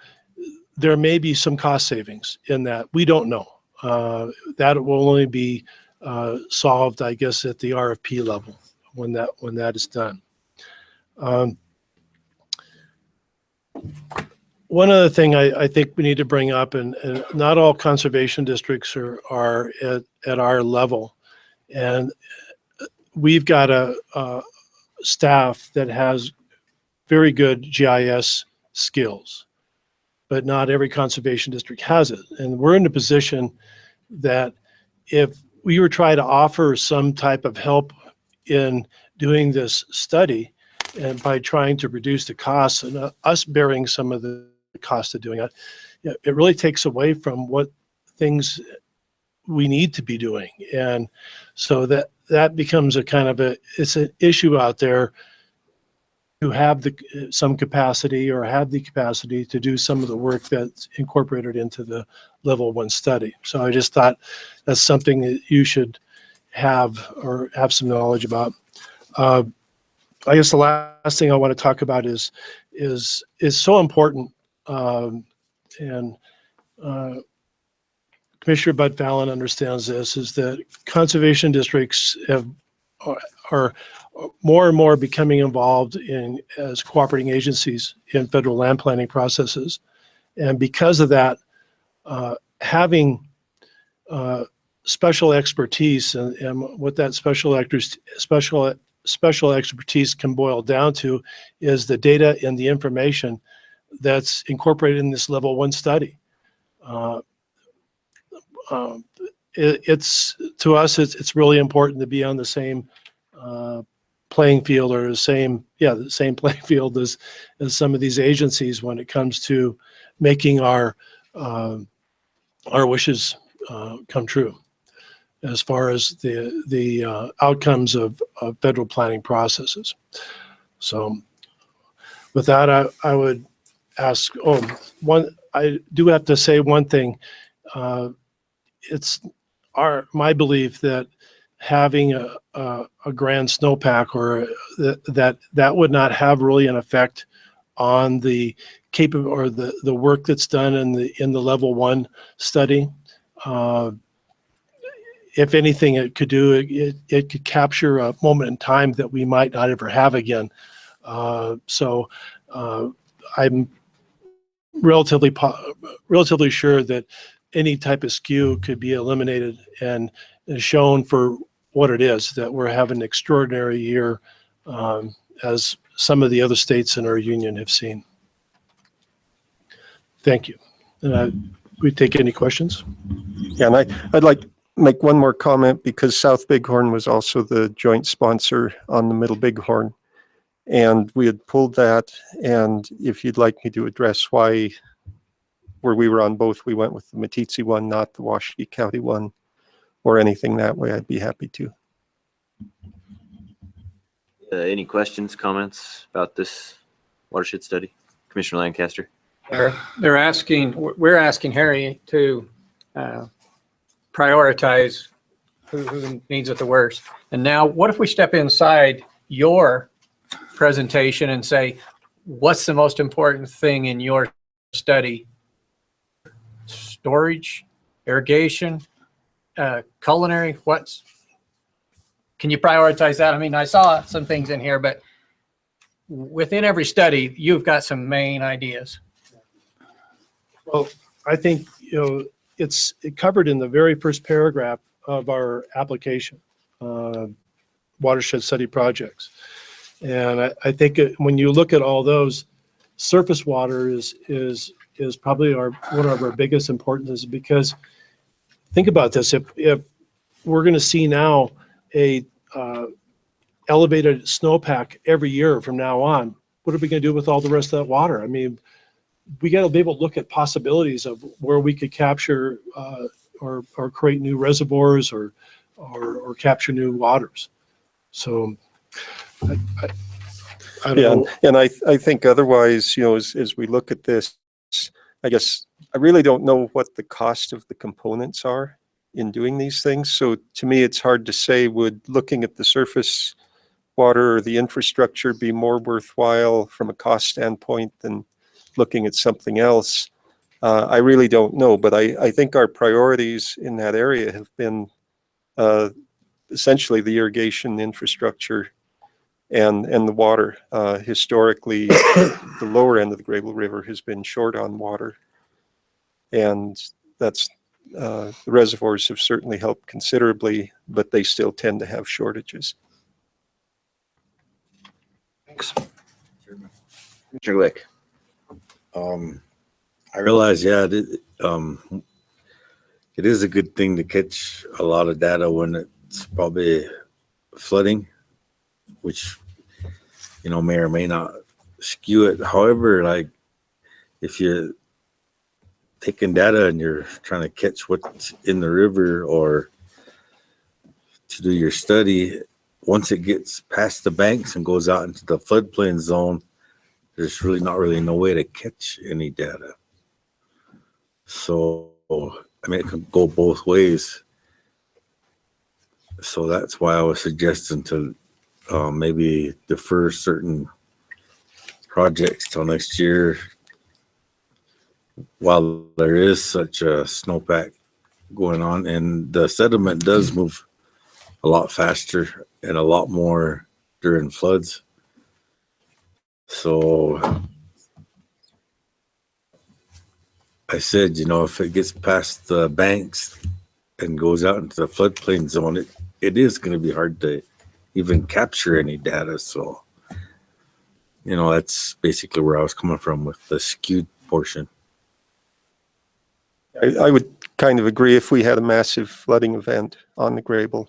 there may be some cost savings in that. We don't know. That will only be solved, I guess, at the RFP level when that is done. One other thing I think we need to bring up, and not all conservation districts are at our level, and we've got a staff that has very good GIS skills, but not every conservation district has it. And we're in a position that if we were trying to offer some type of help in doing this study, and by trying to reduce the costs and us bearing some of the cost of doing it, it really takes away from what things we need to be doing. And so that becomes a kind of it's an issue out there to have some capacity or have the capacity to do some of the work that's incorporated into the level 1 study. So I just thought that's something that you should have some knowledge about. I guess the last thing I want to talk about is so important, and Commissioner Bud Fallon understands this, is that conservation districts are more and more becoming involved as cooperating agencies in federal land planning processes. And because of that, having special expertise, and what that special expertise can boil down to is the data and the information that's incorporated in this level 1 study. It's to us, it's really important to be on the same playing field, or the same playing field as some of these agencies when it comes to making our wishes come true as far as the outcomes of federal planning processes. So with that, I would ask, I do have to say one thing. It's my belief that having a grand snowpack, or that would not have really an effect on the the work that's done in the level 1 study. If anything, it could do, it could capture a moment in time that we might not ever have again. So I'm relatively sure that any type of skew could be eliminated and shown for what it is, that we're having an extraordinary year, as some of the other states in our union have seen. Thank you. We take any questions? Yeah, and I'd like to make one more comment, because South Bighorn was also the joint sponsor on the Middle Bighorn, and we had pulled that. And if you'd like me to address why, where we were on both, we went with the Meeteetse one, not the Wasatee County one, or anything that way, I'd be happy to. Any questions, comments about this watershed study? Commissioner Lancaster. We're asking Harry to prioritize who needs it the worst. And now, what if we step inside your presentation and say, what's the most important thing in your study? Storage, irrigation, culinary, can you prioritize that? I mean, I saw some things in here, but within every study, you've got some main ideas. Well, I think, it's covered in the very first paragraph of our application, watershed study projects. And I think when you look at all those, surface water is probably one of our biggest importances, because think about this, if we're going to see now a elevated snowpack every year from now on, what are we going to do with all the rest of that water? I mean, we got to be able to look at possibilities of where we could capture or create new reservoirs or capture new waters. So I don't know. And I think otherwise, as we look at this, I guess I really don't know what the cost of the components are in doing these things. So to me, it's hard to say, would looking at the surface water or the infrastructure be more worthwhile from a cost standpoint than looking at something else? I really don't know, but I think our priorities in that area have been essentially the irrigation infrastructure and the water. Historically, the lower end of the Grable River has been short on water, and that's the reservoirs have certainly helped considerably, but they still tend to have shortages. Thanks. Mr. Glick. I realize, it is a good thing to catch a lot of data when it's probably flooding, which, may or may not skew it. However, like if you're taking data and you're trying to catch what's in the river or to do your study, once it gets past the banks and goes out into the floodplain zone, there's really not no way to catch any data. So, it can go both ways. So that's why I was suggesting to maybe defer certain projects till next year while there is such a snowpack going on, and the sediment does move a lot faster and a lot more during floods. So I said, if it gets past the banks, and goes out into the floodplain zone, it is going to be hard to even capture any data. So, you know, that's basically where I was coming from with the skewed portion. I would kind of agree. If we had a massive flooding event on the Grable,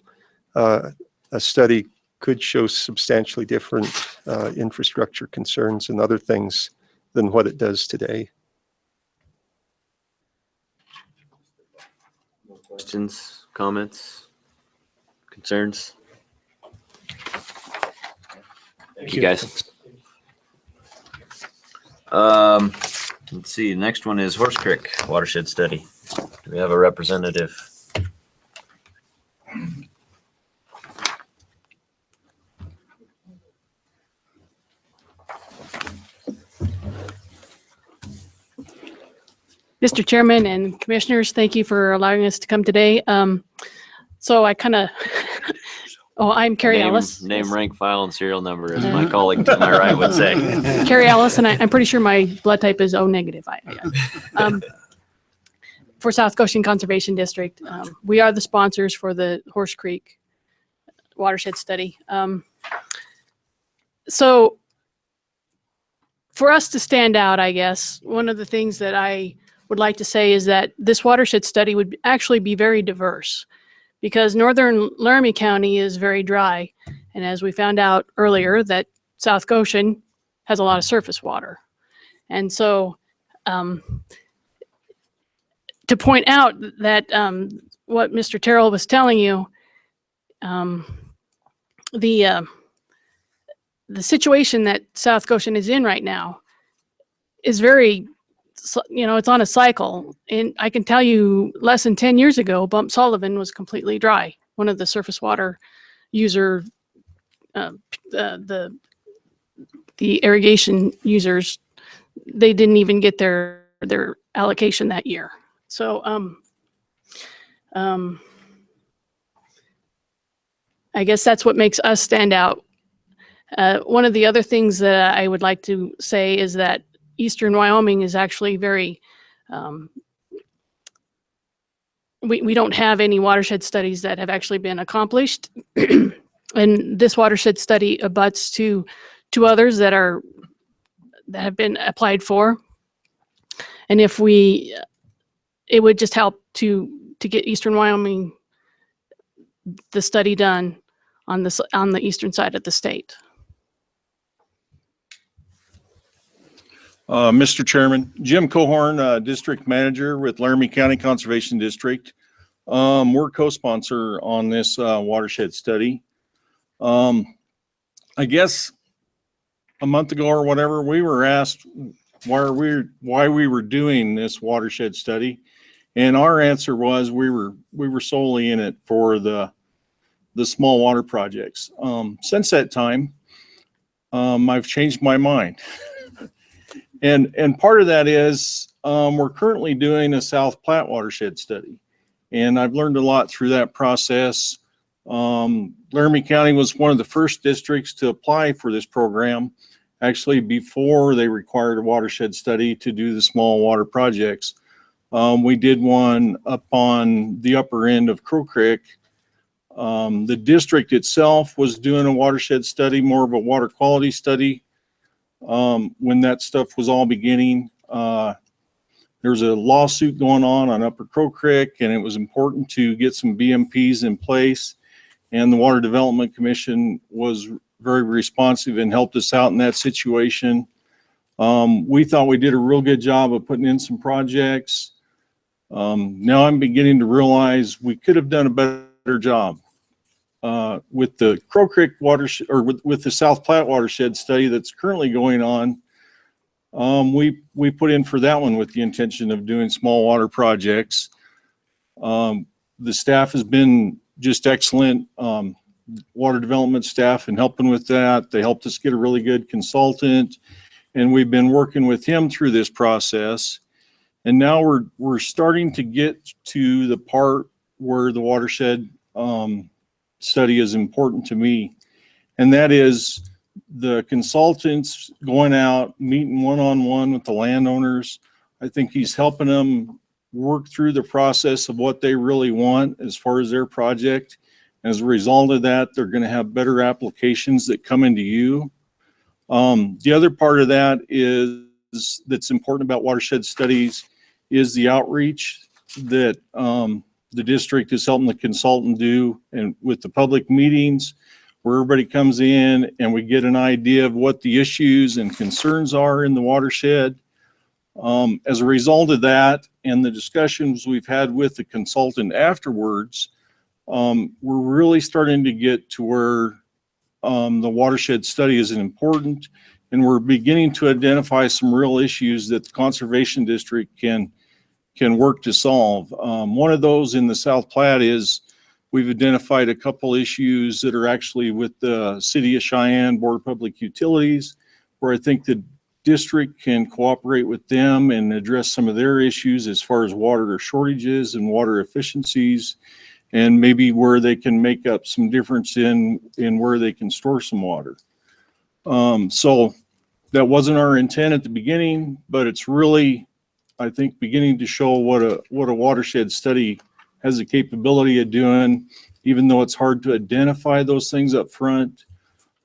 a study could show substantially different infrastructure concerns and other things than what it does today. Questions, comments, concerns? Thank you, guys. Let's see, the next one is Horse Creek Watershed Study. Do we have a representative? Mr. Chairman and Commissioners, thank you for allowing us to come today. So I kind of, I'm Carrie Ellis. Name, rank, file, and serial number, as my colleague to my right would say. Carrie Ellis, and I'm pretty sure my blood type is O negative. For South Goshen Conservation District, we are the sponsors for the Horse Creek Watershed Study. So for us to stand out, I guess, one of the things that I would like to say is that this watershed study would actually be very diverse, because northern Laramie County is very dry. And as we found out earlier, that South Goshen has a lot of surface water. And so to point out that what Mr. Terrell was telling you, the situation that South Goshen is in right now is very, it's on a cycle. And I can tell you less than 10 years ago, Bump Sullivan was completely dry. One of the surface water user, the irrigation users, they didn't even get their allocation that year. So I guess that's what makes us stand out. One of the other things that I would like to say is that Eastern Wyoming is actually very, we don't have any watershed studies that have actually been accomplished. And this watershed study abuts to others that have been applied for. And if it would just help to get Eastern Wyoming, the study done on the eastern side of the state. Mr. Chairman, Jim Cohorn, District Manager with Laramie County Conservation District. We're co-sponsor on this watershed study. I guess a month ago or whatever, we were asked why we were doing this watershed study, and our answer was we were solely in it for the small water projects. Since that time, I've changed my mind. And part of that is we're currently doing a South Platte watershed study, and I've learned a lot through that process. Laramie County was one of the first districts to apply for this program, actually before they required a watershed study to do the small water projects. We did one up on the upper end of Crow Creek. The district itself was doing a watershed study, more of a water quality study. When that stuff was all beginning, there was a lawsuit going on Upper Crow Creek, and it was important to get some BMPs in place. And the Water Development Commission was very responsive and helped us out in that situation. We thought we did a real good job of putting in some projects. Now I'm beginning to realize we could have done a better job. With the Crow Creek watershed, or with the South Platte watershed study that's currently going on, we put in for that one with the intention of doing small water projects. The staff has been just excellent, water development staff, and helping with that. They helped us get a really good consultant, and we've been working with him through this process. And now we're starting to get to the part where the watershed study is important to me, and that is the consultants going out, meeting one-on-one with the landowners. I think he's helping them work through the process of what they really want as far as their project. As a result of that, they're going to have better applications that come into you. The other part of that is that's important about watershed studies is the outreach that the district is helping the consultant do, and with the public meetings where everybody comes in and we get an idea of what the issues and concerns are in the watershed. As a result of that and the discussions we've had with the consultant afterwards, we're really starting to get to where the watershed study is important, and we're beginning to identify some real issues that the conservation district can work to solve. One of those in the South Platte is we've identified a couple issues that are actually with the City of Cheyenne Board of Public Utilities, where I think the district can cooperate with them and address some of their issues as far as water shortages and water efficiencies, and maybe where they can make up some difference in where they can store some water. So that wasn't our intent at the beginning, but it's really, I think, beginning to show what a watershed study has the capability of doing, even though it's hard to identify those things up front.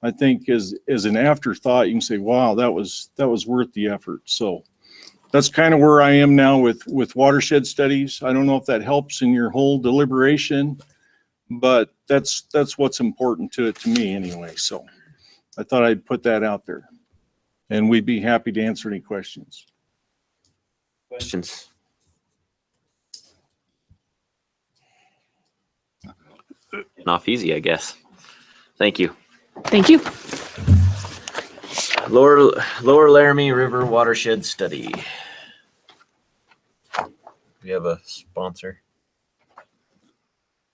I think as an afterthought, you can say, wow, that was worth the effort. So that's kind of where I am now with watershed studies. I don't know if that helps in your whole deliberation, but that's what's important to me anyway. So I thought I'd put that out there, and we'd be happy to answer any questions. Questions? Off easy, I guess. Thank you. Thank you. Lower Laramie River Watershed Study. We have a sponsor.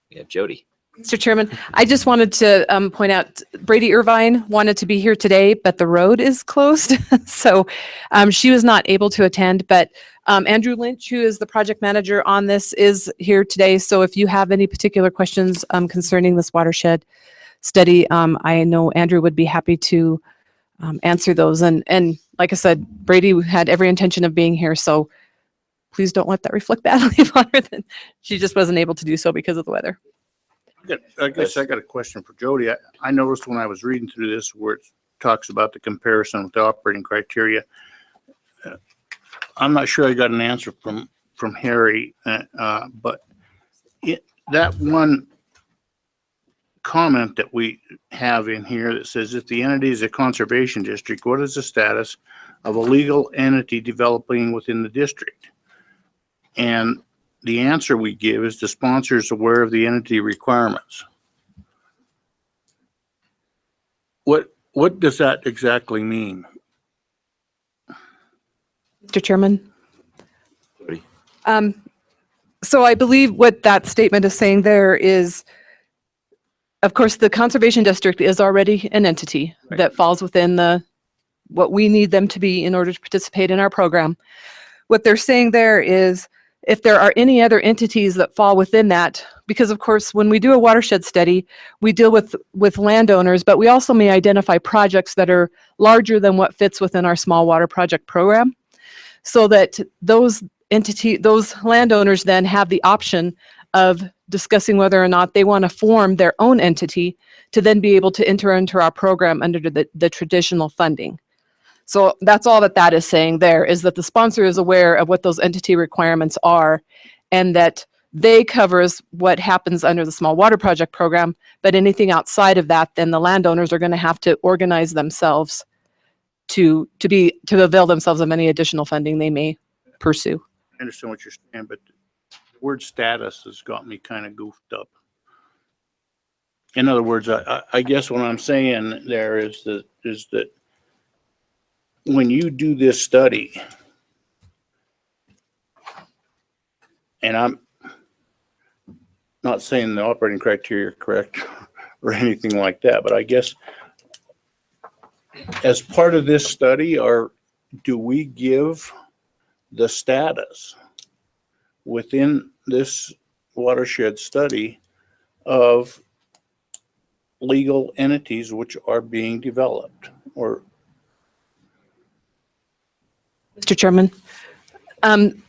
We have Jody. Mr. Chairman, I just wanted to point out Brady Irvine wanted to be here today, but the road is closed. So she was not able to attend, but Andrew Lynch, who is the project manager on this, is here today. So if you have any particular questions concerning this watershed study, I know Andrew would be happy to answer those. And like I said, Brady had every intention of being here. So please don't let that reflect badly on her. She just wasn't able to do so because of the weather. I guess I got a question for Jody. I noticed when I was reading through this where it talks about the comparison with the operating criteria. I'm not sure I got an answer from Harry, but that one comment that we have in here that says if the entity is a conservation district, what is the status of a legal entity developing within the district? And the answer we give is the sponsor is aware of the entity requirements. What does that exactly mean? Mr. Chairman. So I believe what that statement is saying there is, of course, the conservation district is already an entity that falls within what we need them to be in order to participate in our program. What they're saying there is if there are any other entities that fall within that, because of course, when we do a watershed study, we deal with landowners, but we also may identify projects that are larger than what fits within our small water project program, so that those landowners then have the option of discussing whether or not they want to form their own entity to then be able to enter into our program under the traditional funding. So that's all that is saying there, is that the sponsor is aware of what those entity requirements are, and that they covers what happens under the small water project program, but anything outside of that, then the landowners are going to have to organize themselves to avail themselves of any additional funding they may pursue. I understand what you're saying, but the word status has got me kind of goofed up. In other words, I guess what I'm saying there is that when you do this study, and I'm not saying the operating criteria are correct or anything like that, but I guess as part of this study, do we give the status within this watershed study of legal entities which are being developed? Or Mr. Chairman,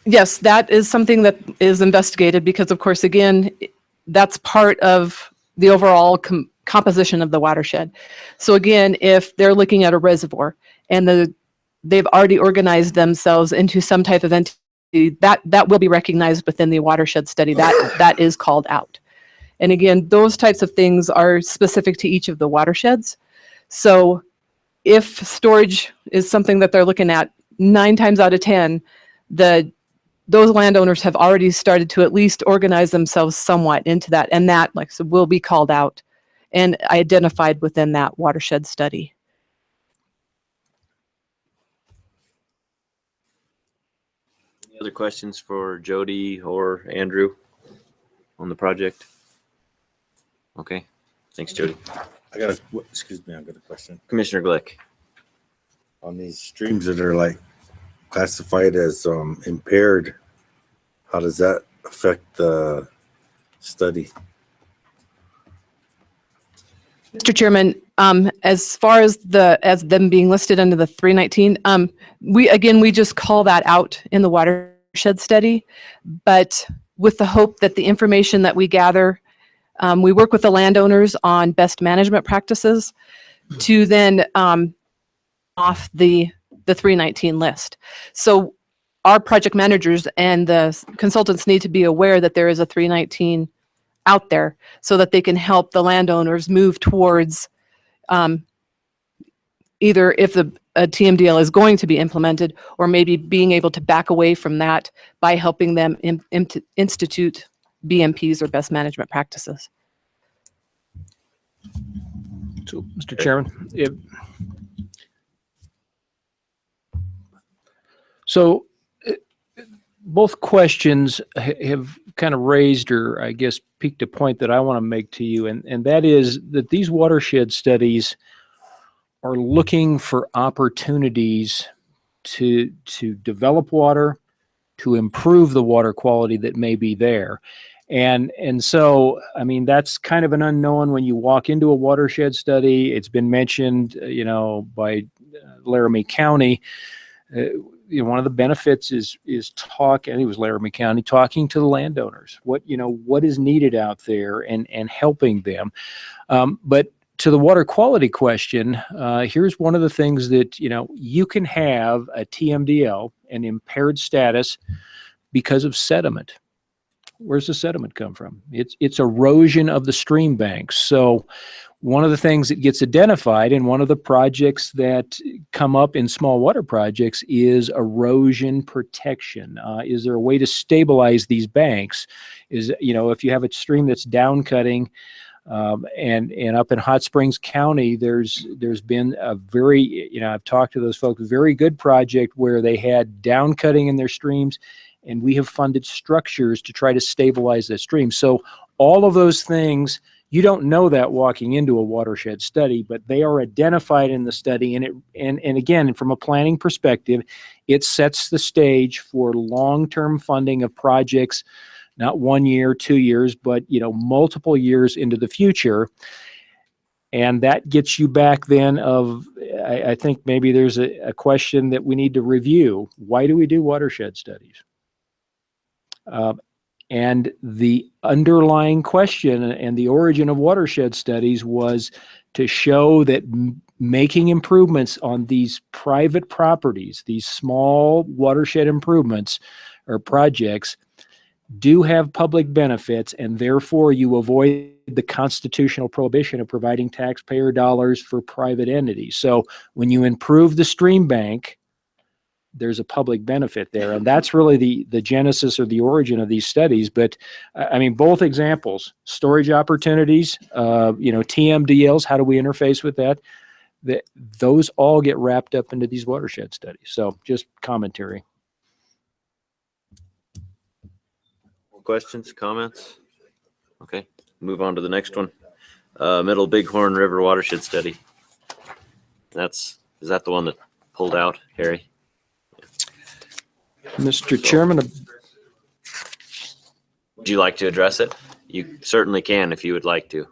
Yes, that is something that is investigated because, of course, again, that's part of the overall composition of the watershed. So again, if they're looking at a reservoir and they've already organized themselves into some type of entity, that will be recognized within the watershed study. That is called out. And again, those types of things are specific to each of the watersheds. So if storage is something that they're looking at, 9 times out of 10, those landowners have already started to at least organize themselves somewhat into that, and that, like I said, will be called out and identified within that watershed study. Any other questions for Jody or Andrew on the project? Okay, thanks, Jody. Excuse me, I got a question. Commissioner Glick. On these streams that are like classified as impaired, how does that affect the study? Mr. Chairman, as far as them being listed under the 319, we just call that out in the watershed study, but with the hope that the information that we gather, we work with the landowners on best management practices to then off the 319 list. So our project managers and the consultants need to be aware that there is a 319 out there so that they can help the landowners move towards either if a TMDL is going to be implemented, or maybe being able to back away from that by helping them institute BMPs or best management practices. So, Mr. Chairman, both questions have kind of raised, or I guess piqued a point that I want to make to you, and that is that these watershed studies are looking for opportunities to develop water, to improve the water quality that may be there. And so, I mean, that's kind of an unknown when you walk into a watershed study. It's been mentioned, by Laramie County. One of the benefits is talk, and it was Laramie County, talking to the landowners, what is needed out there and helping them. But to the water quality question, here's one of the things that, you can have a TMDL, an impaired status, because of sediment. Where's the sediment come from? It's erosion of the stream banks. So one of the things that gets identified in one of the projects that come up in small water projects is erosion protection. Is there a way to stabilize these banks? If you have a stream that's down cutting, and up in Hot Springs County, there's been a very, I've talked to those folks, very good project where they had down cutting in their streams, and we have funded structures to try to stabilize the stream. So all of those things, you don't know that walking into a watershed study, but they are identified in the study. And again, from a planning perspective, it sets the stage for long-term funding of projects, not 1 year, 2 years, but multiple years into the future. And that gets you back then of, I think maybe there's a question that we need to review. Why do we do watershed studies? And the underlying question and the origin of watershed studies was to show that making improvements on these private properties, these small watershed improvements or projects, do have public benefits, and therefore you avoid the constitutional prohibition of providing taxpayer dollars for private entities. So when you improve the stream bank, there's a public benefit there. And that's really the genesis or the origin of these studies. But I mean, both examples, storage opportunities, TMDLs, how do we interface with that? Those all get wrapped up into these watershed studies. So just commentary. Questions, comments? Okay, move on to the next one. Middle Bighorn River Watershed Study. Is that the one that pulled out, Harry? Mr. Chairman. Would you like to address it? You certainly can if you would like to.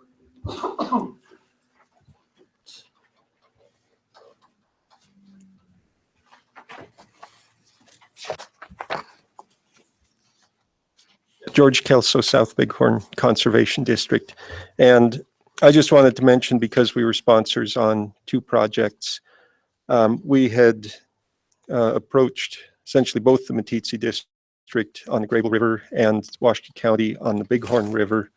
George Kelso, South Bighorn Conservation District. And I just wanted to mention, because we were sponsors on 2 projects, we had approached essentially both the Meeteetse District on the Grable River and Washtenaw County on the Bighorn River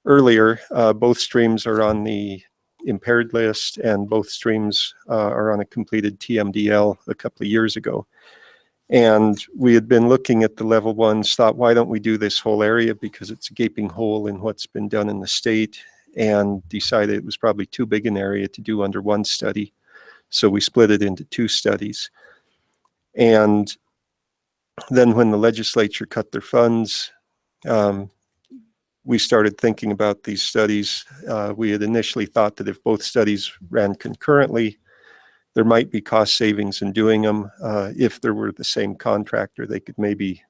earlier. Both streams are on the impaired list, and both streams are on a completed TMDL a couple of years ago. And we had been looking at the level 1s, thought, why don't we do this whole area, because it's a gaping hole in what's been done in the state, and decided it was probably too big an area to do under 1 study. So we split it into 2 studies. And then when the legislature cut their funds, we started thinking about these studies. We had initially thought that if both studies ran concurrently, there might be cost savings in doing them. If there were the same contractor, they could maybe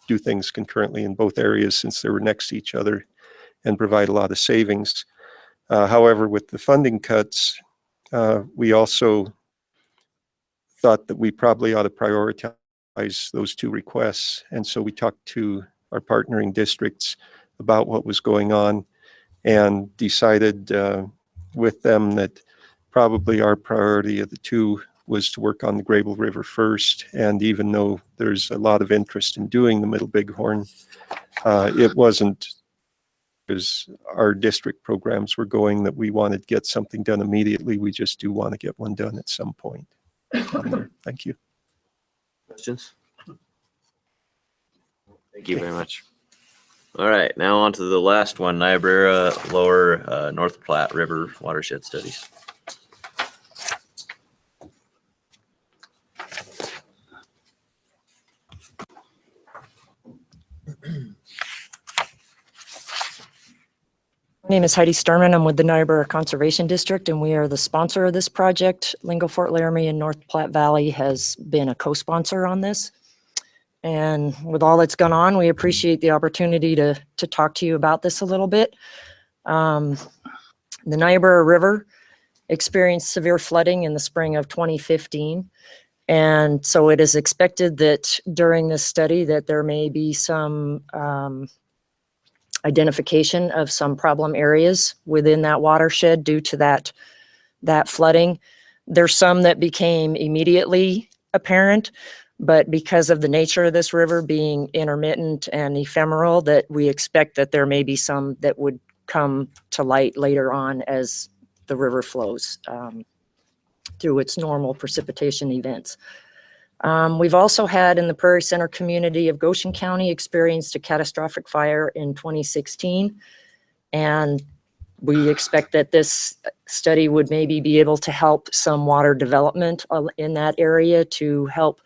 do things concurrently in both areas, since they were next to each other, and provide a lot of savings. However, with the funding cuts, we also thought that we probably ought to prioritize those 2 requests. And so we talked to our partnering districts about what was going on, and decided with them that probably our priority of the 2 was to work on the Grable River first. And even though there's a lot of interest in doing the Middle Bighorn, it wasn't because our district programs were going that we wanted to get something done immediately. We just do want to get one done at some point. Thank you. Questions? Thank you very much. All right, now on to the last one, Niobrara Lower North Platte River Watershed Studies. My name is Heidi Sturman. I'm with the Niobrara Conservation District, and we are the sponsor of this project. Lingo Fort Laramie and North Platte Valley has been a co-sponsor on this. And with all that's gone on, we appreciate the opportunity to talk to you about this a little bit. The Niobrara River experienced severe flooding in the spring of 2015. And so it is expected that during this study that there may be some identification of some problem areas within that watershed due to that flooding. There's some that became immediately apparent, but because of the nature of this river being intermittent and ephemeral, that we expect that there may be some that would come to light later on as the river flows through its normal precipitation events. We've also had in the Prairie Center community of Goshen County experienced a catastrophic fire in 2016. And we expect that this study would maybe be able to help some water development in that area to help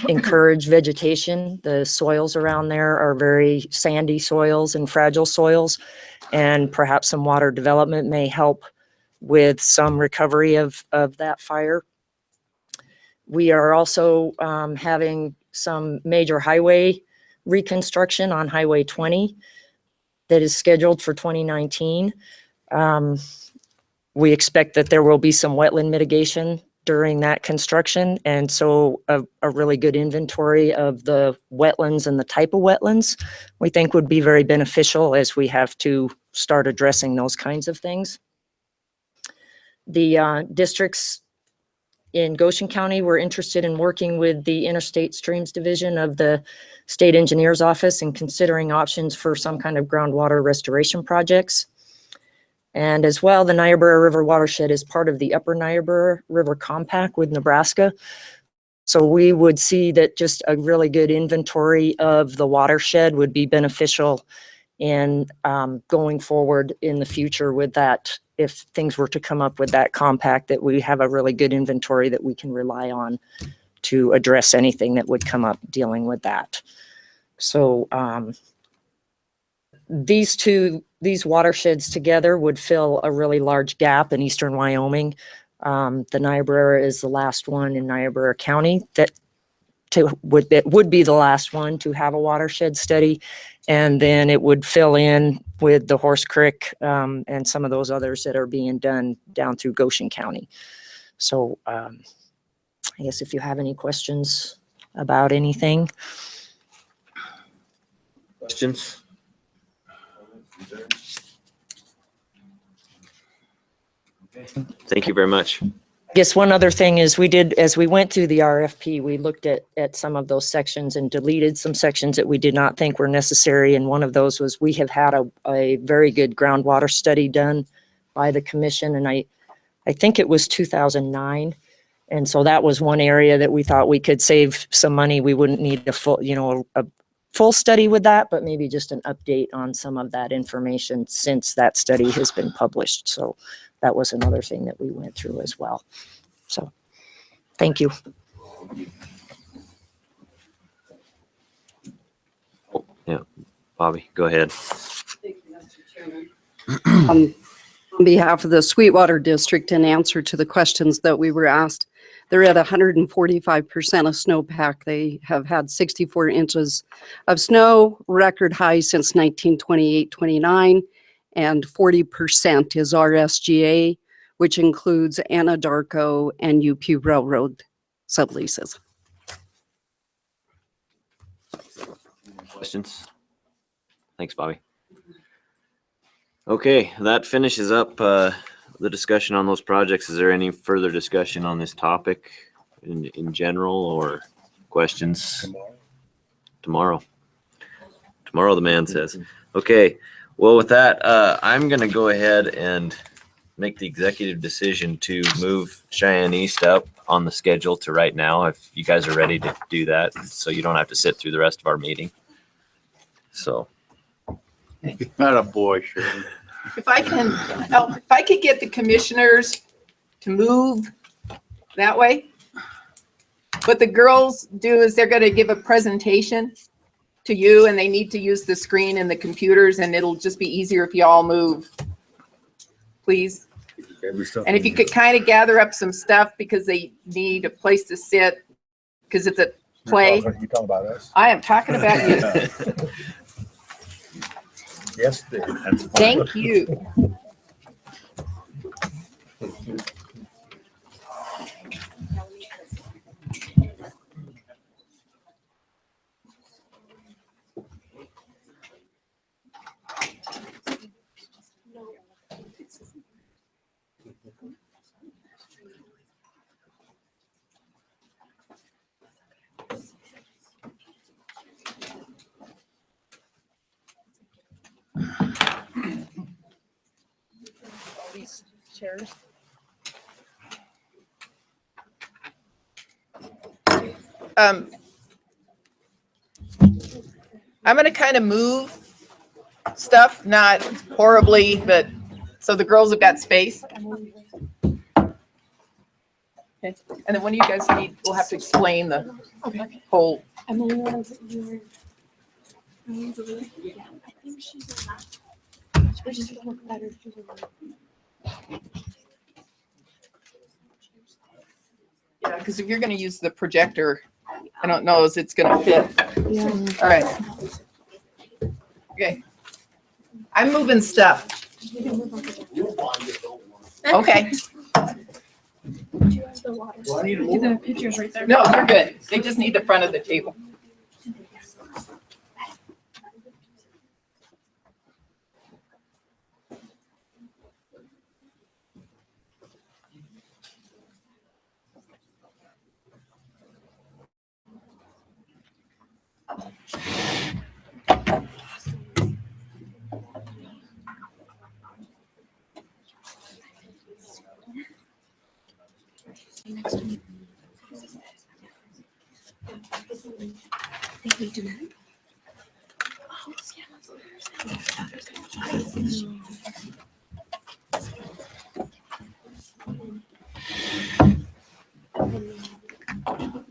encourage vegetation. The soils around there are very sandy soils and fragile soils, and perhaps some water development may help with some recovery of that fire. We are also having some major highway reconstruction on Highway 20 that is scheduled for 2019. We expect that there will be some wetland mitigation during that construction, and so a really good inventory of the wetlands and the type of wetlands we think would be very beneficial as we have to start addressing those kinds of things. The districts in Goshen County were interested in working with the Interstate Streams Division of the State Engineer's Office and considering options for some kind of groundwater restoration projects. And as well, the Niobrara River watershed is part of the Upper Niobrara River Compact with Nebraska. So we would see that just a really good inventory of the watershed would be beneficial in going forward in the future with that. If things were to come up with that compact, that we have a really good inventory that we can rely on to address anything that would come up dealing with that. So these watersheds together would fill a really large gap in eastern Wyoming. The Niobrara is the last one in Niobrara County that would be the last one to have a watershed study, and then it would fill in with the Horse Creek and some of those others that are being done down through Goshen County. So I guess if you have any questions about anything. Questions? Thank you very much. I guess one other thing is as we went through the RFP, we looked at some of those sections and deleted some sections that we did not think were necessary. And one of those was we have had a very good groundwater study done by the commission. And I think it was 2009. And so that was one area that we thought we could save some money. We wouldn't need a full, a full study with that, but maybe just an update on some of that information since that study has been published. So that was another thing that we went through as well. So, thank you. Yeah, Bobby, go ahead. On behalf of the Sweetwater District, in answer to the questions that we were asked, they're at 145% of snowpack. They have had 64 inches of snow, record high since 1928-29, and 40% is RSGA, which includes Anadarko and UP Railroad subleases. Questions? Thanks, Bobby. Okay, that finishes up the discussion on those projects. Is there any further discussion on this topic in general or questions? Tomorrow. Tomorrow, the man says. Okay, well, with that, I'm going to go ahead and make the executive decision to move Cheyenne East up on the schedule to right now, if you guys are ready to do that, so you don't have to sit through the rest of our meeting. So. Not a boy, Sharon. If I could get the commissioners to move that way. What the girls do is they're going to give a presentation to you, and they need to use the screen and the computers, and it'll just be easier if you all move, please. And if you could kind of gather up some stuff because they need a place to sit because it's a play. You talking about us? I am talking about you. Yes, dear. Thank you. These chairs. I'm going to kind of move stuff, not horribly, but so the girls have got space. Okay. And then when you guys need, we'll have to explain the whole. And then I think she's which is gonna look better. Yeah, because if you're going to use the projector, I don't know if it's going to fit. Yeah. All right. Okay. I'm moving stuff. Okay. The pictures right there. No, you're good. They just need the front of the table. Think we do that? Oh,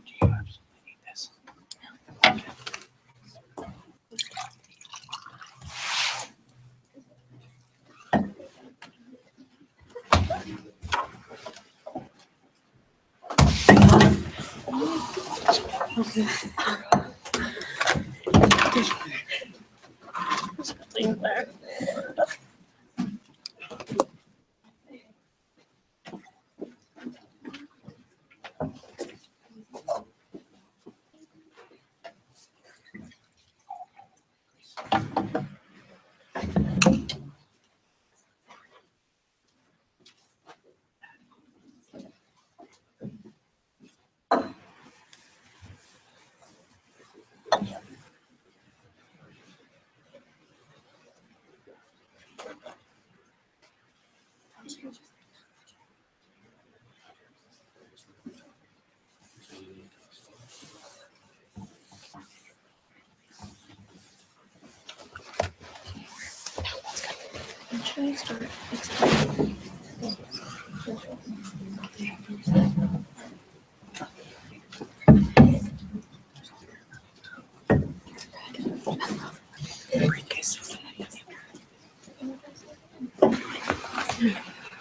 okay. Lean back. Should I start explaining?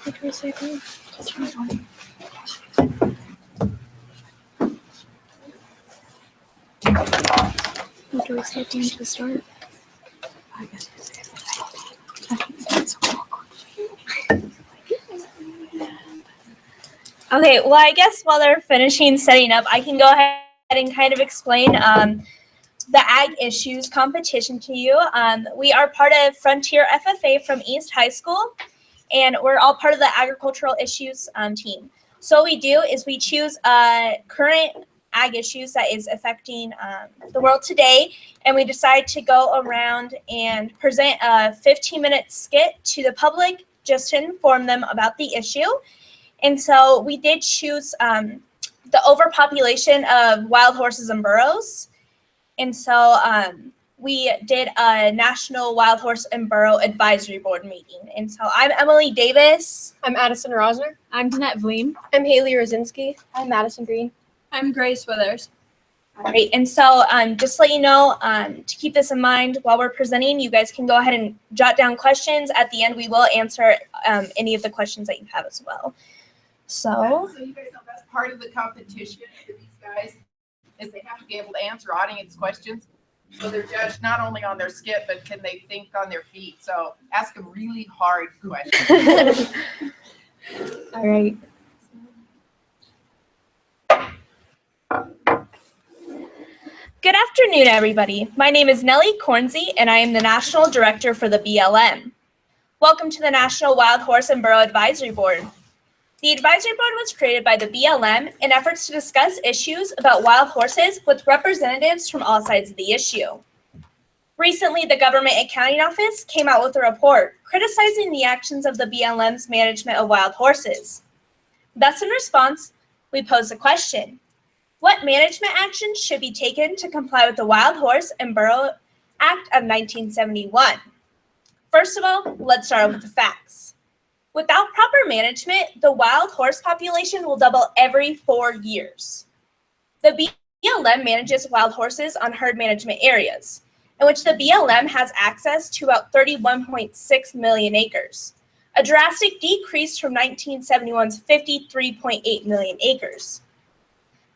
What do I say there? What do I say at the end to start? I guess I say that's Okay, well, I guess while they're finishing setting up, I can go ahead and kind of explain the Ag Issues competition to you. We are part of Frontier FFA from East High School, and we're all part of the Agricultural Issues team. So what we do is we choose current ag issues that is affecting the world today, and we decide to go around and present a 15-minute skit to the public just to inform them about the issue. And so we did choose the overpopulation of wild horses and burros. And so we did a National Wild Horse and Burro Advisory Board meeting. And so I'm Emily Davis. I'm Addison Rosner. I'm Danette Vleem. I'm Haley Rosinski. I'm Madison Green. I'm Grace Withers. All right, and so just to let you know, to keep this in mind while we're presenting, you guys can go ahead and jot down questions. At the end, we will answer any of the questions that you have as well. So you guys know that's part of the competition for these guys is they have to be able to answer audience questions. So they're judged not only on their skit, but can they think on their feet? So ask them really hard questions. all right. Good afternoon, everybody. My name is Nellie Cornsey, and I am the National Director for the BLM. Welcome to the National Wild Horse and Burro Advisory Board. The advisory board was created by the BLM in efforts to discuss issues about wild horses with representatives from all sides of the issue. Recently, the Government Accounting Office came out with a report criticizing the actions of the BLM's management of wild horses. Thus, in response, we posed a question. What management actions should be taken to comply with the Wild Horse and Burro Act of 1971? First of all, let's start with the facts. Without proper management, the wild horse population will double every 4 years. The BLM manages wild horses on herd management areas, in which the BLM has access to about 31.6 million acres, a drastic decrease from 1971's 53.8 million acres.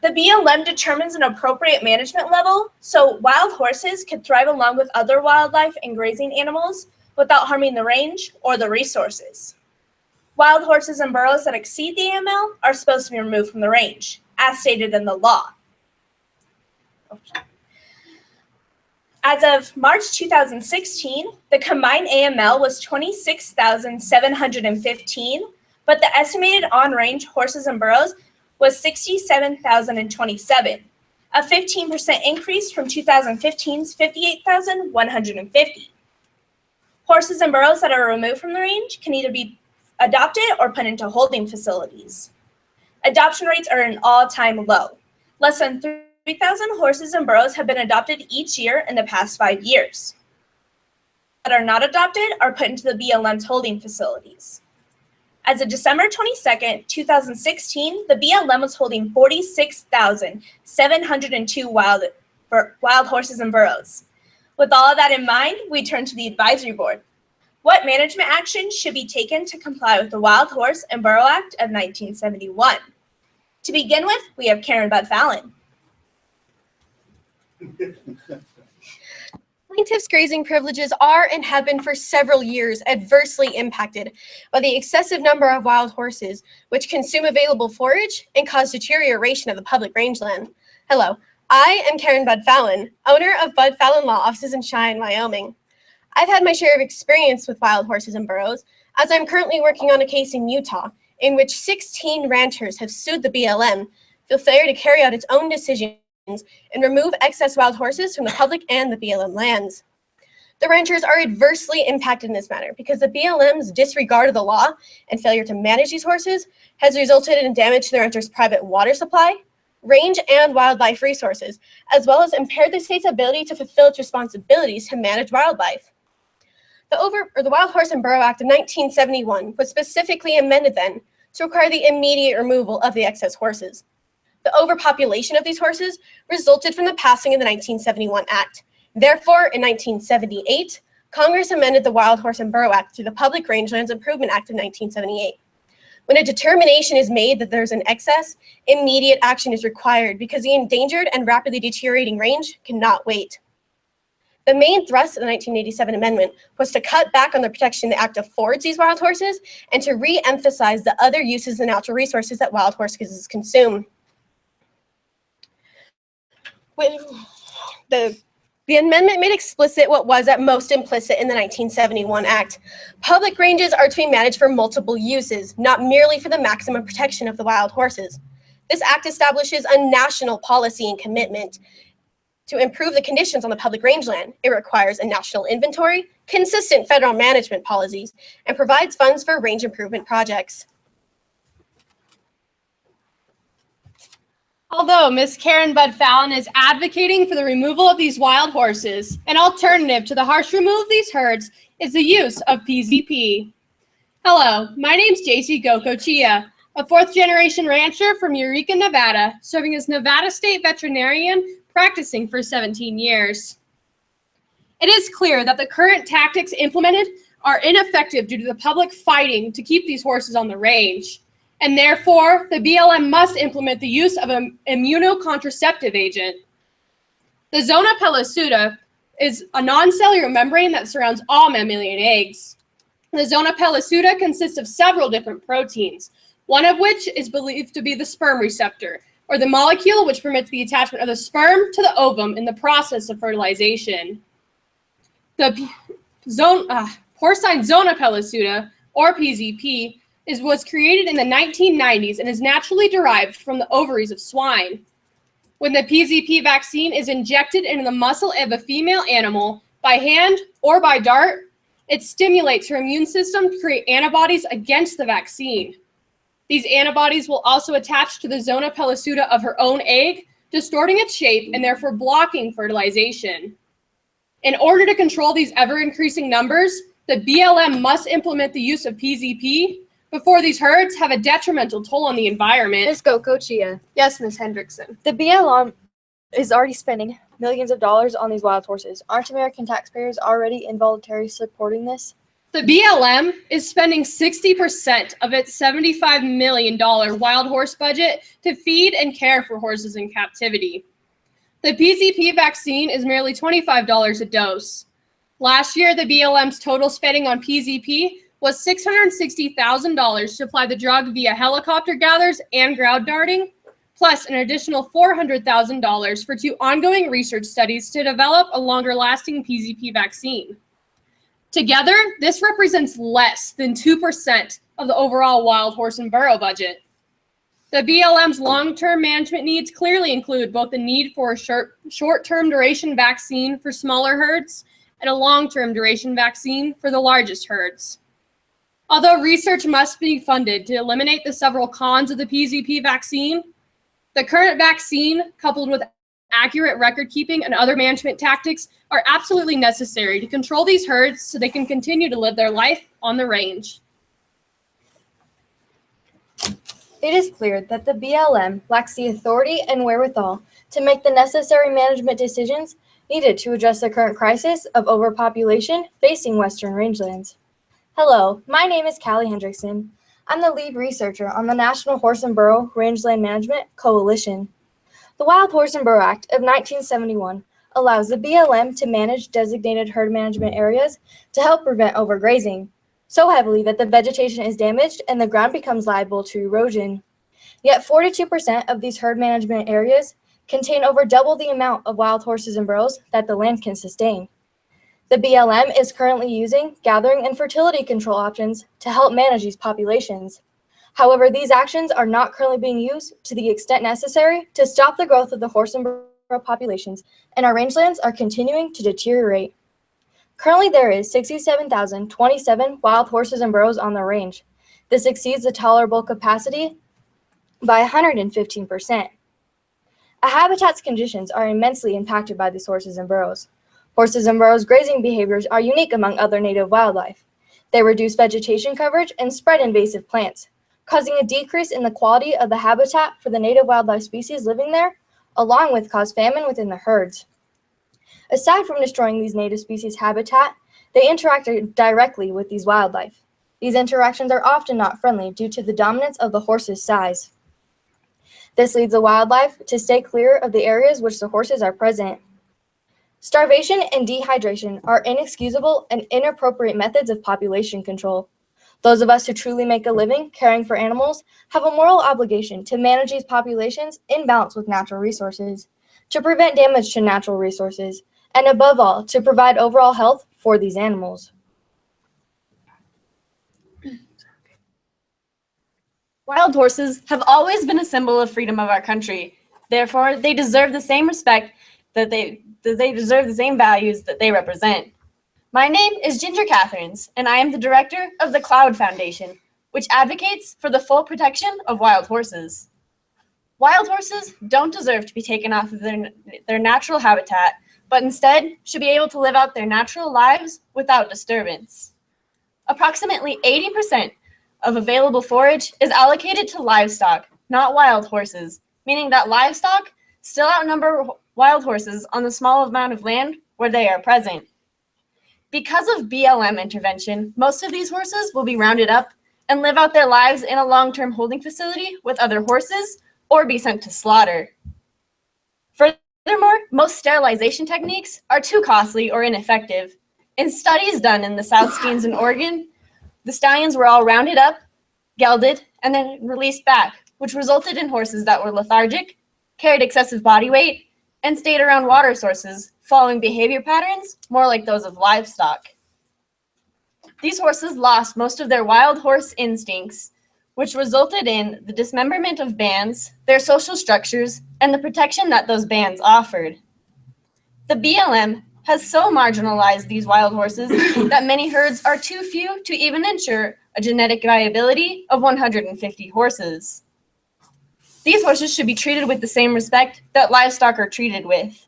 The BLM determines an appropriate management level so wild horses can thrive along with other wildlife and grazing animals without harming the range or the resources. Wild horses and burros that exceed the AML are supposed to be removed from the range, as stated in the law. As of March 2016, the combined AML was 26,715, but the estimated on-range horses and burros was 67,027, a 15% increase from 2015's 58,150. Horses and burros that are removed from the range can either be adopted or put into holding facilities. Adoption rates are an all-time low. Less than 3,000 horses and burros have been adopted each year in the past 5 years. That are not adopted are put into the BLM's holding facilities. As of December 22nd, 2016, the BLM was holding 46,702 wild horses and burros. With all of that in mind, we turn to the advisory board. What management actions should be taken to comply with the Wild Horse and Burro Act of 1971? To begin with, we have Karen Budd-Fallon. Plaintiffs' grazing privileges are and have been for several years adversely impacted by the excessive number of wild horses, which consume available forage and cause deterioration of the public rangeland. Hello, I am Karen Bud Fallon, owner of Bud Fallon Law Offices in Cheyenne, Wyoming. I've had my share of experience with wild horses and burros, as I'm currently working on a case in Utah in which 16 ranchers have sued the BLM for failure to carry out its own decisions and remove excess wild horses from the public and the BLM lands. The ranchers are adversely impacted in this matter because the BLM's disregard of the law and failure to manage these horses has resulted in damage to the ranchers' private water supply, range, and wildlife resources, as well as impaired the state's ability to fulfill its responsibilities to manage wildlife. The Wild Horse and Burro Act of 1971 was specifically amended then to require the immediate removal of the excess horses. The overpopulation of these horses resulted from the passing of the 1971 Act. Therefore, in 1978, Congress amended the Wild Horse and Burro Act through the Public Rangelands Improvement Act of 1978. When a determination is made that there's an excess, immediate action is required because the endangered and rapidly deteriorating range cannot wait. The main thrust of the 1987 amendment was to cut back on the protection the Act affords these wild horses and to re-emphasize the other uses of natural resources that wild horses consume. The amendment made explicit what was at most implicit in the 1971 Act. Public ranges are to be managed for multiple uses, not merely for the maximum protection of the wild horses. This act establishes a national policy and commitment to improve the conditions on the public rangeland. It requires a national inventory, consistent federal management policies, and provides funds for range improvement projects. Although Ms. Karen Bud Fallon is advocating for the removal of these wild horses, an alternative to the harsh removal of these herds is the use of PZP. Hello, my name's JC Goko Chia, a fourth-generation rancher from Eureka, Nevada, serving as Nevada State veterinarian, practicing for 17 years. It is clear that the current tactics implemented are ineffective due to the public fighting to keep these horses on the range. And therefore, the BLM must implement the use of an immunocontraceptive agent. The zona pellucida is a non-cellular membrane that surrounds all mammalian eggs. The zona pellucida consists of several different proteins, one of which is believed to be the sperm receptor, or the molecule which permits the attachment of the sperm to the ovum in the process of fertilization. The porcine zona pellucida, or PZP, was created in the 1990s and is naturally derived from the ovaries of swine. When the PZP vaccine is injected into the muscle of a female animal by hand or by dart, it stimulates her immune system to create antibodies against the vaccine. These antibodies will also attach to the zona pellucida of her own egg, distorting its shape and therefore blocking fertilization. In order to control these ever-increasing numbers, the BLM must implement the use of PZP before these herds have a detrimental toll on the environment. Ms. Goko Chia. Yes, Ms. Hendrickson. The BLM is already spending millions of dollars on these wild horses. Aren't American taxpayers already involuntarily supporting this? The BLM is spending 60% of its $75 million wild horse budget to feed and care for horses in captivity. The PZP vaccine is merely $25 a dose. Last year, the BLM's total spending on PZP was $660,000 to apply the drug via helicopter gathers and ground darting, plus an additional $400,000 for 2 ongoing research studies to develop a longer-lasting PZP vaccine. Together, this represents less than 2% of the overall wild horse and burro budget. The BLM's long-term management needs clearly include both the need for a short-term duration vaccine for smaller herds and a long-term duration vaccine for the largest herds. Although research must be funded to eliminate the several cons of the PZP vaccine, the current vaccine, coupled with accurate record keeping and other management tactics, are absolutely necessary to control these herds so they can continue to live their life on the range. It is clear that the BLM lacks the authority and wherewithal to make the necessary management decisions needed to address the current crisis of overpopulation facing Western rangelands. Hello, my name is Callie Hendrickson. I'm the lead researcher on the National Horse and Burro Rangeland Management Coalition. The Wild Horse and Burro Act of 1971 allows the BLM to manage designated herd management areas to help prevent overgrazing, so heavily that the vegetation is damaged and the ground becomes liable to erosion. Yet 42% of these herd management areas contain over double the amount of wild horses and burros that the land can sustain. The BLM is currently using gathering and fertility control options to help manage these populations. However, these actions are not currently being used to the extent necessary to stop the growth of the horse and burro populations, and our rangelands are continuing to deteriorate. Currently, there is 67,027 wild horses and burros on the range. This exceeds the tolerable capacity by 115%. A habitat's conditions are immensely impacted by these horses and burros. Horses and burros' grazing behaviors are unique among other native wildlife. They reduce vegetation coverage and spread invasive plants, causing a decrease in the quality of the habitat for the native wildlife species living there, along with cause famine within the herds. Aside from destroying these native species' habitat, they interact directly with these wildlife. These interactions are often not friendly due to the dominance of the horse's size. This leads the wildlife to stay clear of the areas which the horses are present. Starvation and dehydration are inexcusable and inappropriate methods of population control. Those of us who truly make a living caring for animals have a moral obligation to manage these populations in balance with natural resources, to prevent damage to natural resources, and above all, to provide overall health for these animals. Wild horses have always been a symbol of freedom of our country. Therefore, they deserve the same respect that they deserve the same values that they represent. My name is Ginger Catherines, and I am the director of the Cloud Foundation, which advocates for the full protection of wild horses. Wild horses don't deserve to be taken off of their natural habitat, but instead should be able to live out their natural lives without disturbance. Approximately 80% of available forage is allocated to livestock, not wild horses, meaning that livestock still outnumber wild horses on the small amount of land where they are present. Because of BLM intervention, most of these horses will be rounded up and live out their lives in a long-term holding facility with other horses or be sent to slaughter. Furthermore, most sterilization techniques are too costly or ineffective. In studies done in the South Skeens in Oregon, the stallions were all rounded up, gelded, and then released back, which resulted in horses that were lethargic, carried excessive body weight, and stayed around water sources, following behavior patterns more like those of livestock. These horses lost most of their wild horse instincts, which resulted in the dismemberment of bands, their social structures, and the protection that those bands offered. The BLM has so marginalized these wild horses that many herds are too few to even ensure a genetic viability of 150 horses. These horses should be treated with the same respect that livestock are treated with.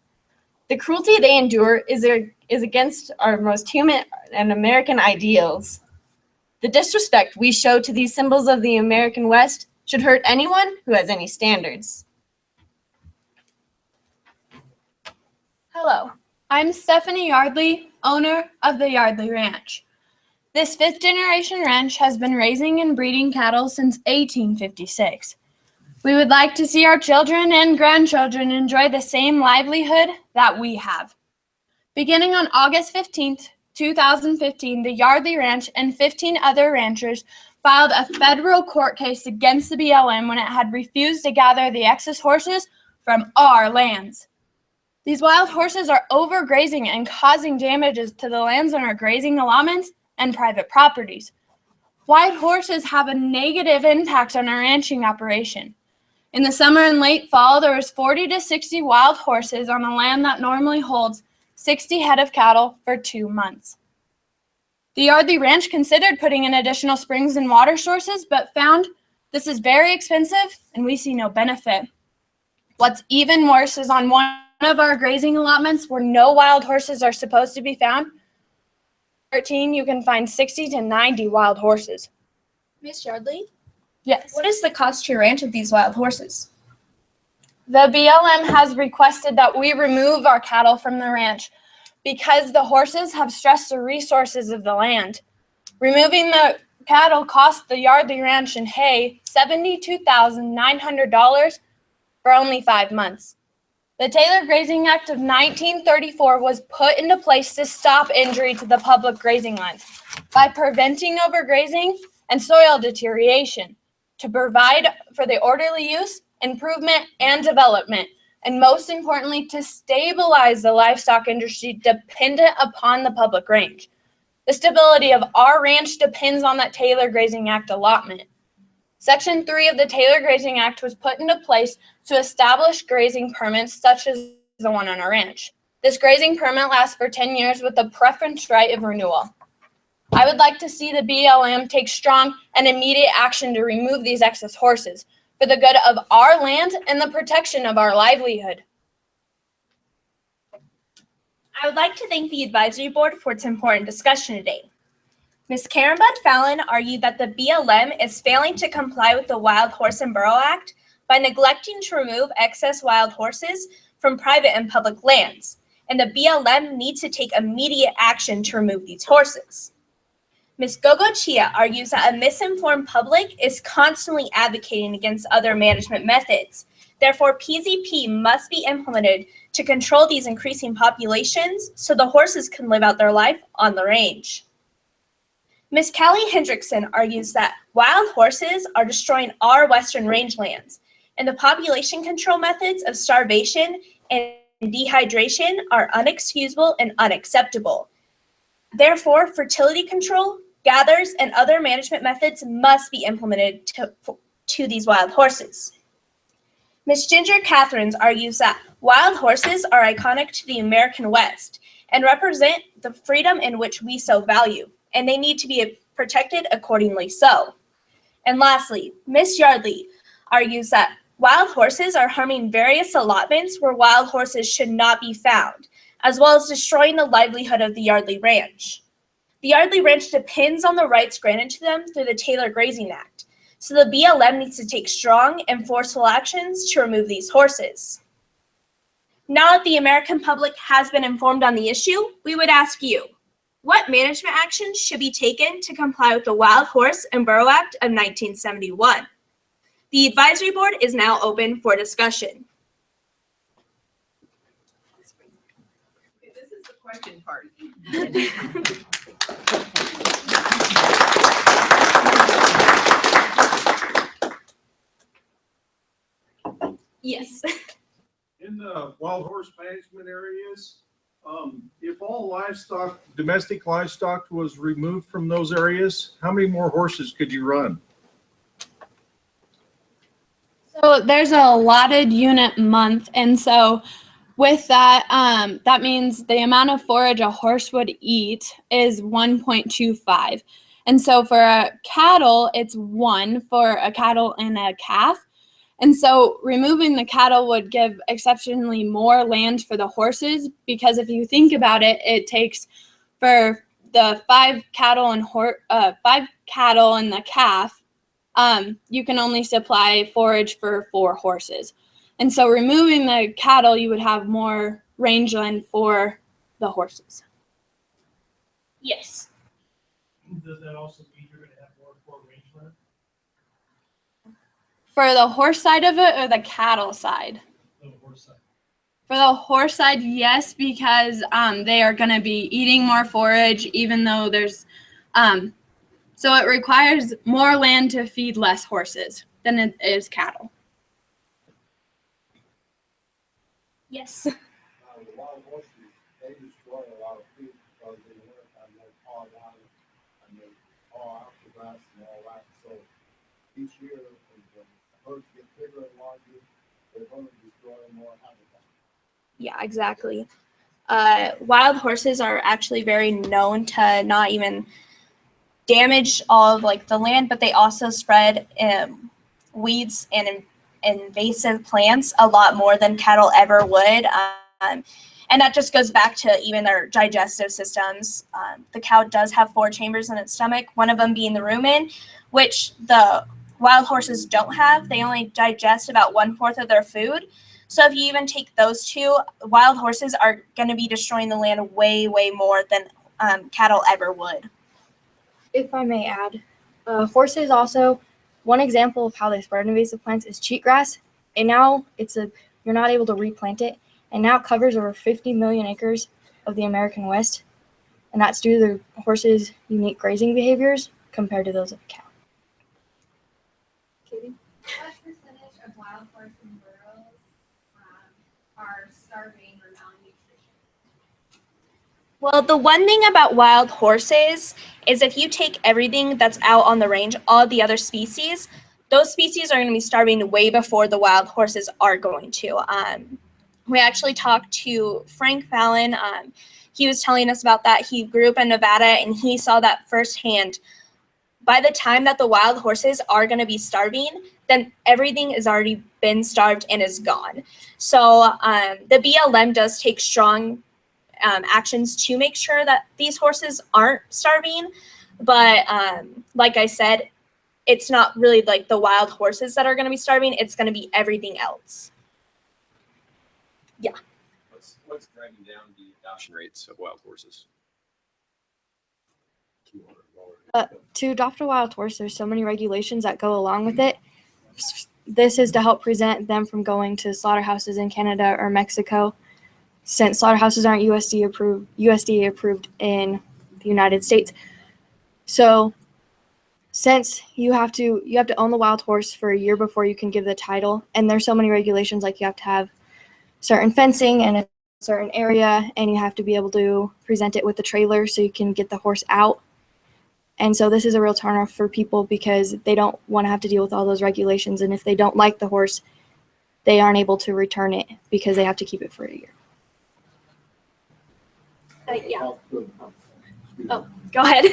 The cruelty they endure is against our most human and American ideals. The disrespect we show to these symbols of the American West should hurt anyone who has any standards. Hello, I'm Stephanie Yardley, owner of the Yardley Ranch. This fifth-generation ranch has been raising and breeding cattle since 1856. We would like to see our children and grandchildren enjoy the same livelihood that we have. Beginning on August 15th, 2015, the Yardley Ranch and 15 other ranchers filed a federal court case against the BLM when it had refused to gather the excess horses from our lands. These wild horses are overgrazing and causing damages to the lands on our grazing allotments and private properties. Wild horses have a negative impact on our ranching operation. In the summer and late fall, there was 40 to 60 wild horses on a land that normally holds 60 head of cattle for 2 months. The Yardley Ranch considered putting in additional springs and water sources, but found this is very expensive and we see no benefit. What's even worse is on one of our grazing allotments where no wild horses are supposed to be found, 13, you can find 60 to 90 wild horses. Miss Yardley? Yes. What is the cost to your ranch of these wild horses? The BLM has requested that we remove our cattle from the ranch because the horses have stressed the resources of the land. Removing the cattle cost the Yardley Ranch and hay $72,900 for only 5 months. The Taylor Grazing Act of 1934 was put into place to stop injury to the public grazing lands by preventing overgrazing and soil deterioration, to provide for the orderly use, improvement, and development and most importantly, to stabilize the livestock industry dependent upon the public range. The stability of our ranch depends on that Taylor Grazing Act allotment. Section 3 of the Taylor Grazing Act was put into place to establish grazing permits such as the one on our ranch. This grazing permit lasts for 10 years with the preference right of renewal. I would like to see the BLM take strong and immediate action to remove these excess horses for the good of our land and the protection of our livelihood. I would like to thank the advisory board for its important discussion today. Ms. Karen Bud Fallon argued that the BLM is failing to comply with the Wild Horse and Burro Act by neglecting to remove excess wild horses from private and public lands, and the BLM needs to take immediate action to remove these horses. Ms. Gogo Chia argues that a misinformed public is constantly advocating against other management methods. Therefore, PZP must be implemented to control these increasing populations so the horses can live out their life on the range. Ms. Callie Hendrickson argues that wild horses are destroying our western rangelands, and the population control methods of starvation and dehydration are unexcusable and unacceptable. Therefore, fertility control, gathers, and other management methods must be implemented to these wild horses. Ms. Ginger Catherines argues that wild horses are iconic to the American West and represent the freedom in which we so value, and they need to be protected accordingly so. And lastly, Ms. Yardley argues that wild horses are harming various allotments where wild horses should not be found, as well as destroying the livelihood of the Yardley Ranch. The Yardley Ranch depends on the rights granted to them through the Taylor Grazing Act, so the BLM needs to take strong and forceful actions to remove these horses. Now that the American public has been informed on the issue, we would ask you, what management actions should be taken to comply with the Wild Horse and Burro Act of 1971? The advisory board is now open for discussion. Okay, this is the question part. Yes. In the wild horse management areas, if all livestock, domestic livestock was removed from those areas, how many more horses could you run? So there's a allotted unit month, and so with that, that means the amount of forage a horse would eat is 1.25. And so for a cattle, it's 1 for a cattle and a calf. And so removing the cattle would give exceptionally more land for the horses, because if you think about it, it takes for the 5 cattle and the calf, you can only supply forage for 4 horses. And so removing the cattle, you would have more rangeland for the horses. Yes. Does that also mean you're going to have more rangeland? For the horse side of it or the cattle side? The horse side. For the horse side, yes, because they are going to be eating more forage, even though there's, so it requires more land to feed less horses than it is cattle. Yes. The wild horses, they destroy a lot of food because in the wintertime they thaw down and they thaw out the grass and all that. So each year, as the herds get bigger and larger, they're going to destroy more habitat. Yeah, exactly. Wild horses are actually very known to not even damage all of like the land, but they also spread weeds and invasive plants a lot more than cattle ever would. And that just goes back to even their digestive systems. The cow does have 4 chambers in its stomach, one of them being the rumen, which the wild horses don't have. They only digest about 1/4 of their food. So if you even take those 2, wild horses are going to be destroying the land way, way more than cattle ever would. If I may add, horses also, one example of how they spread invasive plants is cheatgrass. And now you're not able to replant it. And now it covers over 50 million acres of the American West. And that's due to the horses' unique grazing behaviors compared to those of a cow. What percentage of wild horse and burros starving or malnutrition? Well, the one thing about wild horses is if you take everything that's out on the range, all the other species, those species are going to be starving way before the wild horses are going to. We actually talked to Frank Fallon. He was telling us about that. He grew up in Nevada and he saw that firsthand. By the time that the wild horses are going to be starving, then everything has already been starved and is gone. So the BLM does take strong actions to make sure that these horses aren't starving. But like I said, it's not really like the wild horses that are going to be starving. It's going to be everything else. Yeah. What's driving down the adoption rates of wild horses? To adopt a wild horse, there's so many regulations that go along with it. This is to help prevent them from going to slaughterhouses in Canada or Mexico, since slaughterhouses aren't USDA approved in the United States. So since you have to own the wild horse for a year before you can give the title, and there's so many regulations, like you have to have certain fencing in a certain area, and you have to be able to present it with the trailer so you can get the horse out. And so this is a real turnoff for people because they don't want to have to deal with all those regulations, and if they don't like the horse, they aren't able to return it because they have to keep it for a year. Yeah. Oh, go ahead.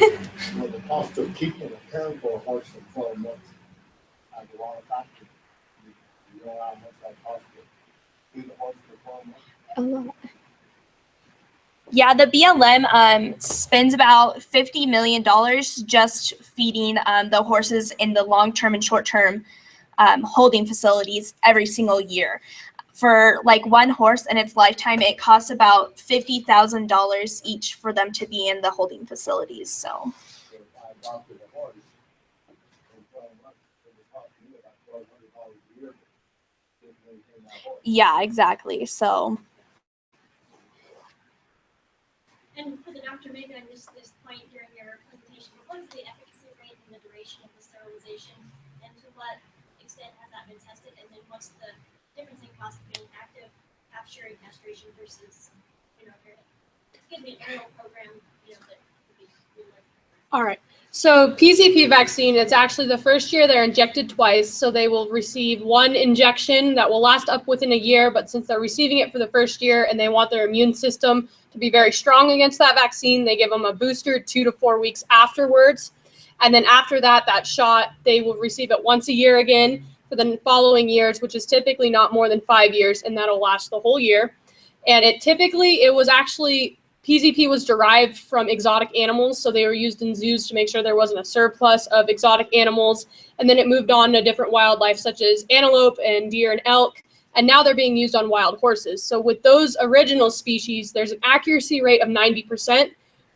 Well, the cost of keeping and caring for a horse for 12 months, I go on a factor. You know how much that costs to feed a horse for 12 months? A lot. Yeah, the BLM spends about $50 million just feeding the horses in the long-term and short-term holding facilities every single year. For like one horse in its lifetime, it costs about $50,000 each for them to be in the holding facilities. So. Yeah, exactly. So. And for the doctor, maybe I missed this point during your presentation, but what is the efficacy rate and the duration of the sterilization, and to what extent has that been tested? And then what's the difference in cost between active capture and castration versus, excuse me, aerial program, that would be really like. All right. So PZP vaccine, it's actually the first year they're injected twice. So they will receive one injection that will last up within a year. But since they're receiving it for the first year and they want their immune system to be very strong against that vaccine, they give them a booster 2 to 4 weeks afterwards. And then after that, that shot, they will receive it once a year again for the following years, which is typically not more than 5 years. And that'll last the whole year. And it was actually PZP was derived from exotic animals, so they were used in zoos to make sure there wasn't a surplus of exotic animals. And then it moved on to different wildlife such as antelope and deer and elk, and now they're being used on wild horses. So with those original species, there's an accuracy rate of 90%,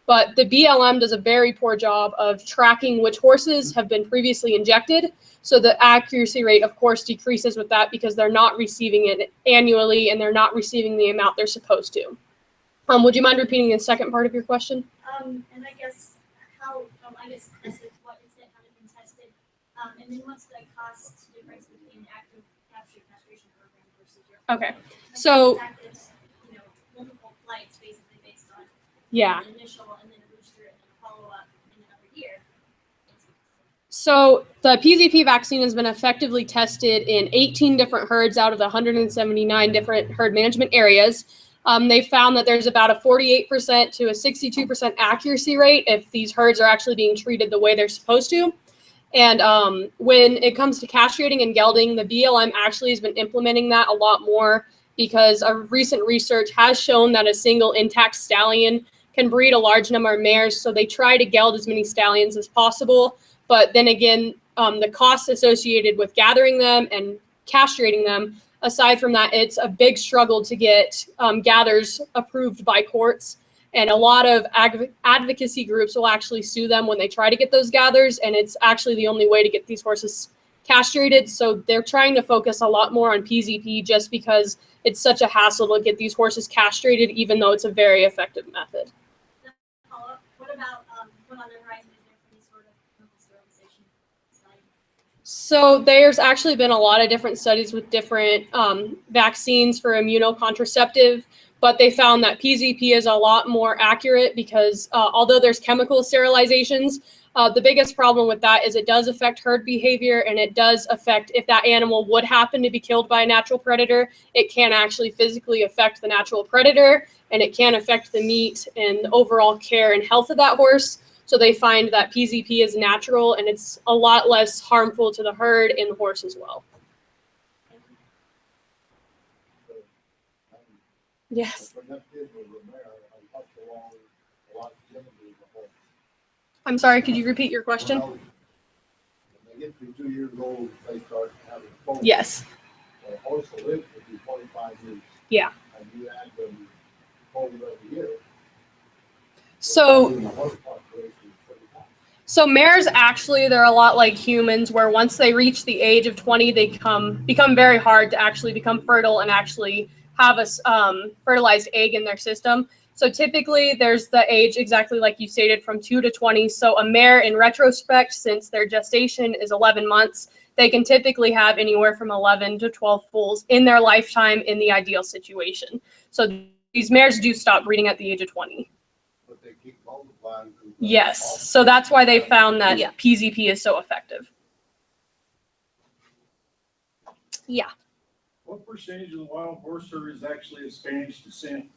but the BLM does a very poor job of tracking which horses have been previously injected. So the accuracy rate, of course, decreases with that because they're not receiving it annually and they're not receiving the amount they're supposed to. Would you mind repeating the second part of your question? And I guess tested, to what extent have it been tested? And then what's the cost difference between active capture castration program versus your Okay. So multiple flights basically based on yeah. an initial and then a booster and then a follow-up in another year. So the PZP vaccine has been effectively tested in 18 different herds out of the 179 different herd management areas. They found that there's about a 48% to a 62% accuracy rate if these herds are actually being treated the way they're supposed to. And when it comes to castrating and gelding, the BLM actually has been implementing that a lot more because recent research has shown that a single intact stallion can breed a large number of mares. So they try to geld as many stallions as possible. But then again, the cost associated with gathering them and castrating them, aside from that, it's a big struggle to get gathers approved by courts. And a lot of advocacy groups will actually sue them when they try to get those gathers. And it's actually the only way to get these horses castrated. So they're trying to focus a lot more on PZP just because it's such a hassle to get these horses castrated, even though it's a very effective method. What about what on the horizon is there for any sort of clinical sterilization study? So there's actually been a lot of different studies with different vaccines for immunocontraceptive, but they found that PZP is a lot more accurate because although there's chemical sterilizations, the biggest problem with that is it does affect herd behavior, and it does affect, if that animal would happen to be killed by a natural predator, it can actually physically affect the natural predator, and it can affect the meat and the overall care and health of that horse. So they find that PZP is natural, and it's a lot less harmful to the herd and the horse as well. Yes. I'm sorry, could you repeat your question? When they get to 2 years old, they start having foals. Yes. A horse will live to be 25 years. Yeah. And you add them foals every year. So mares actually, they're a lot like humans, where once they reach the age of 20, they become very hard to actually become fertile and actually have a fertilized egg in their system. So typically there's the age exactly like you stated, from 2 to 20. So a mare, in retrospect, since their gestation is 11 months, they can typically have anywhere from 11 to 12 foals in their lifetime in the ideal situation. So these mares do stop breeding at the age of 20. But they keep multiplying. Yes, so that's why they found that PZP is so effective. Yeah. What percentage of the wild horse herd is actually of Spanish descent?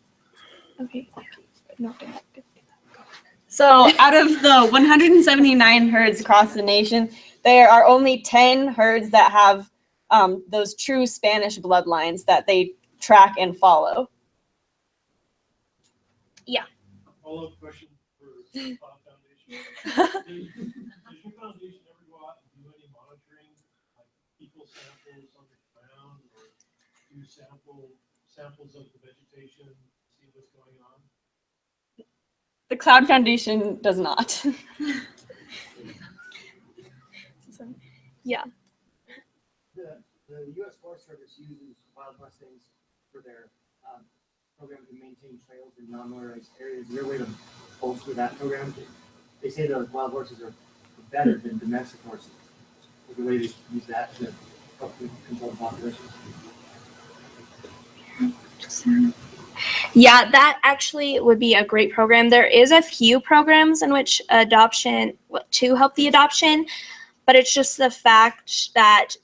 Okay. So out of the 179 herds across the nation, there are only 10 herds that have those true Spanish bloodlines that they track and follow. Yeah. Follow-up question for the Foundation. Does your foundation ever go out and do any monitoring, like people samples on the ground, or do samples of the vegetation, see what's going on? The Cloud Foundation does not. So, yeah. The U.S. Forest Service uses wild mustangs for their program to maintain trails in non-motorized areas. Is there a way to bolster that program? They say the wild horses are better than domestic horses. Is there a way to use that to help control the population? Yeah, that actually would be a great program. There is a few programs in which to help the adoption, but it's just the fact that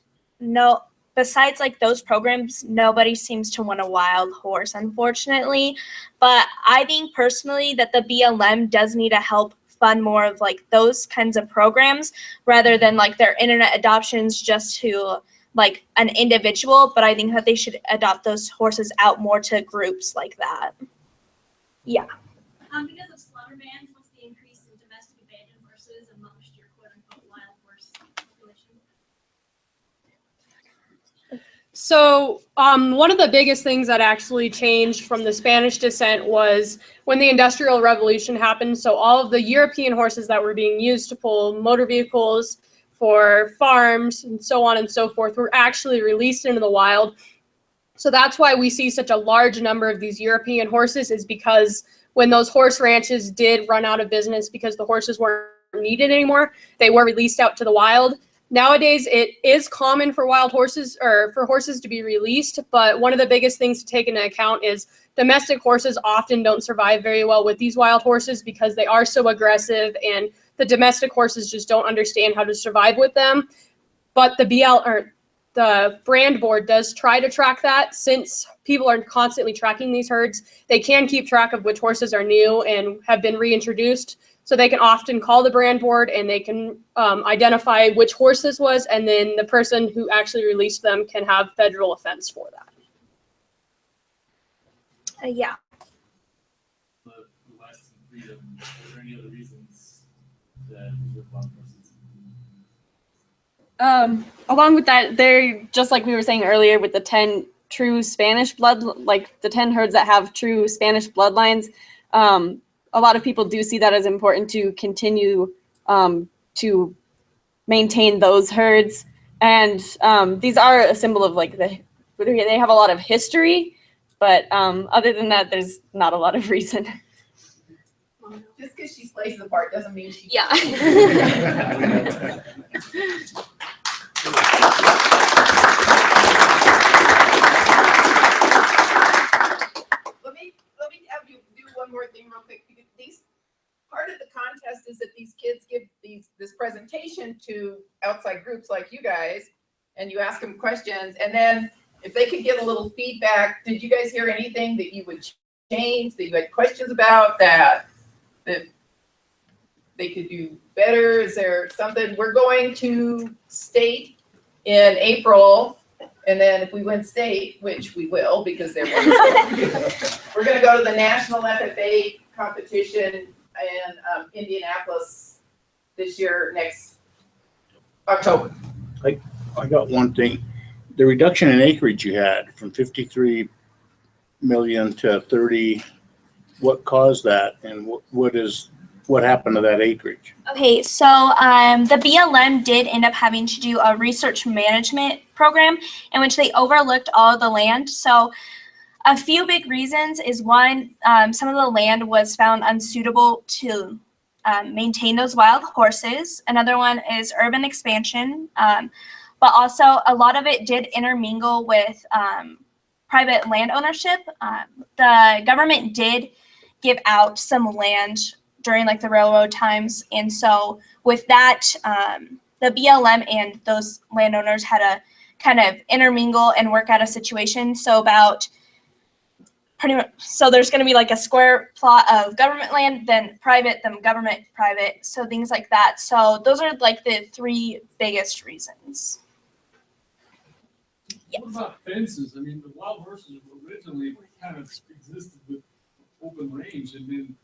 besides like those programs, nobody seems to want a wild horse, unfortunately. But I think personally that the BLM does need to help fund more of like those kinds of programs rather than like their internet adoptions just to like an individual. But I think that they should adopt those horses out more to groups like that. Yeah. Because of slaughter bans, what's the increase in domestic abandoned horses amongst your quote-unquote wild horse population? So one of the biggest things that actually changed from the Spanish descent was when the Industrial Revolution happened. So all of the European horses that were being used to pull motor vehicles for farms and so on and so forth were actually released into the wild. So that's why we see such a large number of these European horses, is because when those horse ranches did run out of business because the horses weren't needed anymore, they were released out to the wild. Nowadays, it is common for wild horses or for horses to be released, but one of the biggest things to take into account is domestic horses often don't survive very well with these wild horses because they are so aggressive, and the domestic horses just don't understand how to survive with them. But the brand board does try to track that. Since people are constantly tracking these herds, they can keep track of which horses are new and have been reintroduced. So they can often call the brand board and they can identify which horse this was, and then the person who actually released them can have federal offense for that. Yeah. The license and freedom, are there any other reasons that with wild horses? Along with that, they're just like we were saying earlier with the 10 true Spanish blood, like the 10 herds that have true Spanish bloodlines. A lot of people do see that as important to continue to maintain those herds. And these are a symbol of like they have a lot of history, but other than that, there's not a lot of reason. Just because she plays the part doesn't mean she. Yeah. contest is that these kids give this presentation to outside groups like you guys, and you ask them questions, and then if they could get a little feedback, did you guys hear anything that you would change, that you had questions about, that they could do better? Is there something? We're going to state in April, and then if we win state, which we will because they're wonderful, we're going to go to the national FFA competition in Indianapolis this year, next October. I got one thing. The reduction in acreage you had from 53 million to 30, what caused that, and what happened to that acreage? Okay, so the BLM did end up having to do a research management program in which they overlooked all of the land. So a few big reasons is one, some of the land was found unsuitable to maintain those wild horses. Another one is urban expansion, but also a lot of it did intermingle with private land ownership. The government did give out some land during like the railroad times, and so with that, the BLM and those landowners had to kind of intermingle and work out a situation. So there's going to be like a square plot of government land, then private, then government, private, so things like that. So those are like the three biggest reasons. What about fences? I mean, the wild horses originally kind of existed with open range, and then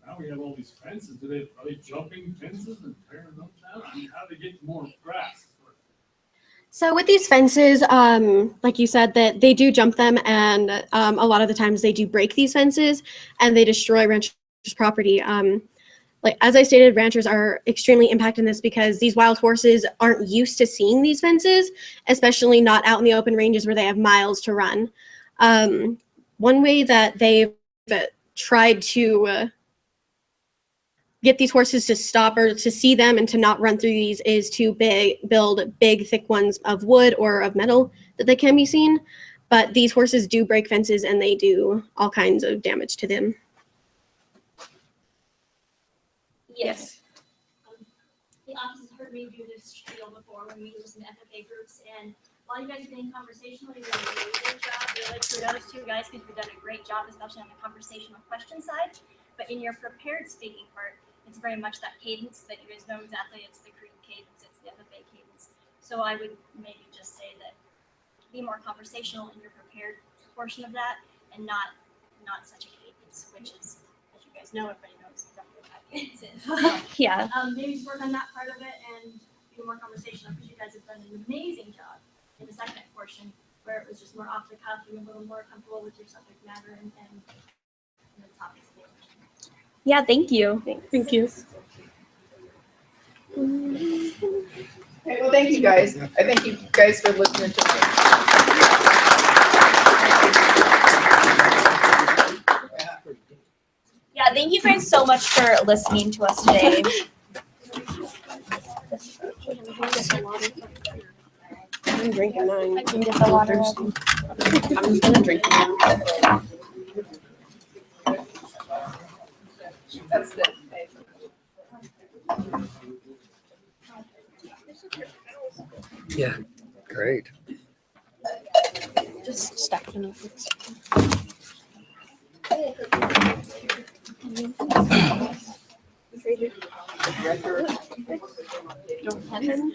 now we have all these fences. Are they jumping fences and tearing them down? I mean, how do they get more grass? So with these fences, like you said, that they do jump them, and a lot of the times they do break these fences and they destroy ranchers' property. Like as I stated, ranchers are extremely impacted in this because these wild horses aren't used to seeing these fences, especially not out in the open ranges where they have miles to run. One way that they've tried to get these horses to stop or to see them and to not run through these is to build big, thick ones of wood or of metal that they can be seen. But these horses do break fences and they do all kinds of damage to them. Yes. The office has heard me do this spiel before when we listen to FFA groups, and while you guys are being conversational, you're doing a really good job. Really kudos to you guys because you've done a great job, especially on the conversational question side. But in your prepared speaking part, it's very much that cadence that you guys know exactly. It's the Creed cadence, it's the FFA cadence. So I would maybe just say that be more conversational in your prepared portion of that, and not such a cadence, which is, as you guys know, everybody knows exactly what that cadence is. Yeah. Maybe just work on that part of it and be more conversational because you guys have done an amazing job in the second portion where it was just more off the cuff and a little more comfortable with your subject matter and the topics. Yeah, thank you. Thank you. Okay, well, thank you guys. I thank you guys for listening to me. Yeah, thank you guys so much for listening to us today. I'm drinking mine. I can get the water. I'm just gonna drink it. That's it. Yeah, great. Just stack them up. Don't have them?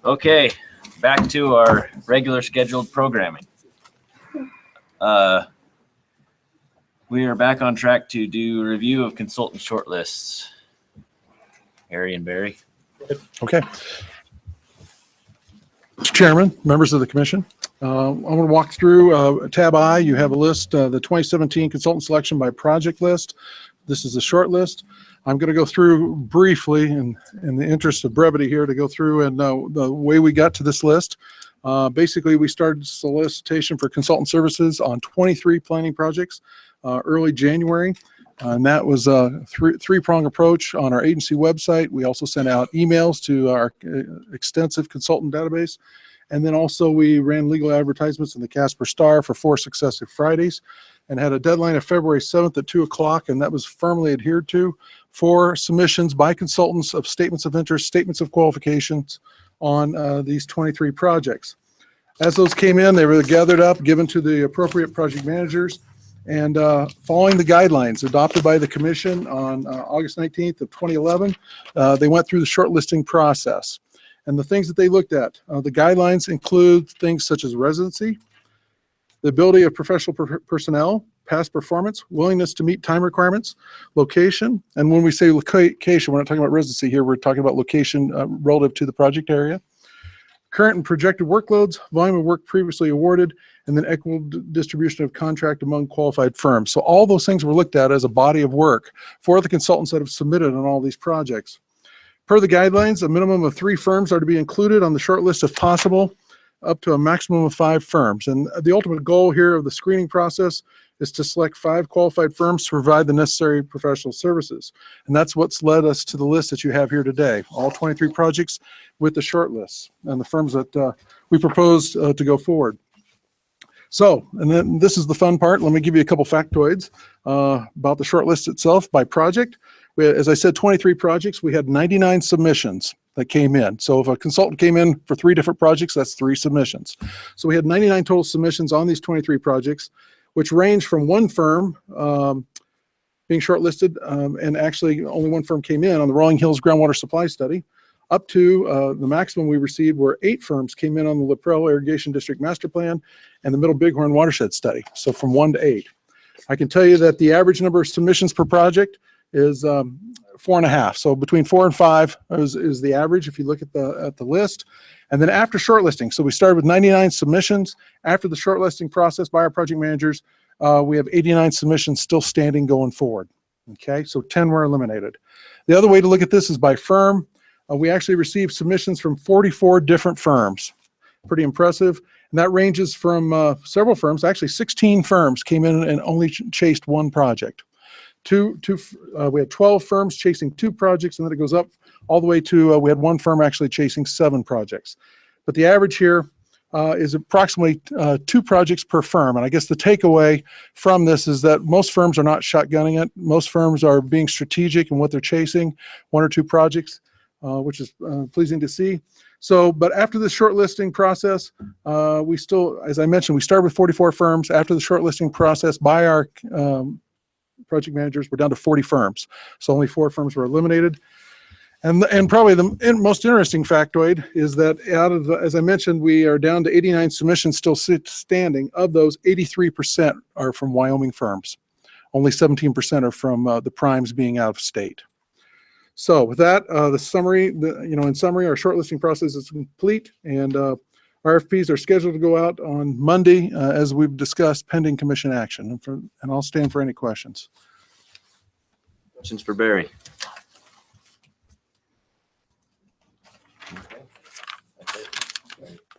Okay, back to our regular scheduled programming. We are back on track to do review of consultant shortlists. Harry and Barry. Okay. Mr. Chairman, members of the commission, I'm going to walk through tab I. You have a list, the 2017 consultant selection by project list. This is a short list. I'm going to go through briefly, in the interest of brevity here, to go through and the way we got to this list. Basically, we started solicitation for consultant services on 23 planning projects early January. And that was a three-prong approach on our agency website. We also sent out emails to our extensive consultant database. And then also we ran legal advertisements in the Casper Star for 4 successive Fridays and had a deadline of February 7th at 2 o'clock, and that was firmly adhered to for submissions by consultants of statements of interest, statements of qualifications on these 23 projects. As those came in, they were gathered up, given to the appropriate project managers, and following the guidelines adopted by the commission on August 19th of 2011, they went through the shortlisting process. And the things that they looked at, the guidelines include things such as residency, the ability of professional personnel, past performance, willingness to meet time requirements, location. And when we say location, we're not talking about residency here, we're talking about location relative to the project area. Current and projected workloads, volume of work previously awarded, and then equitable distribution of contract among qualified firms. So all those things were looked at as a body of work for the consultants that have submitted on all these projects. Per the guidelines, a minimum of 3 firms are to be included on the short list if possible, up to a maximum of 5 firms. And the ultimate goal here of the screening process is to select 5 qualified firms to provide the necessary professional services. And that's what's led us to the list that you have here today, all 23 projects with the short lists and the firms that we propose to go forward. So, and then this is the fun part. Let me give you a couple factoids about the short list itself by project. We had, as I said, 23 projects. We had 99 submissions that came in. So if a consultant came in for 3 different projects, that's 3 submissions. So we had 99 total submissions on these 23 projects, which range from 1 firm being shortlisted, and actually only 1 firm came in on the Rolling Hills Groundwater Supply Study, up to the maximum we received where 8 firms came in on the Laprelle Irrigation District Master Plan and the Middle Bighorn Watershed Study. So from 1 to 8. I can tell you that the average number of submissions per project is 4.5. So between 4 and 5 is the average if you look at the list. And then after shortlisting, so we started with 99 submissions. After the shortlisting process by our project managers, we have 89 submissions still standing going forward. Okay, so 10 were eliminated. The other way to look at this is by firm. We actually received submissions from 44 different firms. Pretty impressive. And that ranges from several firms, actually 16 firms came in and only chased 1 project. We had 12 firms chasing 2 projects, and then it goes up all the way to we had 1 firm actually chasing 7 projects. But the average here is approximately 2 projects per firm. And I guess the takeaway from this is that most firms are not shotgunning it. Most firms are being strategic in what they're chasing, 1 or 2 projects, which is pleasing to see. So, but after the shortlisting process, we still, as I mentioned, we started with 44 firms. After the shortlisting process by our project managers, we're down to 40 firms. So only 4 firms were eliminated. And probably the most interesting factoid is that out of, as I mentioned, we are down to 89 submissions still standing. Of those, 83% are from Wyoming firms. Only 17% are from the primes being out of state. So with that, the summary, in summary, our shortlisting process is complete, and RFPs are scheduled to go out on Monday, as we've discussed, pending commission action. And I'll stand for any questions. Questions for Barry?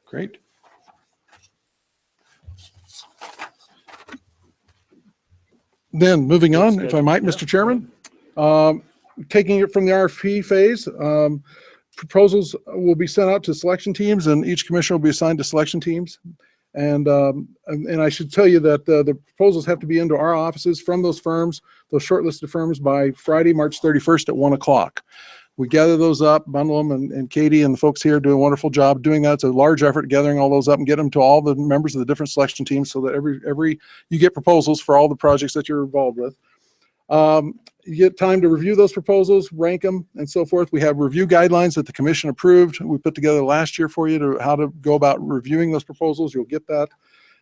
Great. Then moving on, if I might, Mr. Chairman, taking it from the RFP phase, proposals will be sent out to selection teams, and each commissioner will be assigned to selection teams. And I should tell you that the proposals have to be into our offices from those firms, those shortlisted firms, by Friday, March 31st at 1 o'clock. We gather those up, bundle them, and Katie and the folks here do a wonderful job doing that. It's a large effort gathering all those up and get them to all the members of the different selection teams so that every you get proposals for all the projects that you're involved with. You get time to review those proposals, rank them, and so forth. We have review guidelines that the commission approved. We put together last year for you to how to go about reviewing those proposals. You'll get that.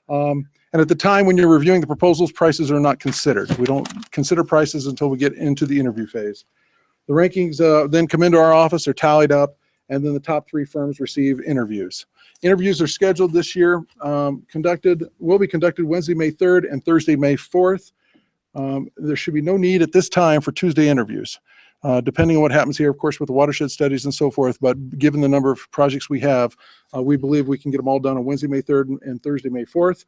And at the time when you're reviewing the proposals, prices are not considered. We don't consider prices until we get into the interview phase. The rankings then come into our office, are tallied up, and then the top 3 firms receive interviews. Interviews are scheduled this year, will be conducted Wednesday, May 3rd and Thursday, May 4th. There should be no need at this time for Tuesday interviews, depending on what happens here, of course, with the watershed studies and so forth. But given the number of projects we have, we believe we can get them all done on Wednesday, May 3rd and Thursday, May 4th.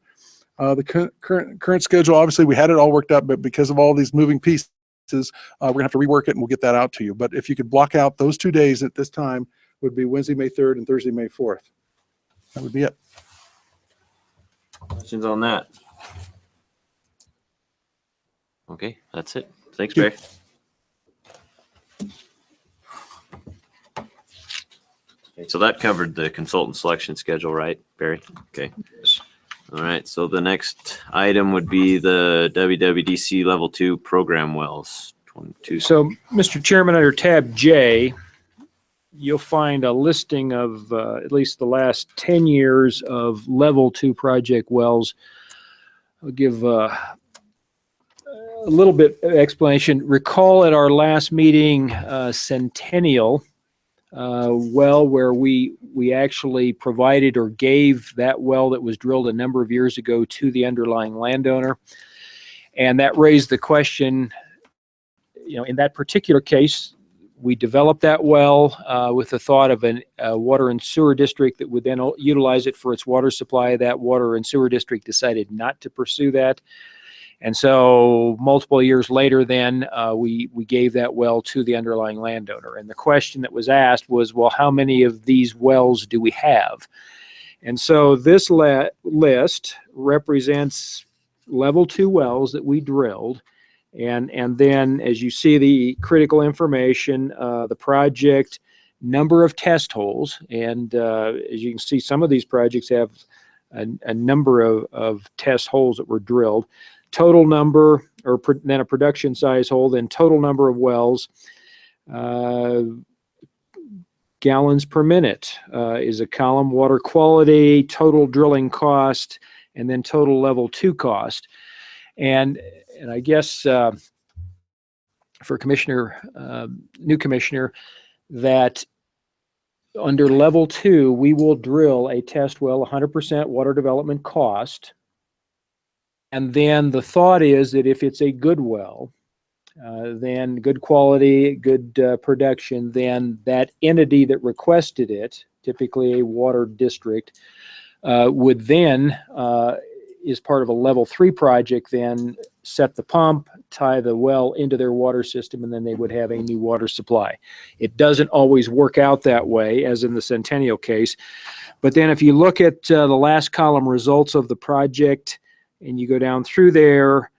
The current schedule, obviously, we had it all worked up, but because of all these moving pieces, we're gonna have to rework it and we'll get that out to you. But if you could block out those 2 days at this time, would be Wednesday, May 3rd and Thursday, May 4th. That would be it. Questions on that? Okay, that's it. Thanks, Barry. Okay, so that covered the consultant selection schedule, right, Barry? Okay. All right, so the next item would be the WWDC Level 2 program wells. 22. So, Mr. Chairman, under tab J, you'll find a listing of at least the last 10 years of Level 2 project wells. I'll give a little bit of explanation. Recall at our last meeting, Centennial well, where we actually provided or gave that well that was drilled a number of years ago to the underlying landowner. And that raised the question, in that particular case, we developed that well with the thought of a water and sewer district that would then utilize it for its water supply. That water and sewer district decided not to pursue that. And so multiple years later then, we gave that well to the underlying landowner. And the question that was asked was, well, how many of these wells do we have? And so this list represents Level 2 wells that we drilled. And then as you see the critical information, the project number of test holes, and as you can see, some of these projects have a number of test holes that were drilled. Total number, or then a production size hole, then total number of wells, gallons per minute is a column, water quality, total drilling cost, and then total Level 2 cost. And I guess for new commissioner, that under Level 2, we will drill a test well, 100% water development cost. And then the thought is that if it's a good well, then good quality, good production, then that entity that requested it, typically a water district, would then, is part of a Level 3 project, then set the pump, tie the well into their water system, and then they would have a new water supply. It doesn't always work out that way, as in the Centennial case. But then if you look at the last column, results of the project, and you go down through there,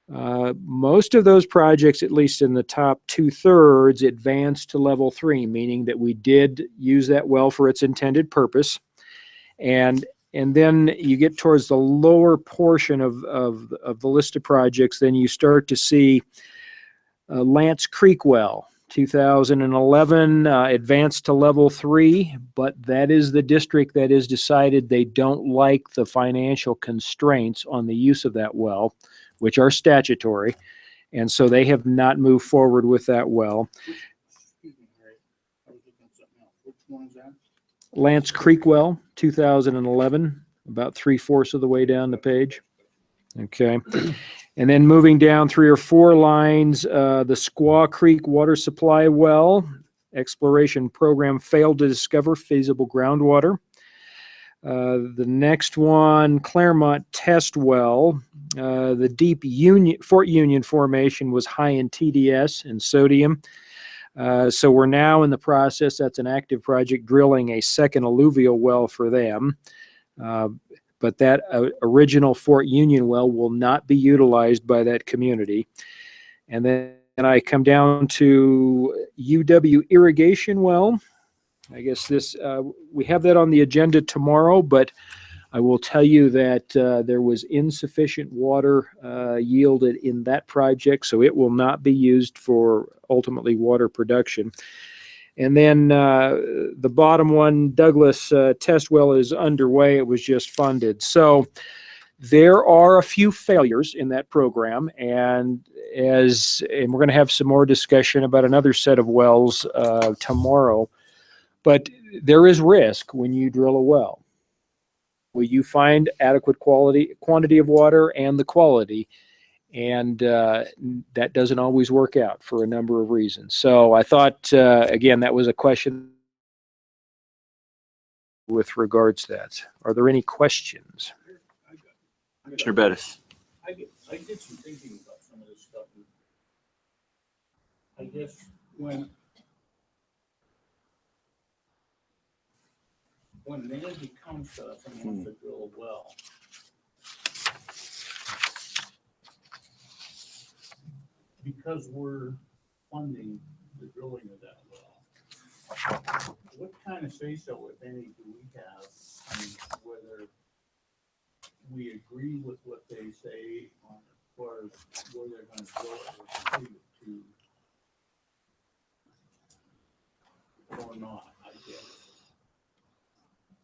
most of those projects, at least in the top 2/3, advanced to Level 3, meaning that we did use that well for its intended purpose. And then you get towards the lower portion of the list of projects, then you start to see Lance Creek well, 2011, advanced to Level 3, but that is the district that has decided they don't like the financial constraints on the use of that well, which are statutory, and so they have not moved forward with that well. Which one is that? Lance Creek well, 2011, about 3/4 of the way down the page. Okay. And then moving down 3 or 4 lines, the Squaw Creek water supply well, exploration program failed to discover feasible groundwater. The next one, Claremont test well, the deep Fort Union formation was high in TDS and sodium. So we're now in the process, that's an active project, drilling a second alluvial well for them. But that original Fort Union well will not be utilized by that community. And then I come down to UW irrigation well. I guess this, we have that on the agenda tomorrow, but I will tell you that there was insufficient water yielded in that project, so it will not be used for ultimately water production. And then the bottom one, Douglas test well is underway. It was just funded. So there are a few failures in that program, and we're going to have some more discussion about another set of wells tomorrow. But there is risk when you drill a well. Will you find adequate quantity of water and the quality? And that doesn't always work out for a number of reasons. So I thought, again, that was a question with regards to that. Are there any questions? Commissioner Bettis. I did some thinking about some of this stuff. I guess when Nancy comes to us and wants to drill a well, because we're funding the drilling of that well, what kind of say-so, if any, do we have on whether we agree with what they say on as far as where they're going to drill it or continue to, or not, I guess.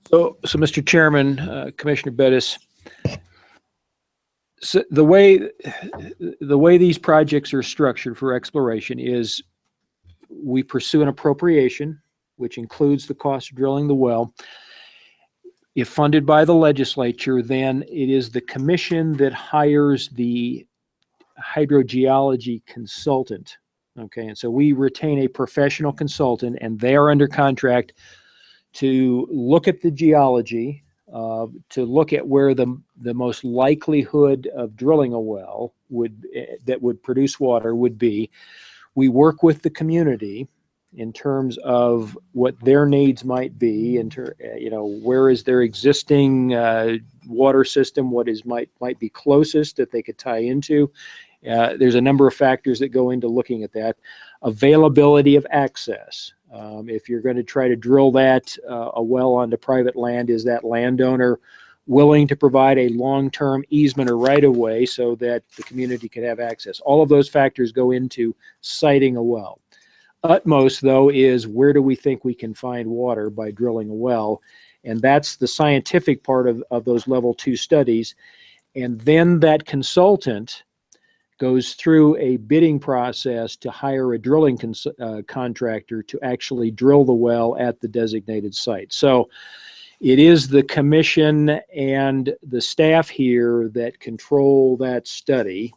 So Mr. Chairman, Commissioner Bettis, so the way these projects are structured for exploration is we pursue an appropriation, which includes the cost of drilling the well. If funded by the legislature, then it is the commission that hires the hydrogeology consultant. Okay, and so we retain a professional consultant, and they are under contract to look at the geology, to look at where the most likelihood of drilling a well that would produce water would be. We work with the community in terms of what their needs might be, where is their existing water system, might be closest that they could tie into. There's a number of factors that go into looking at that. Availability of access. If you're going to try to drill a well onto private land, is that landowner willing to provide a long-term easement or right-of-way so that the community can have access? All of those factors go into siting a well. Utmost, though, is where do we think we can find water by drilling a well? And that's the scientific part of those level 2 studies. And then that consultant goes through a bidding process to hire a drilling contractor to actually drill the well at the designated site. So it is the commission and the staff here that control that study.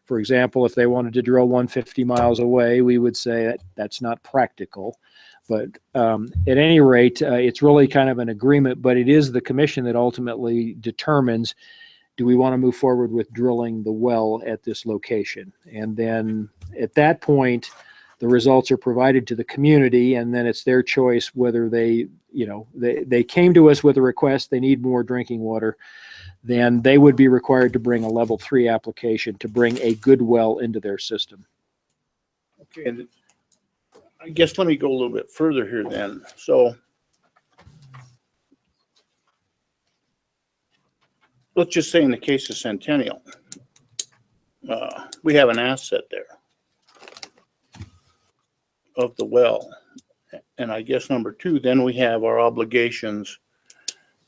For example, if they wanted to drill 150 miles away, we would say that's not practical. But at any rate, it's really kind of an agreement, but it is the commission that ultimately determines, do we want to move forward with drilling the well at this location? And then at that point, the results are provided to the community, and then it's their choice whether they came to us with a request, they need more drinking water, then they would be required to bring a level 3 application to bring a good well into their system. Okay, and I guess let me go a little bit further here then. So let's just say in the case of Centennial, we have an asset there of the well. And I guess number 2, then we have our obligations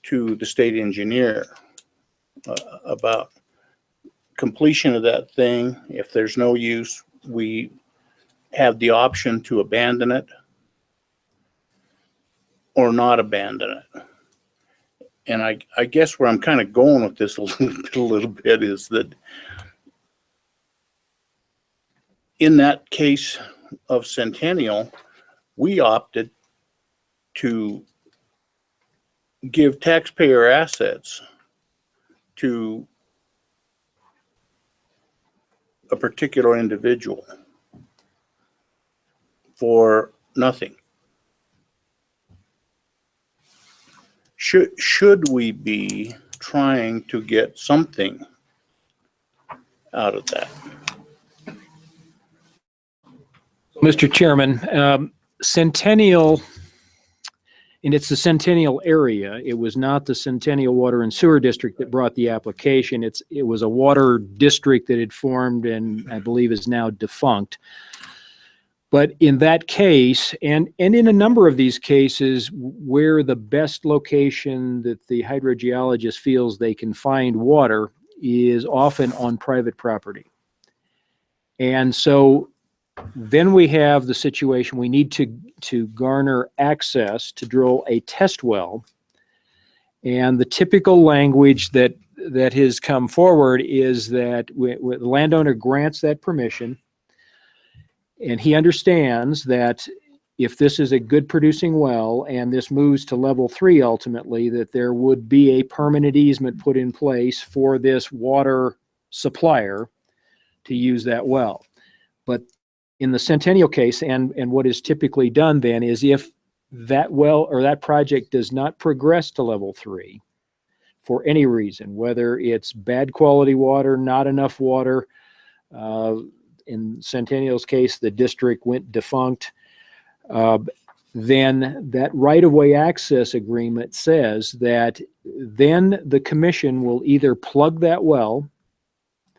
to the state engineer about completion of that thing. If there's no use, we have the option to abandon it or not abandon it. And I guess where I'm kind of going with this a little bit is that in that case of Centennial, we opted to give taxpayer assets to a particular individual for nothing. Should we be trying to get something out of that? Mr. Chairman, Centennial And it's the Centennial area. It was not the Centennial Water and Sewer District that brought the application. It was a water district that had formed and I believe is now defunct. But in that case, and in a number of these cases where the best location that the hydrogeologist feels they can find water is often on private property. And so then we have the situation, we need to garner access to drill a test well. And the typical language that has come forward is that the landowner grants that permission, and he understands that if this is a good producing well and this moves to level 3 ultimately, that there would be a permanent easement put in place for this water supplier to use that well. But in the Centennial case, and what is typically done then is if that well or that project does not progress to level 3 for any reason, whether it's bad quality water, not enough water, in Centennial's case, the district went defunct, then that right-of-way access agreement says that then the commission will either plug that well,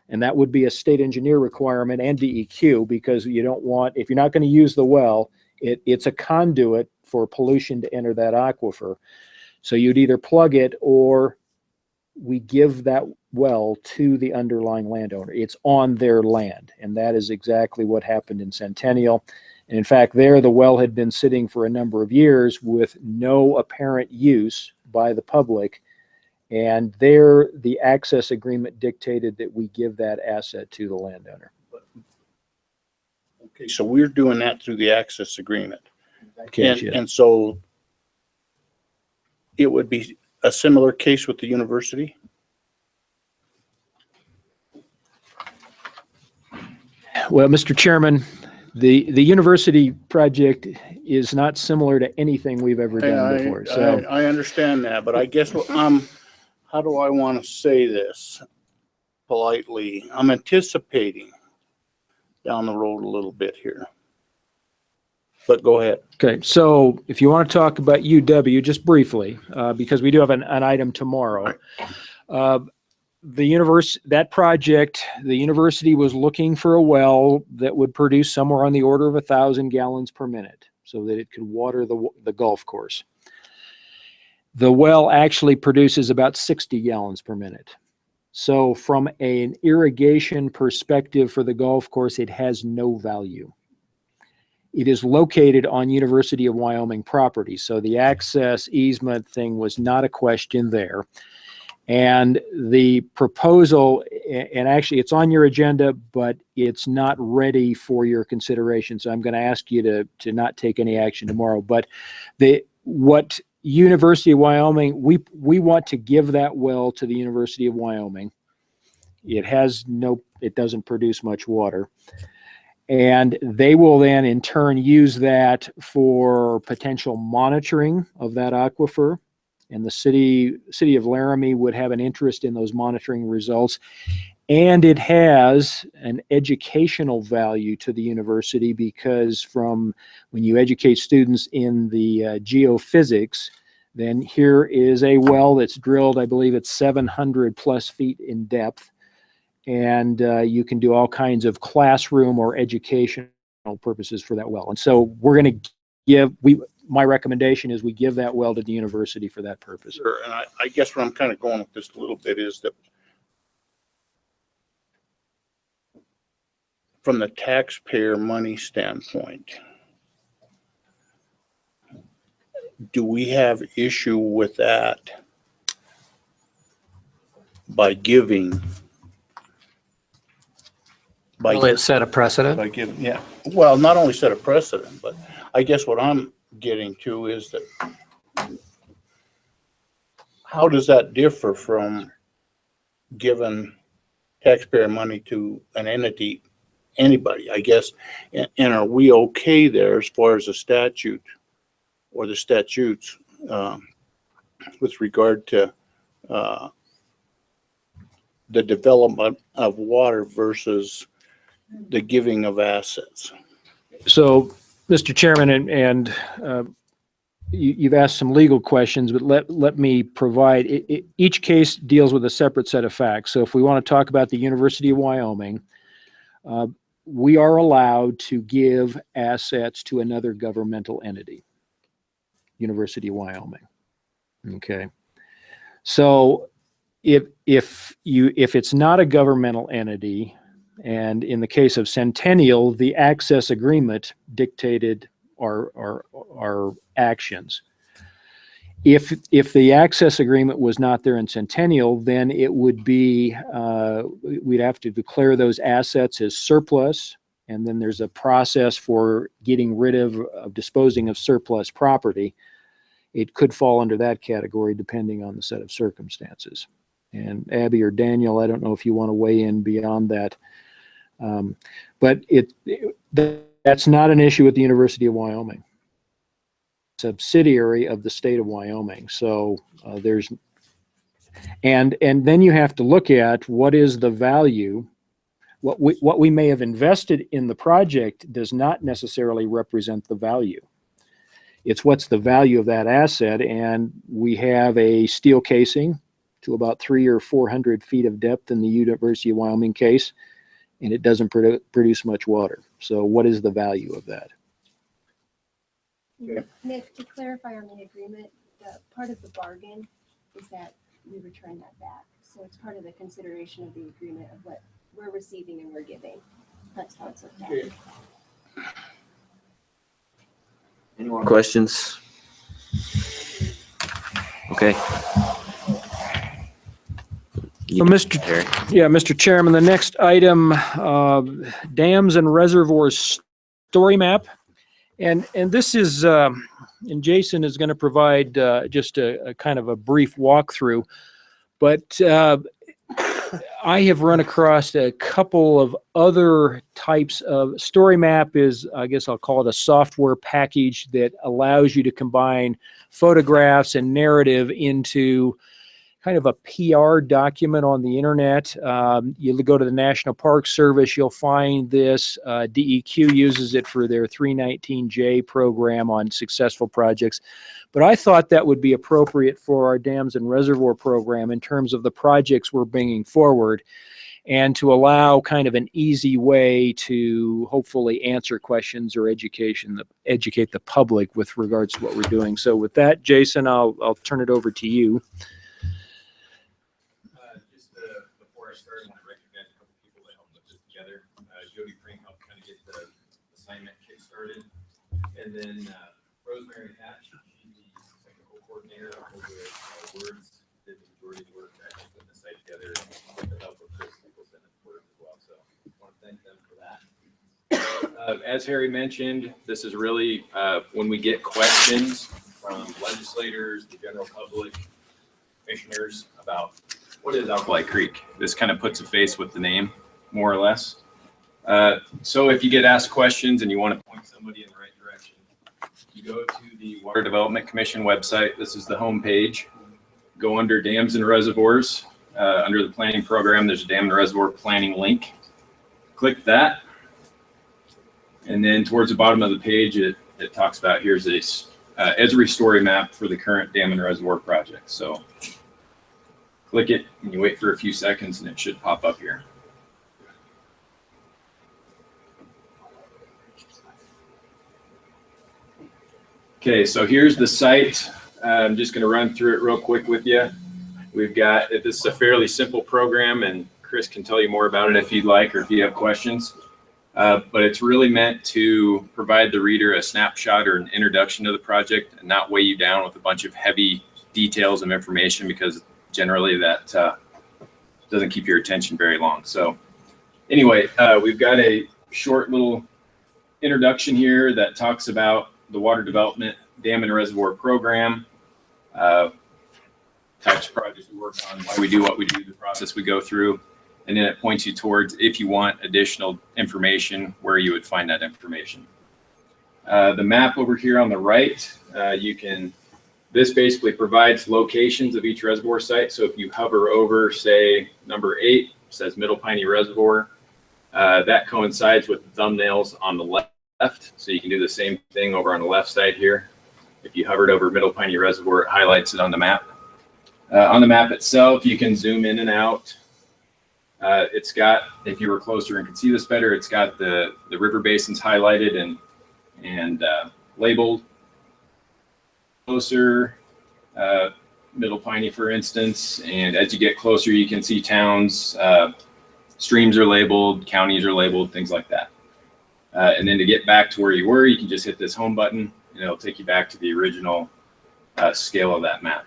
and that would be a state engineer requirement and DEQ, because you don't want, if you're not going to use the well, it's a conduit for pollution to enter that aquifer. So you'd either plug it or we give that well to the underlying landowner. It's on their land. And that is exactly what happened in Centennial. And in fact, there the well had been sitting for a number of years with no apparent use by the public. And there, the access agreement dictated that we give that asset to the landowner. Okay, so we're doing that through the access agreement. Case, yeah. And so it would be a similar case with the university? Well, Mr. Chairman, the university project is not similar to anything we've ever done before. So I understand that, but I guess how do I want to say this politely? I'm anticipating down the road a little bit here. But go ahead. Okay, so if you want to talk about UW just briefly, because we do have an item tomorrow. That project, the university was looking for a well that would produce somewhere on the order of 1,000 gallons per minute so that it could water the golf course. The well actually produces about 60 gallons per minute. So from an irrigation perspective for the golf course, it has no value. It is located on University of Wyoming property, so the access easement thing was not a question there. And the proposal, and actually it's on your agenda, but it's not ready for your consideration. So I'm going to ask you to not take any action tomorrow. But what University of Wyoming, we want to give that well to the University of Wyoming. It doesn't produce much water. And they will then in turn use that for potential monitoring of that aquifer. And the city of Laramie would have an interest in those monitoring results. And it has an educational value to the university because from when you educate students in the geophysics, then here is a well that's drilled, I believe it's 700 plus feet in depth. And you can do all kinds of classroom or educational purposes for that well. And so we're going to my recommendation is we give that well to the university for that purpose. Sure, and I guess where I'm kind of going with this a little bit is that from the taxpayer money standpoint, do we have issue with that by giving? Will it set a precedent? By giving, yeah. Well, not only set a precedent, but I guess what I'm getting to is that how does that differ from giving taxpayer money to an entity, anybody, I guess, and are we okay there as far as the statute or the statutes with regard to the development of water versus the giving of assets? So, Mr. Chairman, and you've asked some legal questions, but let me provide, each case deals with a separate set of facts. So if we want to talk about the University of Wyoming, we are allowed to give assets to another governmental entity, University of Wyoming. Okay. So if it's not a governmental entity, and in the case of Centennial, the access agreement dictated our actions. If the access agreement was not there in Centennial, then it would be, we'd have to declare those assets as surplus, and then there's a process for getting rid of disposing of surplus property. It could fall under that category depending on the set of circumstances. And Abby or Daniel, I don't know if you want to weigh in beyond that. But that's not an issue at the University of Wyoming. Subsidiary of the state of Wyoming. So and then you have to look at what is the value. What we may have invested in the project does not necessarily represent the value. It's what's the value of that asset, and we have a steel casing to about 300 or 400 feet of depth in the University of Wyoming case, and it doesn't produce much water. So what is the value of that? Nick, to clarify on the agreement, the part of the bargain is that we return that back. So it's part of the consideration of the agreement of what we're receiving and we're giving. That's how it's looked at. Any more questions? Okay. So Mr. Chairman, the next item, dams and reservoirs story map. And this is, and Jason is going to provide just a kind of a brief walkthrough, but I have run across a couple of other types of story map is, I guess I'll call it a software package that allows you to combine photographs and narrative into kind of a PR document on the internet. You go to the National Park Service, you'll find this. DEQ uses it for their 319J program on successful projects. But I thought that would be appropriate for our dams and reservoir program in terms of the projects we're bringing forward, and to allow kind of an easy way to hopefully answer questions or educate the public with regards to what we're doing. So with that, Jason, I'll turn it over to you. Before I start, I want to recognize a couple people that helped put this together. Jody Pring helped kind of get the assignment kick-started. And then Rosemary Hatch, she's the technical coordinator over at Words, did the majority of the work actually putting the site together with the help of Chris Nicholson at Words as well. So I want to thank them for that. As Harry mentioned, this is really when we get questions from legislators, the general public, commissioners about what is Alkali Creek. This kind of puts a face with the name, more or less. So if you get asked questions and you want to point somebody in the right direction, you go to the Water Development Commission website. This is the home page. Go under Dams and Reservoirs. Under the planning program, there's a dam and reservoir planning link. Click that. And then towards the bottom of the page, it talks about here's a Esri story map for the current dam and reservoir project. So click it and you wait for a few seconds and it should pop up here. Okay, so here's the site. I'm just going to run through it real quick with you. We've got, this is a fairly simple program, and Chris can tell you more about it if you'd like or if you have questions. But it's really meant to provide the reader a snapshot or an introduction to the project and not weigh you down with a bunch of heavy details and information, because generally that doesn't keep your attention very long. So anyway, we've got a short little introduction here that talks about the Water Development Dam and Reservoir Program, types of projects we work on, why we do what we do, the process we go through, and then it points you towards, if you want additional information, where you would find that information. The map over here on the right, this basically provides locations of each reservoir site. So if you hover over, say, number 8, says Middle Piney Reservoir, that coincides with the thumbnails on the left. So you can do the same thing over on the left side here. If you hovered over Middle Piney Reservoir, it highlights it on the map. On the map itself, you can zoom in and out. It's got, if you were closer and could see this better, it's got the river basins highlighted and labeled. Closer, Middle Piney, for instance, and as you get closer, you can see towns, streams are labeled, counties are labeled, things like that. And then to get back to where you were, you can just hit this home button, and it'll take you back to the original scale of that map.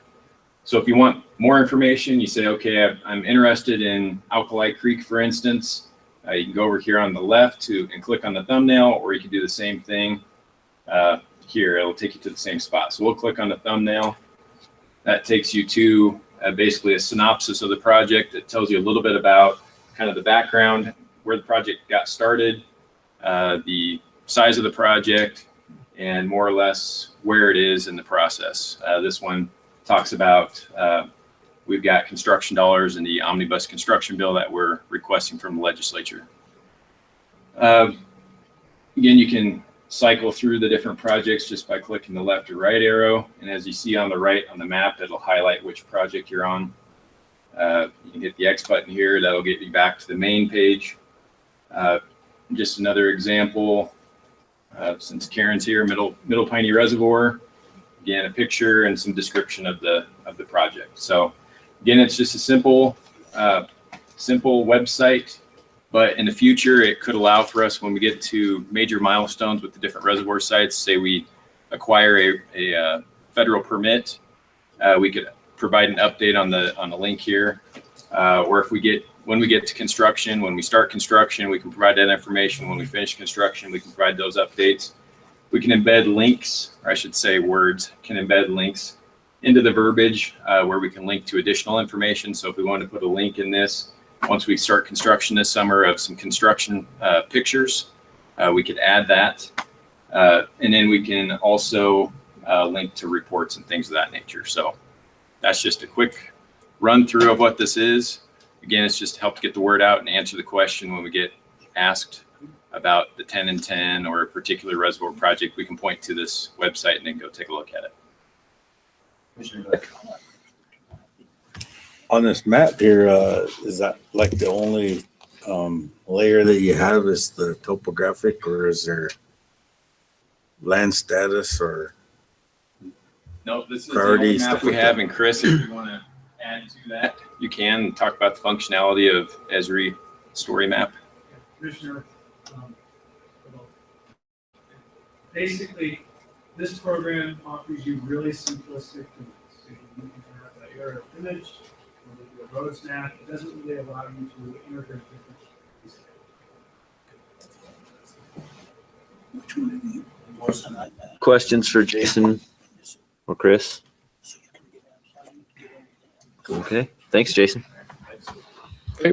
So if you want more information, you say, okay, I'm interested in Alkali Creek, for instance. You can go over here on the left and click on the thumbnail, or you can do the same thing here. It'll take you to the same spot. So we'll click on the thumbnail. That takes you to basically a synopsis of the project. It tells you a little bit about kind of the background, where the project got started, the size of the project, and more or less where it is in the process. This one talks about we've got construction dollars in the omnibus construction bill that we're requesting from the legislature. Again, you can cycle through the different projects just by clicking the left or right arrow. And as you see on the right on the map, it'll highlight which project you're on. You can hit the X button here. That'll get you back to the main page. Just another example, since Karen's here, Middle Piney Reservoir. Again, a picture and some description of the project. So again, it's just a simple website, but in the future, it could allow for us, when we get to major milestones with the different reservoir sites, say we acquire a federal permit, we could provide an update on the link here. Or if when we get to construction, when we start construction, we can provide that information. When we finish construction, we can provide those updates. We can embed links, or I should say words, can embed links into the verbiage where we can link to additional information. So if we want to put a link in this, once we start construction this summer, of some construction pictures, we could add that. And then we can also link to reports and things of that nature. So that's just a quick run through of what this is. Again, it's just to help get the word out and answer the question when we get asked about the 10 and 10 or a particular reservoir project. We can point to this website and then go take a look at it. On this map here, is that like the only layer that you have is the topographic, or is there land status or No, this is the priorities, only map stuff we like have. that? And Chris, if you want to add to that, you can talk about the functionality of Esri story map. Commissioner, basically, this program offers you really simplistic tools. You can have that aerial image, or a road map. It doesn't really allow you to integrate different. Questions for Jason or Chris? Okay, thanks, Jason. Okay.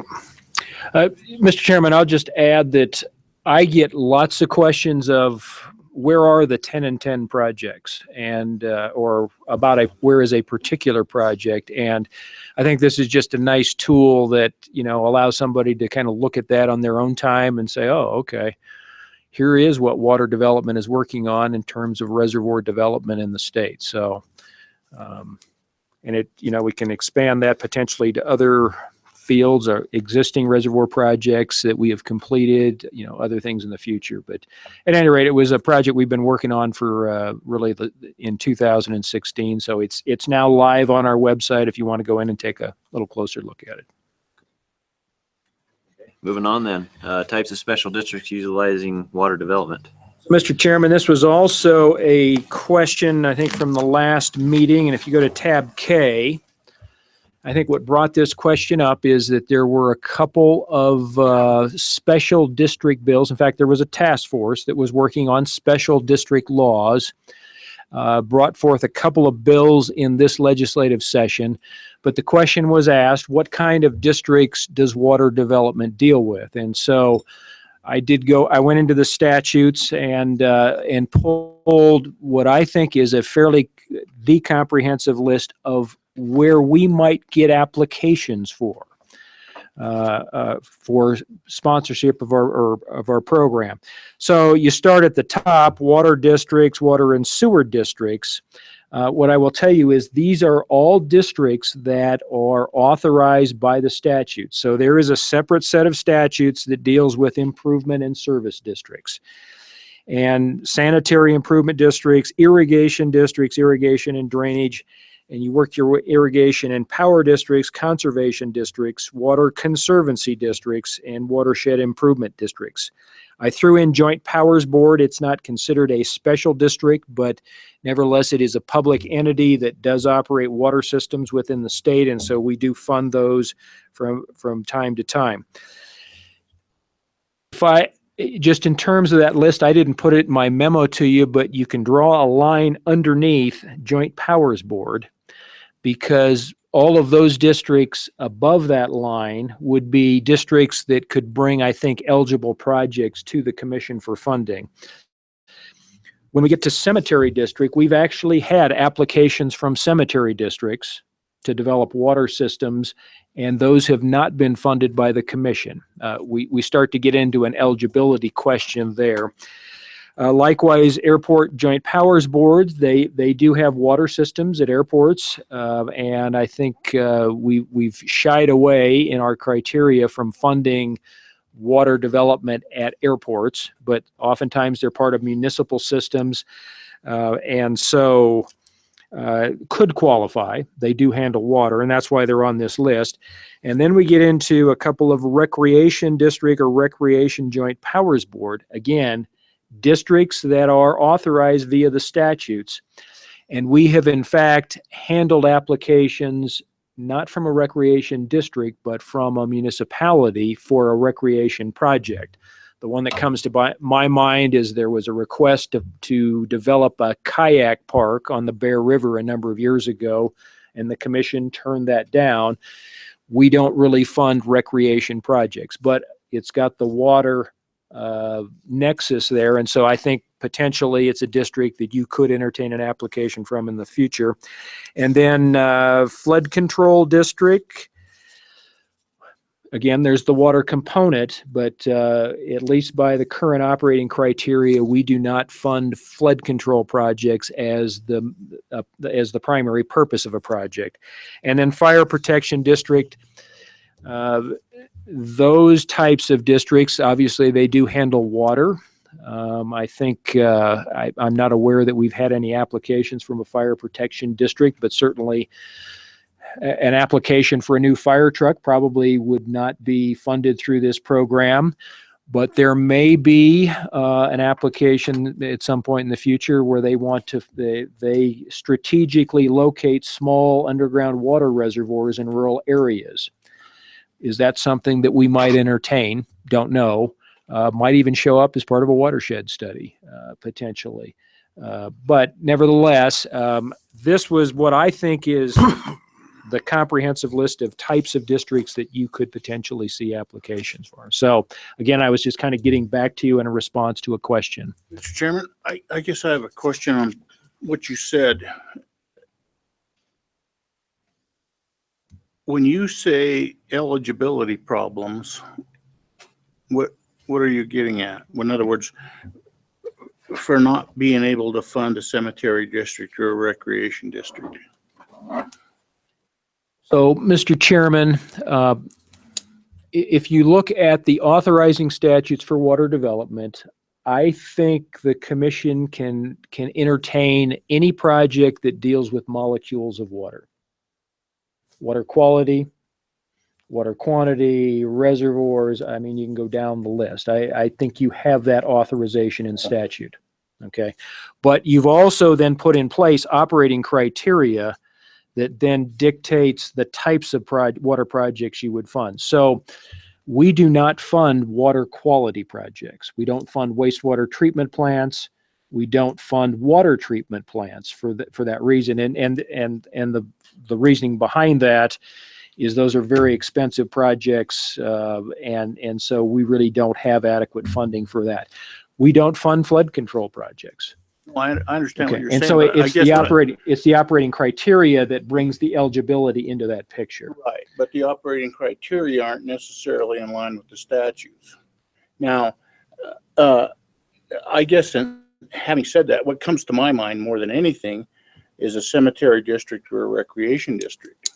Mr. Chairman, I'll just add that I get lots of questions of where are the 10 and 10 projects, and or about where is a particular project. And I think this is just a nice tool that, allows somebody to kind of look at that on their own time and say, oh, okay, here is what water development is working on in terms of reservoir development in the state. So, and we can expand that potentially to other fields or existing reservoir projects that we have completed, other things in the future. But at any rate, it was a project we've been working on for really in 2016. So it's now live on our website if you want to go in and take a little closer look at it. Moving on then, types of special districts utilizing water development. Mr. Chairman, this was also a question, I think, from the last meeting. And if you go to tab K, I think what brought this question up is that there were a couple of special district bills. In fact, there was a task force that was working on special district laws, brought forth a couple of bills in this legislative session. But the question was asked, what kind of districts does water development deal with? And so I went into the statutes and pulled what I think is the comprehensive list of where we might get applications for. for sponsorship of our program. So you start at the top, water districts, water and sewer districts. What I will tell you is these are all districts that are authorized by the statute. So there is a separate set of statutes that deals with improvement and service districts. And sanitary improvement districts, irrigation and drainage, and you work your irrigation and power districts, conservation districts, water conservancy districts, and watershed improvement districts. I threw in Joint Powers Board. It's not considered a special district, but nevertheless, it is a public entity that does operate water systems within the state, and so we do fund those from time to time. Just in terms of that list, I didn't put it in my memo to you, but you can draw a line underneath Joint Powers Board, because all of those districts above that line would be districts that could bring, I think, eligible projects to the commission for funding. When we get to cemetery district, we've actually had applications from cemetery districts to develop water systems, and those have not been funded by the commission. We start to get into an eligibility question there. Likewise, Airport Joint Powers Boards, they do have water systems at airports, and I think we've shied away in our criteria from funding water development at airports, but oftentimes they're part of municipal systems, and so could qualify. They do handle water, and that's why they're on this list. And then we get into a couple of recreation district or recreation joint powers board. Again, districts that are authorized via the statutes. And we have in fact handled applications not from a recreation district, but from a municipality for a recreation project. The one that comes to my mind is there was a request to develop a kayak park on the Bear River a number of years ago, and the commission turned that down. We don't really fund recreation projects, but it's got the water nexus there, and so I think potentially it's a district that you could entertain an application from in the future. And then flood control district. Again, there's the water component, but at least by the current operating criteria, we do not fund flood control projects as the primary purpose of a project. And then fire protection district, those types of districts, obviously they do handle water. I think I'm not aware that we've had any applications from a fire protection district, but certainly an application for a new fire truck probably would not be funded through this program. But there may be an application at some point in the future where they want to, they strategically locate small underground water reservoirs in rural areas. Is that something that we might entertain? Don't know. Might even show up as part of a watershed study, potentially. But nevertheless, this was what I think is the comprehensive list of types of districts that you could potentially see applications for. So again, I was just kind of getting back to you in a response to a question. Mr. Chairman, I guess I have a question on what you said. When you say eligibility problems, what are you getting at? In other words, for not being able to fund a cemetery district or a recreation district? So, Mr. Chairman, if you look at the authorizing statutes for water development, I think the commission can entertain any project that deals with molecules of water. Water quality, water quantity, reservoirs, I mean, you can go down the list. I think you have that authorization in statute, okay? But you've also then put in place operating criteria that then dictates the types of water projects you would fund. So we do not fund water quality projects. We don't fund wastewater treatment plants. We don't fund water treatment plants for that reason. And the reasoning behind that is those are very expensive projects, and so we really don't have adequate funding for that. We don't fund flood control projects. Well, I understand what Okay, you're and saying. so but I it's guess the what I- operating criteria that brings the eligibility into that picture. Right, but the operating criteria aren't necessarily in line with the statutes. Now, I guess having said that, what comes to my mind more than anything is a cemetery district or a recreation district,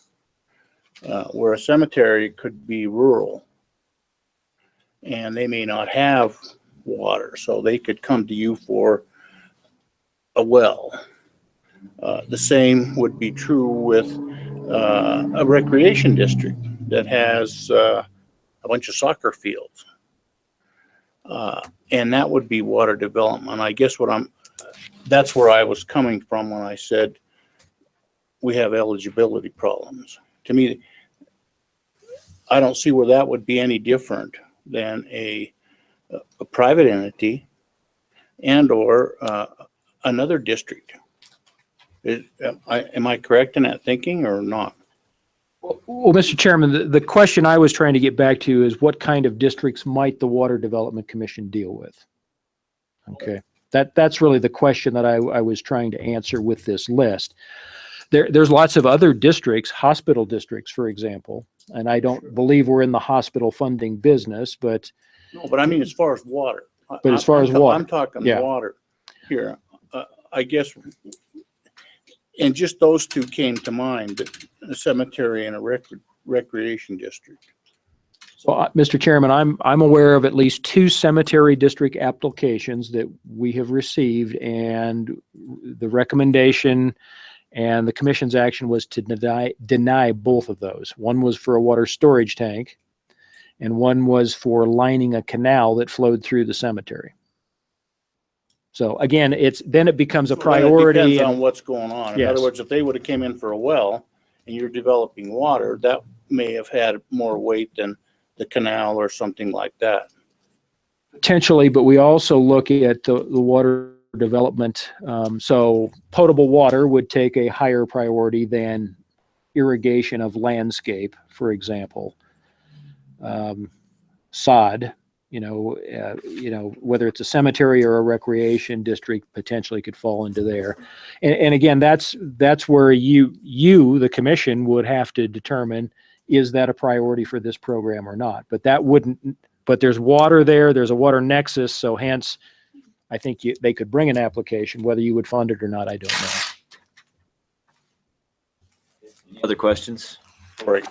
where a cemetery could be rural and they may not have water, so they could come to you for a well. The same would be true with a recreation district that has a bunch of soccer fields. And that would be water development. I guess that's where I was coming from when I said we have eligibility problems. To me, I don't see where that would be any different than a private entity and or another district. Am I correct in that thinking or not? Well, Mr. Chairman, the question I was trying to get back to is what kind of districts might the Water Development Commission deal with? Okay, that's really the question that I was trying to answer with this list. There's lots of other districts, hospital districts, for example, and I don't believe we're in the hospital funding business, but. No, but I mean, as far as water. But as far as water. I'm talking yeah. water here. I guess, and just those two came to mind, a cemetery and a recreation district. So, Mr. Chairman, I'm aware of at least 2 cemetery district applications that we have received, and the recommendation and the commission's action was to deny both of those. One was for a water storage tank, and one was for lining a canal that flowed through the cemetery. So again, then it becomes a priority. It depends on what's going on. In Yes. other words, if they would have came in for a well and you're developing water, that may have had more weight than the canal or something like that. Potentially, but we also look at the water development. So potable water would take a higher priority than irrigation of landscape, for example. Sod, whether it's a cemetery or a recreation district, potentially could fall into there. And again, that's where you, the commission, would have to determine, is that a priority for this program or not? But but there's water there, there's a water nexus, so hence, I think they could bring an application. Whether you would fund it or not, I don't know. Any other questions? Right.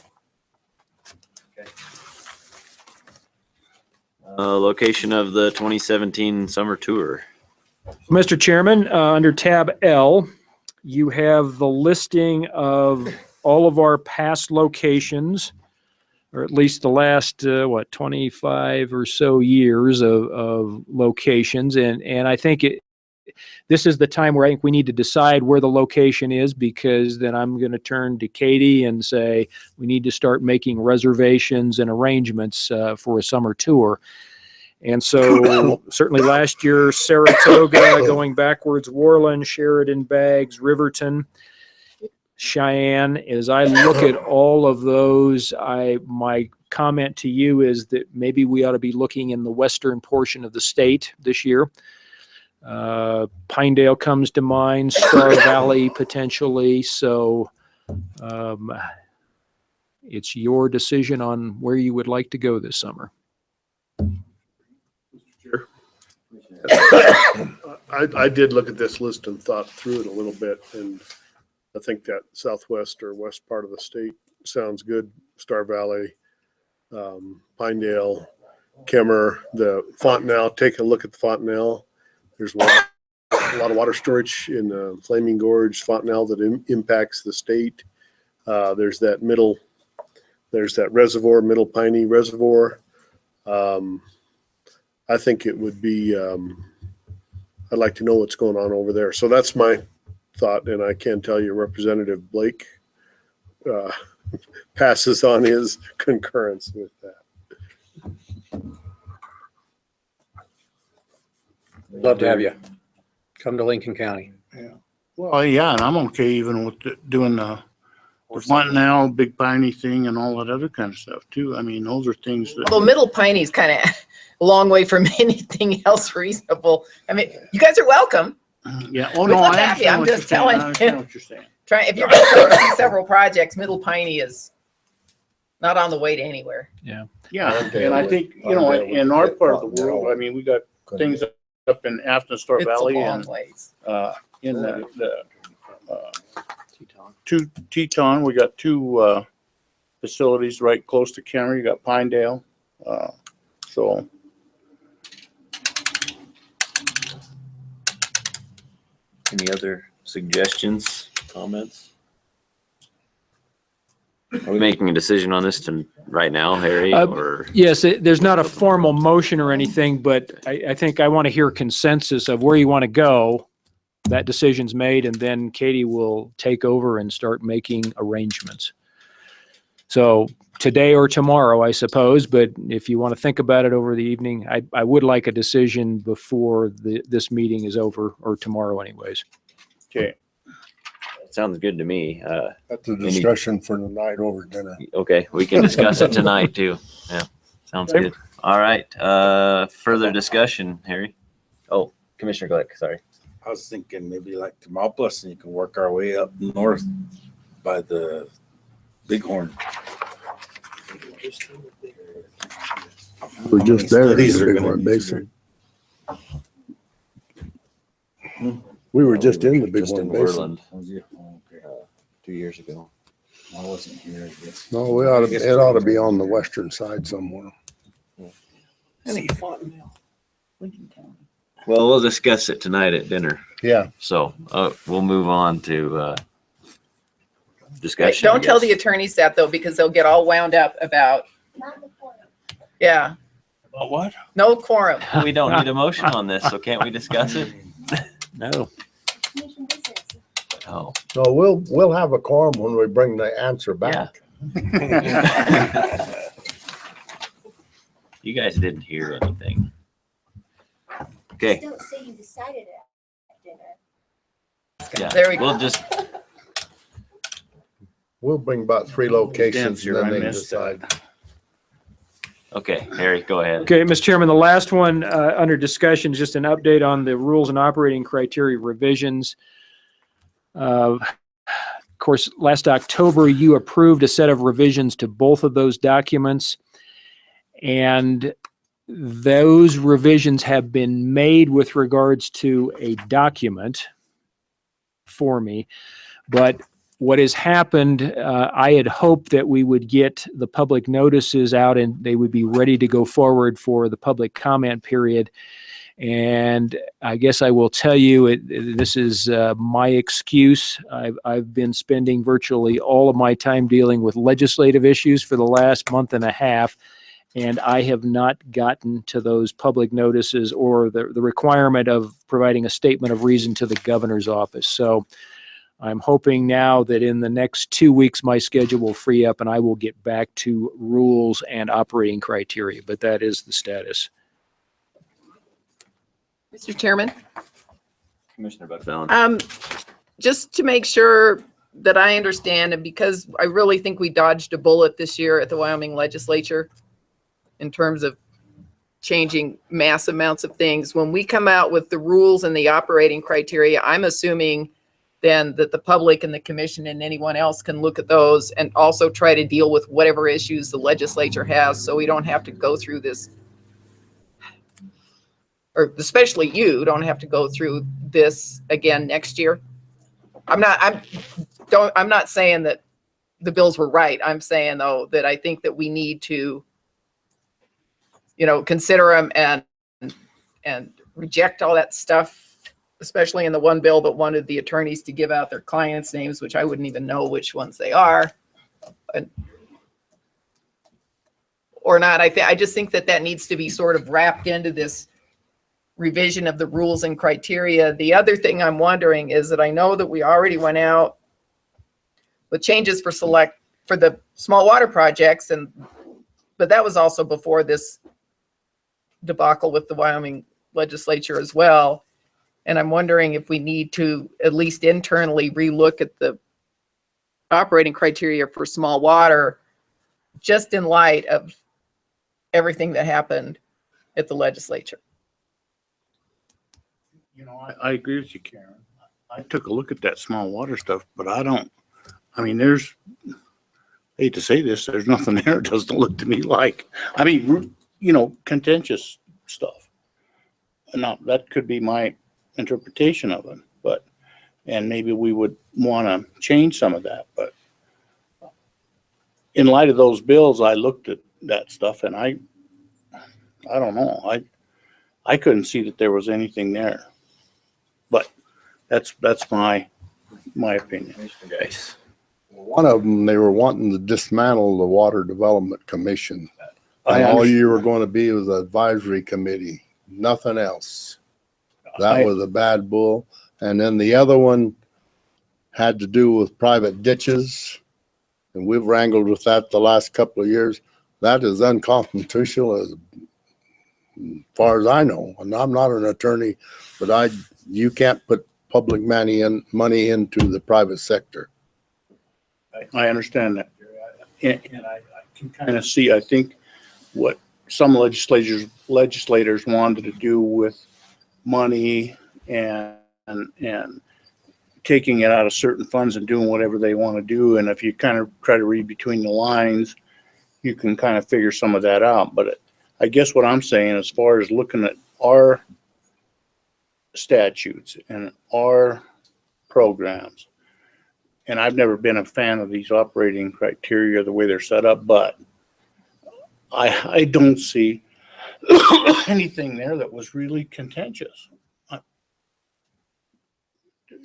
Location of the 2017 summer tour. Mr. Chairman, under tab L, you have the listing of all of our past locations, or at least the last, 25 or so years of locations. And I think this is the time where I think we need to decide where the location is, because then I'm going to turn to Katie and say, we need to start making reservations and arrangements for a summer tour. And so certainly last year, Saratoga, going backwards, Worland, Sheridan, Baggs, Riverton, Cheyenne. As I look at all of those, my comment to you is that maybe we ought to be looking in the western portion of the state this year. Pinedale comes to mind, Star Valley potentially. So it's your decision on where you would like to go this summer. I did look at this list and thought through it a little bit, and I think that southwest or west part of the state sounds good. Star Valley, Pinedale, Kemmer, the Fontenelle. Take a look at the Fontenelle. There's a lot of water storage in Flaming Gorge, Fontenelle, that impacts the state. There's that reservoir, Middle Piney Reservoir. I think it would be, I'd like to know what's going on over there. So that's my thought, and I can tell you Representative Blake passes on his concurrence with that. Love to have you. Come to Lincoln County. Yeah. Well, yeah, and I'm okay even with doing the Fontenelle, Big Piney thing and all that other kind of stuff too. I mean, those are things that. Although Middle Piney's kind of a long way from anything else reasonable. I mean, you guys are welcome. Yeah, oh, Which no, one's I happy? understand I'm what you're just saying. telling I understand you. what you're saying. If you're going to see several projects, Middle Piney is not on the way to anywhere. Yeah. Yeah, and I think, you know, in our part of the world, I mean, we got things up in Afton Store It's a Valley long and ways. in Teton, we got two facilities right close to Kenner. You got Pinedale. So Any other suggestions, comments? Are we making a decision on this right now, Harry, or? Yes, there's not a formal motion or anything, but I think I want to hear consensus of where you want to go. That decision's made, and then Katie will take over and start making arrangements. So today or tomorrow, I suppose, but if you want to think about it over the evening, I would like a decision before this meeting is over, or tomorrow anyways. Okay. Sounds good to me. That's a discussion for the night over dinner. Okay, we can discuss it tonight too. Yeah, sounds good. All right, further discussion, Harry? Oh, Commissioner Glick, sorry. I was thinking maybe like Tamaulipas, and you can work our way up north by the Bighorn. We're just there. These are Bighorn gonna Basin. We were just in the Just Bighorn in Basin. Orland. Was it? Oh, okay. 2 years ago. I wasn't here, I guess. No, it ought to be on the western side somewhere. Any fun? Well, we'll discuss it tonight at dinner. Yeah. So we'll move on to Hey, discussion. I don't tell guess. the attorneys that though, because they'll get all wound up about, yeah, About what? no quorum. We don't need a motion on this, so can't we discuss it? No. Oh. So we'll have a quorum when we bring the answer back. You guys didn't hear anything. Okay. Don't say you decided it at dinner. Yeah. There we go. We'll just, We'll bring about 3 locations Dempsey, and then I they missed that. decide. okay, Harry, go ahead. Okay, Mr. Chairman, the last one under discussion is just an update on the rules and operating criteria revisions. Of course, last October, you approved a set of revisions to both of those documents. And those revisions have been made with regards to a document for me. But what has happened, I had hoped that we would get the public notices out and they would be ready to go forward for the public comment period. And I guess I will tell you, this is my excuse. I've been spending virtually all of my time dealing with legislative issues for the last month and a half, and I have not gotten to those public notices or the requirement of providing a statement of reason to the governor's office. So I'm hoping now that in the next 2 weeks, my schedule will free up and I will get back to rules and operating criteria, but that is the status. Mr. Chairman? Commissioner Buckfallen. Just to make sure that I understand, and because I really think we dodged a bullet this year at the Wyoming legislature in terms of changing mass amounts of things, when we come out with the rules and the operating criteria, I'm assuming then that the public and the commission and anyone else can look at those and also try to deal with whatever issues the legislature has, so we don't have to go through this, or especially you don't have to go through this again next year. I'm not saying that the bills were right. I'm saying though that I think that we need to, consider them and reject all that stuff, especially in the one bill that wanted the attorneys to give out their clients' names, which I wouldn't even know which ones they are. Or not. I just think that needs to be sort of wrapped into this revision of the rules and criteria. The other thing I'm wondering is that I know that we already went out with changes for the small water projects, but that was also before this debacle with the Wyoming legislature as well. And I'm wondering if we need to at least internally relook at the operating criteria for small water, just in light of everything that happened at the legislature. You know, I agree with you, Karen. I took a look at that small water stuff, but I mean, hate to say this, there's nothing there. It doesn't look to me like, contentious stuff. Now, that could be my interpretation of it, and maybe we would want to change some of that, but in light of those bills, I looked at that stuff and I don't know. I couldn't see that there was anything there, but that's my opinion. Guys. One of them, they were wanting to dismantle the Water Development Commission. I And all understand. you were going to be was an advisory committee, nothing else. That was a bad bull. And then the other one had to do with private ditches. And we've wrangled with that the last couple of years. That is unconstitutional as far as I know. And I'm not an attorney, but you can't put public money into the private sector. I understand that. And I can kind of see, I think, what some legislators wanted to do with money and taking it out of certain funds and doing whatever they want to do. And if you kind of try to read between the lines, you can kind of figure some of that out. But I guess what I'm saying, as far as looking at our statutes and our programs, and I've never been a fan of these operating criteria, the way they're set up, but I don't see anything there that was really contentious.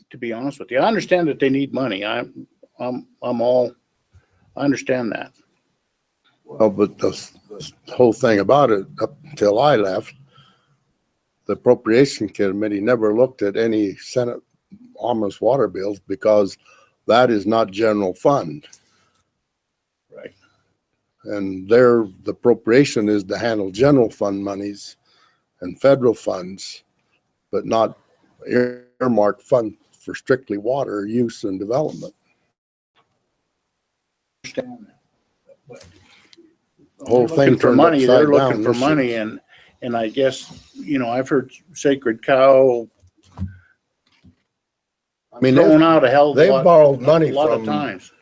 To be honest with you, I understand that they need money. I understand that. Well, but the whole thing about it, up until I left, the Appropriation Committee never looked at any Senate omnibus water bills because that is not general fund. Right. And the appropriation is to handle general fund monies and federal funds, but not earmarked fund for strictly water use and development. Understand that. But The whole they're thing looking for turned money. upside They're looking down for this money, year. and I guess, I've heard Sacred Cow I mean, thrown out a hell of a they've lot, borrowed money a lot of from, times.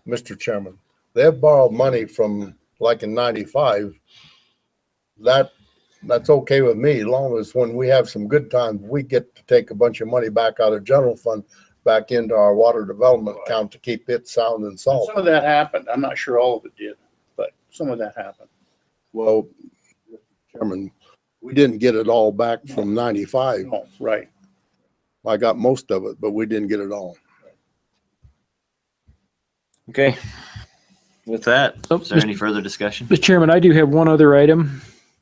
Mr. Chairman, they've borrowed money from, like in 95. That's okay with me, as long as when we have some good times, we get to take a bunch of money back out of general fund back into our water development account to keep it sound and salt. Some of that happened. I'm not sure all of it did, but some of that happened. Well, Mr. Chairman, we didn't get it all back from 95. Oh, right. I got most of it, but we didn't get it all. Okay. With that, Oh, is there any further discussion? Mr. Chairman, I do have one other item.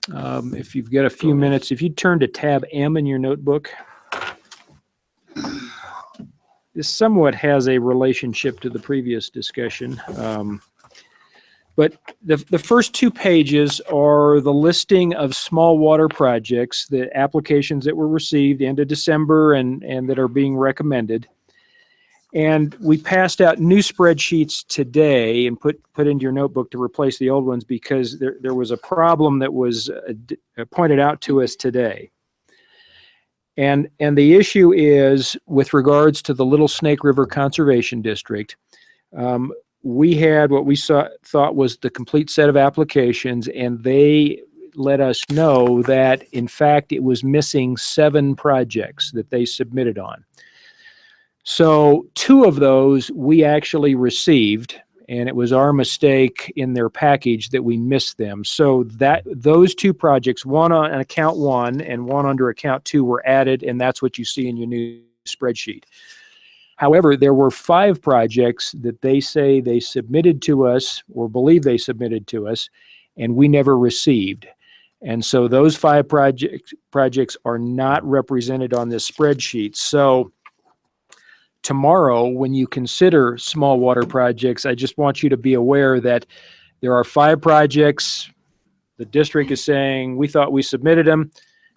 If you've got a few minutes, if you turn to tab M in your notebook. This somewhat has a relationship to the previous discussion. But the first two pages are the listing of small water projects, the applications that were received end of December and that are being recommended. And we passed out new spreadsheets today and put into your notebook to replace the old ones because there was a problem that was pointed out to us today. And the issue is with regards to the Little Snake River Conservation District. We had what we thought was the complete set of applications, and they let us know that, in fact, it was missing 7 projects that they submitted on. So 2 of those we actually received, and it was our mistake in their package that we missed them. So those 2 projects, one on account 1 and one under account 2, were added, and that's what you see in your new spreadsheet. However, there were 5 projects that they say they submitted to us or believe they submitted to us, and we never received. And so those 5 projects are not represented on this spreadsheet. So tomorrow, when you consider small water projects, I just want you to be aware that there are 5 projects. The district is saying, we thought we submitted them.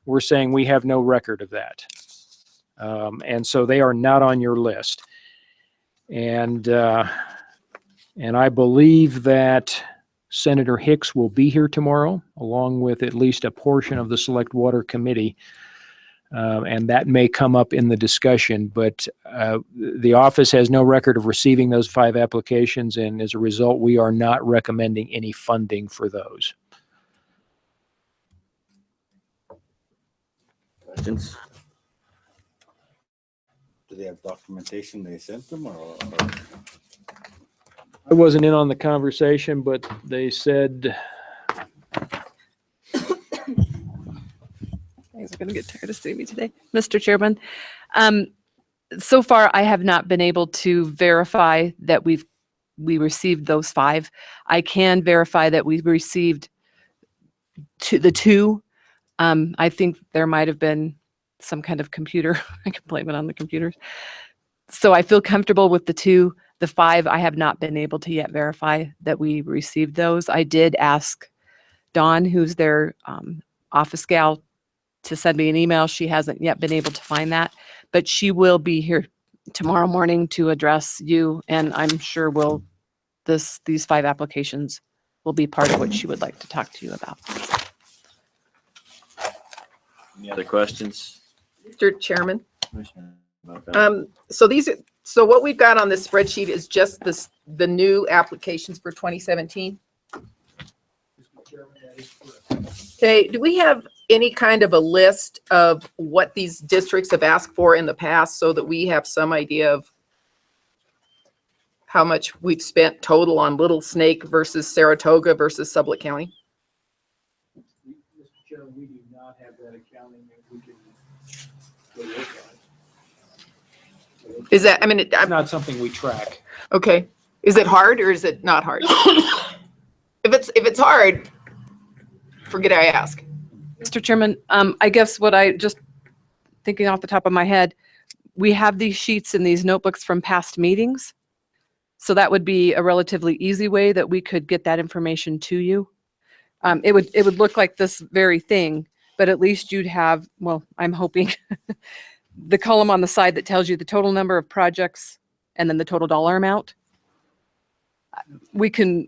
We're saying we have no record of that. And so they are not on your list. And I believe that Senator Hicks will be here tomorrow, along with at least a portion of the Select Water Committee. And that may come up in the discussion, but the office has no record of receiving those 5 applications, and as a result, we are not recommending any funding for those. Questions? Do they have documentation they sent them or? I wasn't in on the conversation, but they said, You guys are going to get tired of seeing me today. Mr. Chairman, so far I have not been able to verify that we received those 5. I can verify that we received the 2. I think there might have been some kind of computer. I can blame it on the computers. So I feel comfortable with the 2. The 5, I have not been able to yet verify that we received those. I did ask Dawn, who's their office gal, to send me an email. She hasn't yet been able to find that, but she will be here tomorrow morning to address you, and I'm sure these 5 applications will be part of what she would like to talk to you about. Any other questions? Mr. Chairman. So what we've got on this spreadsheet is just the new applications for 2017. Okay, do we have any kind of a list of what these districts have asked for in the past so that we have some idea of how much we've spent total on Little Snake versus Saratoga versus Sublette County? Mr. Chairman, we do not have that accounting that we can go look at. Is that, I mean, It's not something we track. okay. Is it hard or is it not hard? If it's hard, forget I ask. Mr. Chairman, I guess what I just thinking off the top of my head, we have these sheets and these notebooks from past meetings. So that would be a relatively easy way that we could get that information to you. It would look like this very thing, but at least you'd have, well, I'm hoping the column on the side that tells you the total number of projects and then the total dollar amount. We can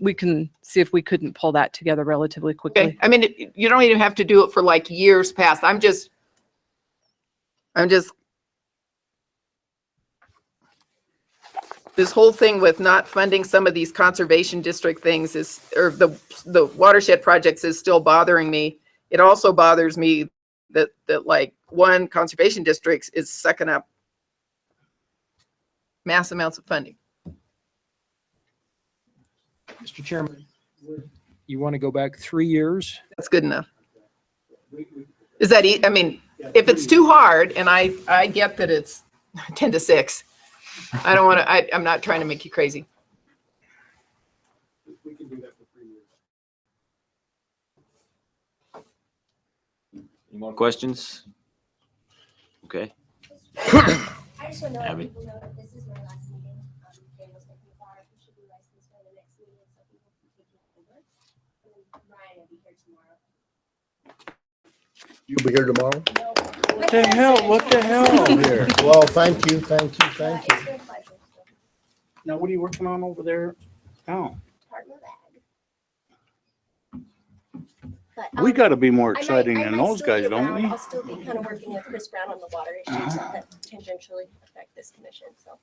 see if we couldn't pull that together relatively quickly. Okay, I mean, you don't even have to do it for like years past. I'm just this whole thing with not funding some of these conservation district things is, or the watershed projects is still bothering me. It also bothers me that like one conservation district is sucking up mass amounts of funding. Mr. Chairman, you want to go back 3 years? That's good enough. Is that, I mean, if it's too hard, and I get that it's 10 to 6, I don't want to, I'm not trying to make you crazy. We can do that for 3 years. Any more questions? Okay. I just want to let Abby. people know that this is my last meeting. Dan was making a bar. We should be licensed by the next meeting, so people can take it over. And then Ryan will be here tomorrow. You'll be here tomorrow? What the hell? What the hell here? Well, thank you. It's been a pleasure. Now, what are you working on over there? Oh, Pardon the bag. But, we got to be more I exciting might than still those be guys, don't around. we? I'll still be kind of working with Chris Brown on the water issues that tangentially affect this commission, so.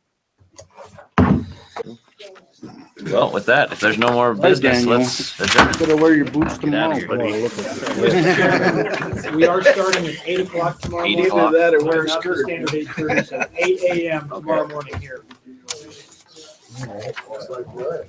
Well, with that, if there's no more Bye, business, Daniel. let's adjourn. Better wear your boots Get out of tomorrow, here. buddy. We are starting at 8 o'clock tomorrow 8 morning. o'clock. That or wear a Not the skirt. standard 8:30, so 8 a.m. tomorrow morning here. It's like, what?